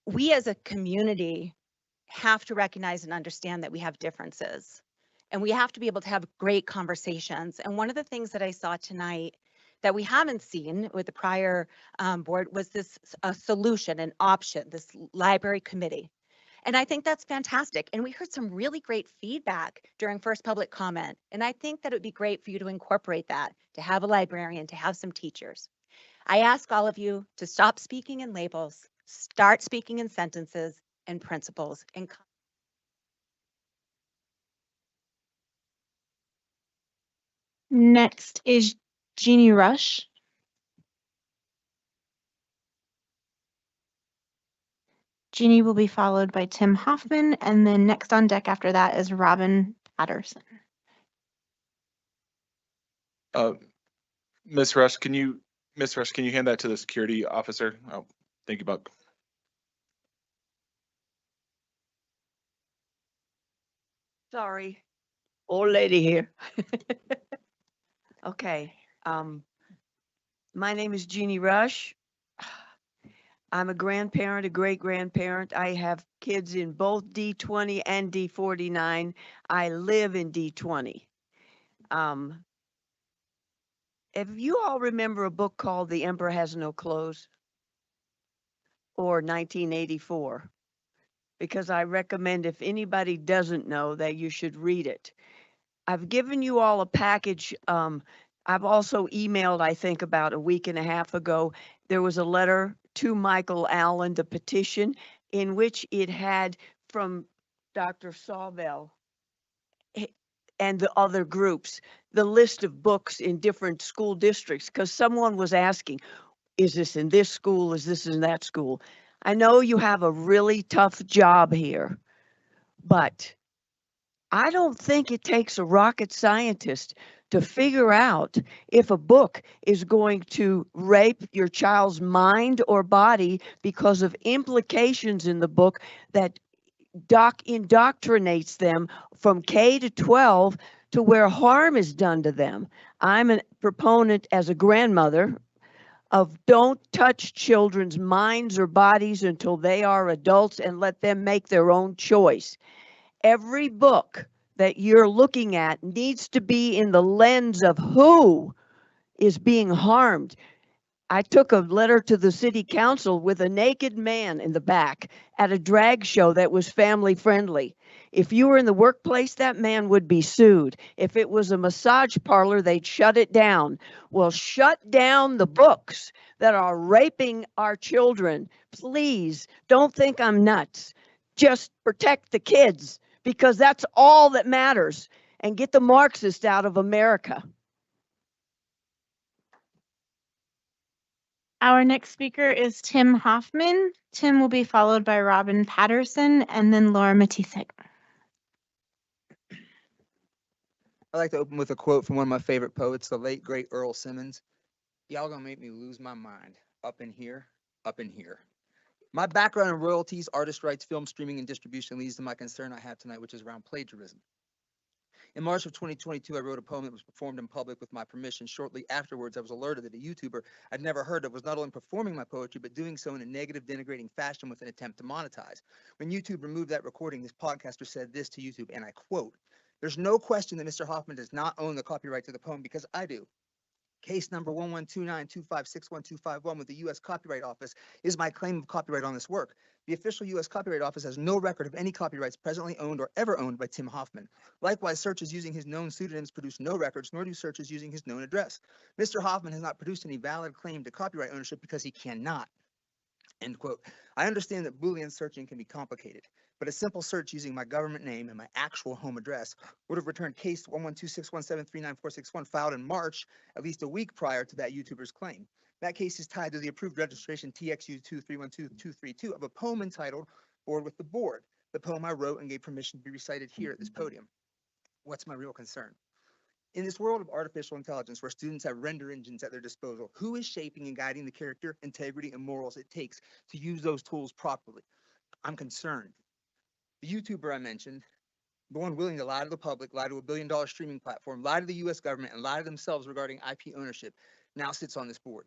We as a community have to recognize and understand that we have differences, and we have to be able to have great conversations. And one of the things that I saw tonight that we haven't seen with the prior board was this solution, an option, this library committee. And I think that's fantastic. And we heard some really great feedback during first public comment. And I think that it would be great for you to incorporate that, to have a librarian, to have some teachers. I ask all of you to stop speaking in labels, start speaking in sentences and principles. And Next is Jeannie Rush. Jeannie will be followed by Tim Hoffman, and then next on deck after that is Robin Patterson. Miss Rush, can you hand that to the security officer? Oh, thank you, Buck. Sorry, old lady here. Okay, my name is Jeannie Rush. I'm a grandparent, a great-grandparent. I have kids in both D20 and D49. I live in D20. If you all remember a book called The Emperor Has No Clothes or 1984, because I recommend if anybody doesn't know that you should read it. I've given you all a package. I've also emailed, I think about a week and a half ago, there was a letter to Michael Allen, the petition, in which it had from Dr. Sawbell and the other groups, the list of books in different school districts, because someone was asking, is this in this school? Is this in that school? I know you have a really tough job here, but I don't think it takes a rocket scientist to figure out if a book is going to rape your child's mind or body because of implications in the book that indoctrinates them from K to 12 to where harm is done to them. I'm a proponent as a grandmother of don't touch children's minds or bodies until they are adults and let them make their own choice. Every book that you're looking at needs to be in the lens of who is being harmed. I took a letter to the city council with a naked man in the back at a drag show that was family friendly. If you were in the workplace, that man would be sued. If it was a massage parlor, they'd shut it down. Well, shut down the books that are raping our children. Please don't think I'm nuts. Just protect the kids because that's all that matters, and get the Marxists out of America. Our next speaker is Tim Hoffman. Tim will be followed by Robin Patterson and then Laura Matisek. I'd like to open with a quote from one of my favorite poets, the late, great Earl Simmons. Y'all gonna make me lose my mind. Up in here, up in here. My background in royalties, artist rights, film streaming, and distribution leads to my concern I have tonight, which is around plagiarism. In March of 2022, I wrote a poem that was performed in public with my permission. Shortly afterwards, I was alerted that a YouTuber I'd never heard of was not only performing my poetry, but doing so in a negative, denigrating fashion with an attempt to monetize. When YouTube removed that recording, this podcaster said this to YouTube, and I quote, "There's no question that Mr. Hoffman does not own the copyright to the poem because I do. Case number 112925612551 with the U.S. Copyright Office is my claim of copyright on this work. The official U.S. Copyright Office has no record of any copyrights presently owned or ever owned by Tim Hoffman. Likewise, searches using his known pseudonyms produce no records, nor do searches using his known address. Mr. Hoffman has not produced any valid claim to copyright ownership because he cannot." End quote. I understand that Boolean searching can be complicated, but a simple search using my government name and my actual home address would have returned case 11261739461 filed in March, at least a week prior to that YouTuber's claim. That case is tied to the approved registration TXU2312232 of a poem entitled Board with the Board, the poem I wrote and gave permission to be recited here at this podium. What's my real concern? In this world of artificial intelligence where students have render engines at their disposal, who is shaping and guiding the character, integrity, and morals it takes to use those tools properly? I'm concerned. The YouTuber I mentioned, the one willing to lie to the public, lie to $1 billion streaming platform, lie to the US government, and lie to themselves regarding IP ownership, now sits on this board.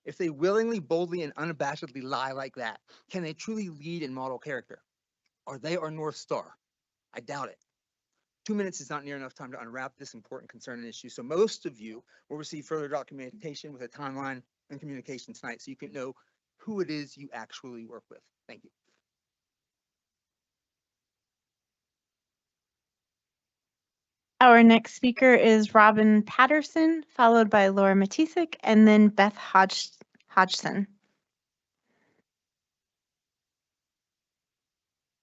If they willingly, boldly, and unabashedly lie like that, can they truly lead and model character? Are they our North Star? I doubt it. 2 minutes is not near enough time to unwrap this important concern and issue, so most of you will receive further documentation with a timeline and communication tonight so you can know who it is you actually work with. Thank you. Our next speaker is Robin Patterson, followed by Laura Matisik, and then Beth Hodgson.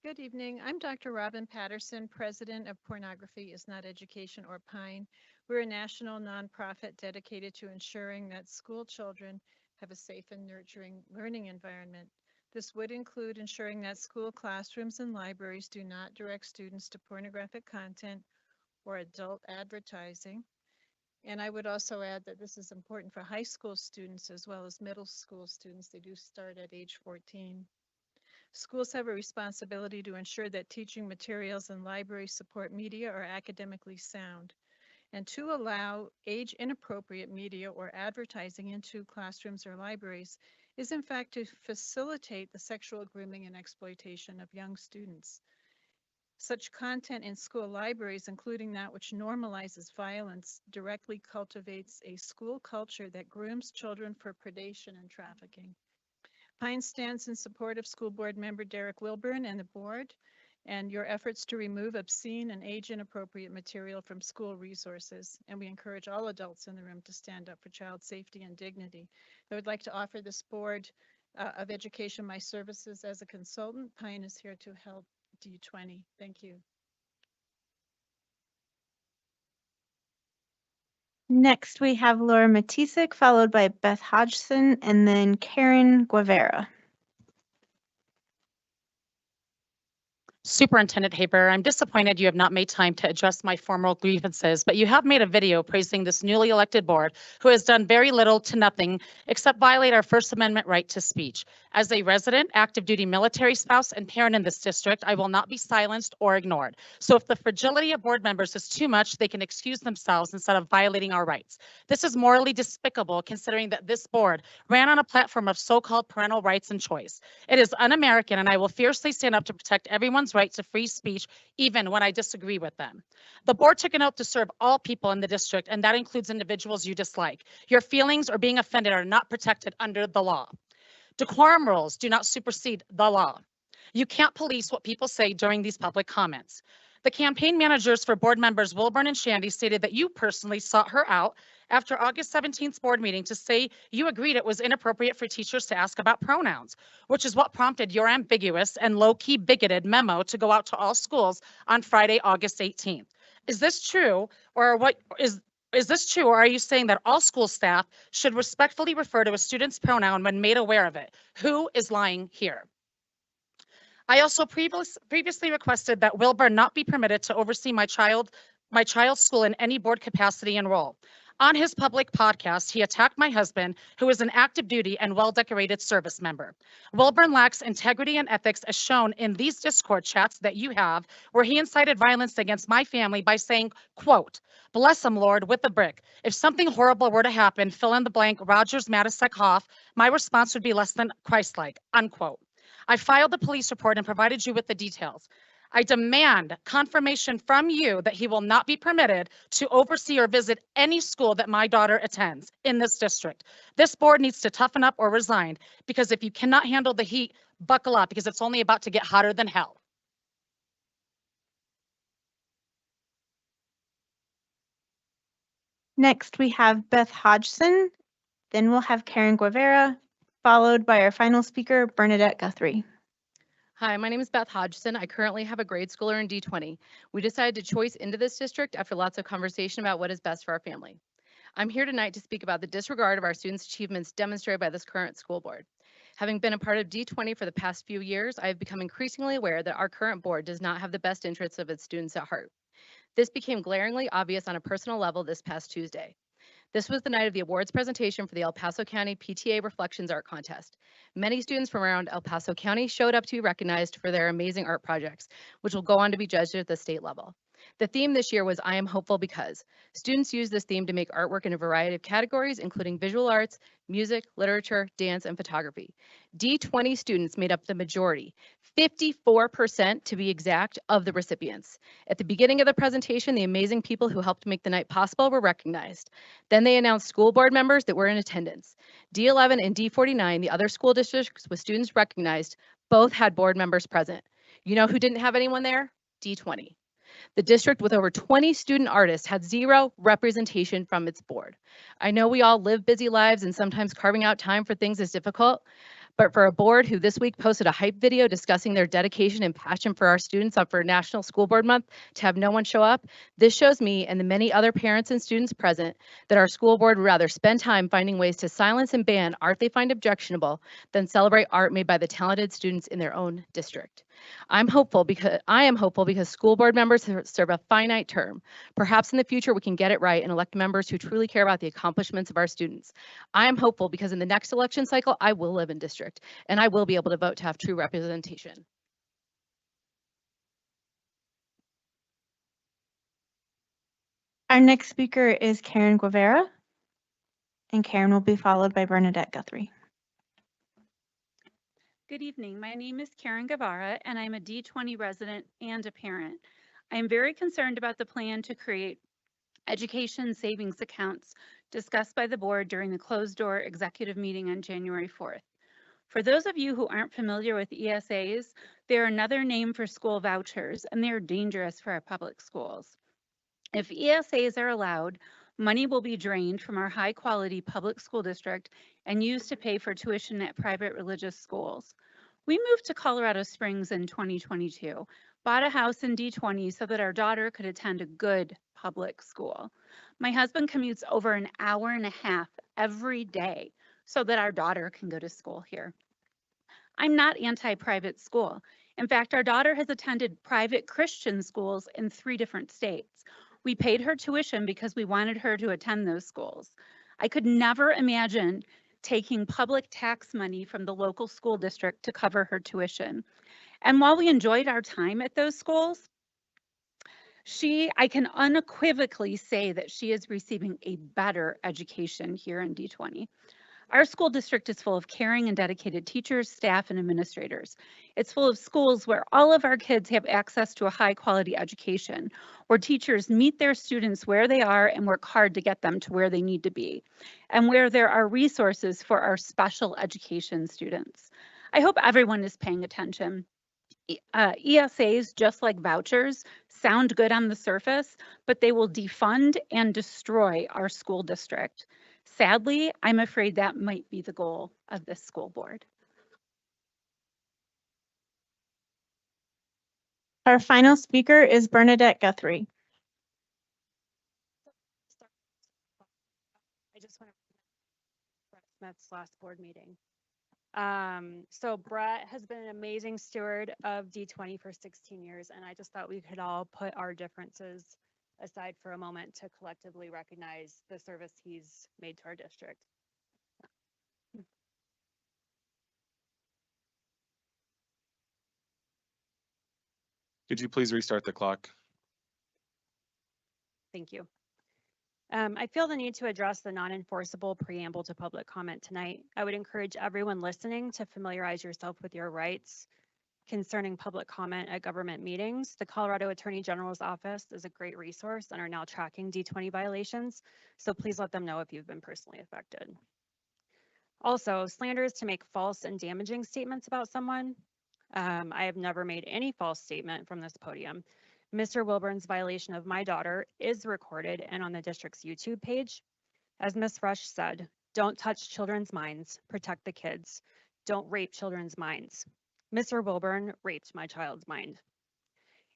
Good evening. I'm Dr. Robin Patterson, president of Pornography is Not Education, or PINE. We're a national nonprofit dedicated to ensuring that school children have a safe and nurturing learning environment. This would include ensuring that school classrooms and libraries do not direct students to pornographic content or adult advertising. And I would also add that this is important for high school students as well as middle school students. They do start at age 14. Schools have a responsibility to ensure that teaching materials and library support media are academically sound, and to allow age-inappropriate media or advertising into classrooms or libraries is in fact to facilitate the sexual grooming and exploitation of young students. Such content in school libraries, including that which normalizes violence, directly cultivates a school culture that grooms children for predation and trafficking. PINE stands in support of School Board Member Derek Wilburn and the board, and your efforts to remove obscene and age-inappropriate material from school resources. And we encourage all adults in the room to stand up for child safety and dignity. I would like to offer this Board of Education my services as a consultant. PINE is here to help D20. Thank you. Next, we have Laura Matisik, followed by Beth Hodgson, and then Karen Guevara. Superintendent Haber, I'm disappointed you have not made time to address my formal grievances, but you have made a video praising this newly elected board who has done very little to nothing except violate our First Amendment right to speech. As a resident, active duty military spouse, and parent in this district, I will not be silenced or ignored. So if the fragility of board members is too much, they can excuse themselves instead of violating our rights. This is morally despicable considering that this board ran on a platform of so-called parental rights and choice. It is un-American, and I will fiercely stand up to protect everyone's right to free speech, even when I disagree with them. The board took an oath to serve all people in the district, and that includes individuals you dislike. Your feelings or being offended are not protected under the law. Decorum rules do not supersede the law. You can't police what people say during these public comments. The campaign managers for board members Wilburn and Shandy stated that you personally sought her out after August 17th board meeting to say you agreed it was inappropriate for teachers to ask about pronouns, which is what prompted your ambiguous and low-key bigoted memo to go out to all schools on Friday, August 18th. Is this true, or is this true, or are you saying that all school staff should respectfully refer to a student's pronoun when made aware of it? Who is lying here? I also previously requested that Wilbur not be permitted to oversee my child's school in any board capacity and role. On his public podcast, he attacked my husband, who is an active duty and well-decorated service member. Wilburn lacks integrity and ethics as shown in these Discord chats that you have, where he incited violence against my family by saying, quote, "Bless him, Lord, with a brick. If something horrible were to happen, fill in the blank, Rogers, Matisek, Hoff, my response would be less than Christ-like," unquote. I filed the police report and provided you with the details. I demand confirmation from you that he will not be permitted to oversee or visit any school that my daughter attends in this district. This board needs to toughen up or resign, because if you cannot handle the heat, buckle up, because it's only about to get hotter than hell. Next, we have Beth Hodgson, then we'll have Karen Guevara, followed by our final speaker, Bernadette Guthrie. Hi, my name is Beth Hodgson. I currently have a grade schooler in D20. We decided to choice into this district after lots of conversation about what is best for our family. I'm here tonight to speak about the disregard of our students' achievements demonstrated by this current school board. Having been a part of D20 for the past few years, I have become increasingly aware that our current board does not have the best interests of its students at heart. This became glaringly obvious on a personal level this past Tuesday. This was the night of the awards presentation for the El Paso County PTA Reflections Art Contest. Many students from around El Paso County showed up to be recognized for their amazing art projects, which will go on to be judged at the state level. The theme this year was I Am Hopeful Because. Students used this theme to make artwork in a variety of categories, including visual arts, music, literature, dance, and photography. D20 students made up the majority, 54% to be exact, of the recipients. At the beginning of the presentation, the amazing people who helped make the night possible were recognized. Then they announced school board members that were in attendance. D11 and D49, the other school districts with students recognized, both had board members present. You know who didn't have anyone there? D20. The district with over 20 student artists had zero representation from its board. I know we all live busy lives and sometimes carving out time for things is difficult, but for a board who this week posted a hype video discussing their dedication and passion for our students up for National School Board Month to have no one show up, this shows me and the many other parents and students present that our school board would rather spend time finding ways to silence and ban art they find objectionable than celebrate art made by the talented students in their own district. I am hopeful because school board members serve a finite term. Perhaps in the future we can get it right and elect members who truly care about the accomplishments of our students. I am hopeful because in the next election cycle, I will live in district and I will be able to vote to have true representation. Our next speaker is Karen Guevara, and Karen will be followed by Bernadette Guthrie. Good evening. My name is Karen Guevara, and I'm a D20 resident and a parent. I am very concerned about the plan to create education savings accounts discussed by the board during the closed-door executive meeting on January 4th. For those of you who aren't familiar with ESAs, they're another name for school vouchers, and they're dangerous for our public schools. If ESAs are allowed, money will be drained from our high-quality public school district and used to pay for tuition at private religious schools. We moved to Colorado Springs in 2022, bought a house in D20 so that our daughter could attend a good public school. My husband commutes over an hour and a half every day so that our daughter can go to school here. I'm not anti-private school. In fact, our daughter has attended private Christian schools in 3 different states. We paid her tuition because we wanted her to attend those schools. I could never imagine taking public tax money from the local school district to cover her tuition. And while we enjoyed our time at those schools, I can unequivocally say that she is receiving a better education here in D20. Our school district is full of caring and dedicated teachers, staff, and administrators. It's full of schools where all of our kids have access to a high quality education, where teachers meet their students where they are and work hard to get them to where they need to be, and where there are resources for our special education students. I hope everyone is paying attention. ESAs, just like vouchers, sound good on the surface, but they will defund and destroy our school district. Sadly, I'm afraid that might be the goal of this school board. Our final speaker is Bernadette Guthrie. I just want to Brett Smith's last board meeting. So Brett has been an amazing steward of D20 for 16 years, and I just thought we could all put our differences aside for a moment to collectively recognize the service he's made to our district. Could you please restart the clock? Thank you. I feel the need to address the non-enforceable preamble to public comment tonight. I would encourage everyone listening to familiarize yourself with your rights concerning public comment at government meetings. The Colorado Attorney General's office is a great resource and are now tracking D20 violations, so please let them know if you've been personally affected. Also, slander is to make false and damaging statements about someone. I have never made any false statement from this podium. Mr. Wilburn's violation of my daughter is recorded and on the district's YouTube page. As Ms. Rush said, don't touch children's minds, protect the kids. Don't rape children's minds. Mr. Wilburn raped my child's mind.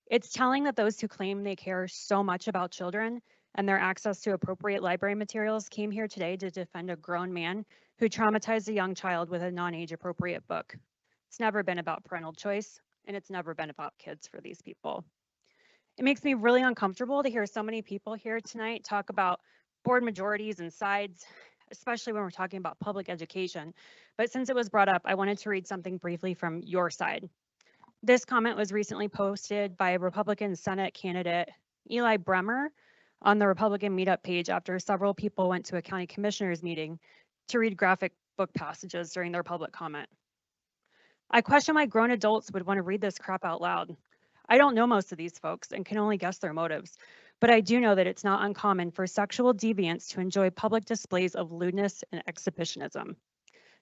It's telling that those who claim they care so much about children and their access to appropriate library materials came here today to defend a grown man who traumatized a young child with a non-age appropriate book. It's never been about parental choice, and it's never been about kids for these people. It makes me really uncomfortable to hear so many people here tonight talk about board majorities and sides, especially when we're talking about public education. But since it was brought up, I wanted to read something briefly from your side. This comment was recently posted by Republican Senate candidate Eli Bremer on the Republican meetup page after several people went to a county commissioners meeting to read graphic book passages during their public comment. I question why grown adults would want to read this crap out loud. I don't know most of these folks and can only guess their motives, but I do know that it's not uncommon for sexual deviants to enjoy public displays of lewdness and exhibitionism.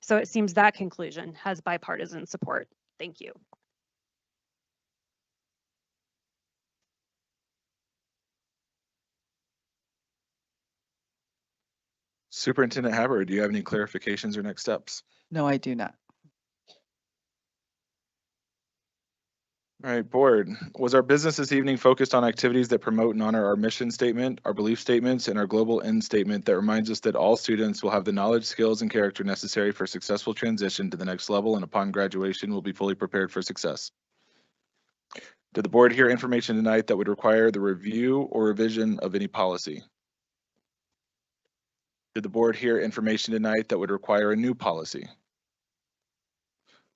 So it seems that conclusion has bipartisan support. Thank you. Superintendent Haber, do you have any clarifications or next steps? No, I do not. All right, board. Was our business this evening focused on activities that promote and honor our mission statement, our belief statements, and our global end statement that reminds us that all students will have the knowledge, skills, and character necessary for successful transition to the next level and upon graduation will be fully prepared for success? Did the board hear information tonight that would require the review or revision of any policy? Did the board hear information tonight that would require a new policy?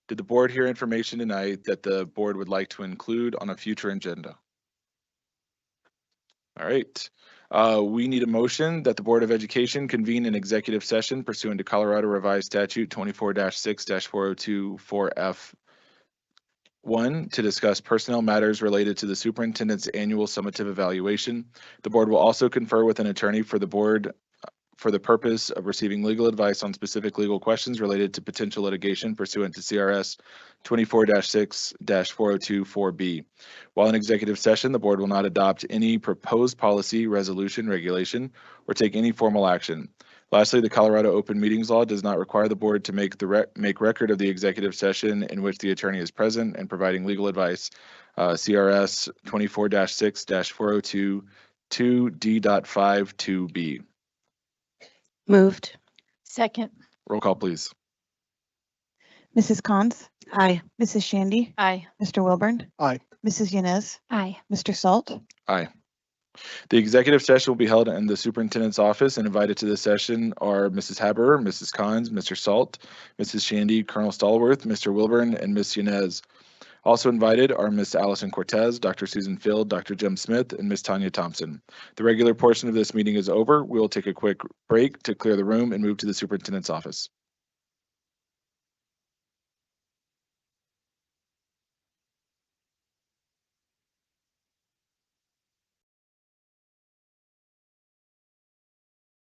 Did the board hear information tonight that the board would like to include on a future agenda? All right. We need a motion that the Board of Education convene an executive session pursuant to Colorado Revised Statute 24-6-4024F1 to discuss personnel matters related to the superintendent's annual summative evaluation. The board will also confer with an attorney for the board for the purpose of receiving legal advice on specific legal questions related to potential litigation pursuant to CRS 24-6-4024B. While in executive session, the board will not adopt any proposed policy, resolution, regulation, or take any formal action. Lastly, the Colorado Open Meetings Law does not require the board to make record of the executive session in which the attorney is present and providing legal advice. CRS 24-6-4022D.5-2B. Moved. Second. Roll call, please. Mrs. Cons? Aye. Mrs. Shandy? Aye. Mr. Wilburn? Aye. Mrs. Yanez? Aye. Mr. Salt? Aye. The executive session will be held in the superintendent's office, and invited to this session are Mrs. Haber, Mrs. Cons, Mr. Salt, Mrs. Shandy, Colonel Stallworth, Mr. Wilburn, and Ms. Yanez. Also invited are Ms. Allison Cortez, Dr. Susan Field, Dr. Jim Smith, and Ms. Tanya Thompson. The regular portion of this meeting is over. We will take a quick break to clear the room and move to the superintendent's office.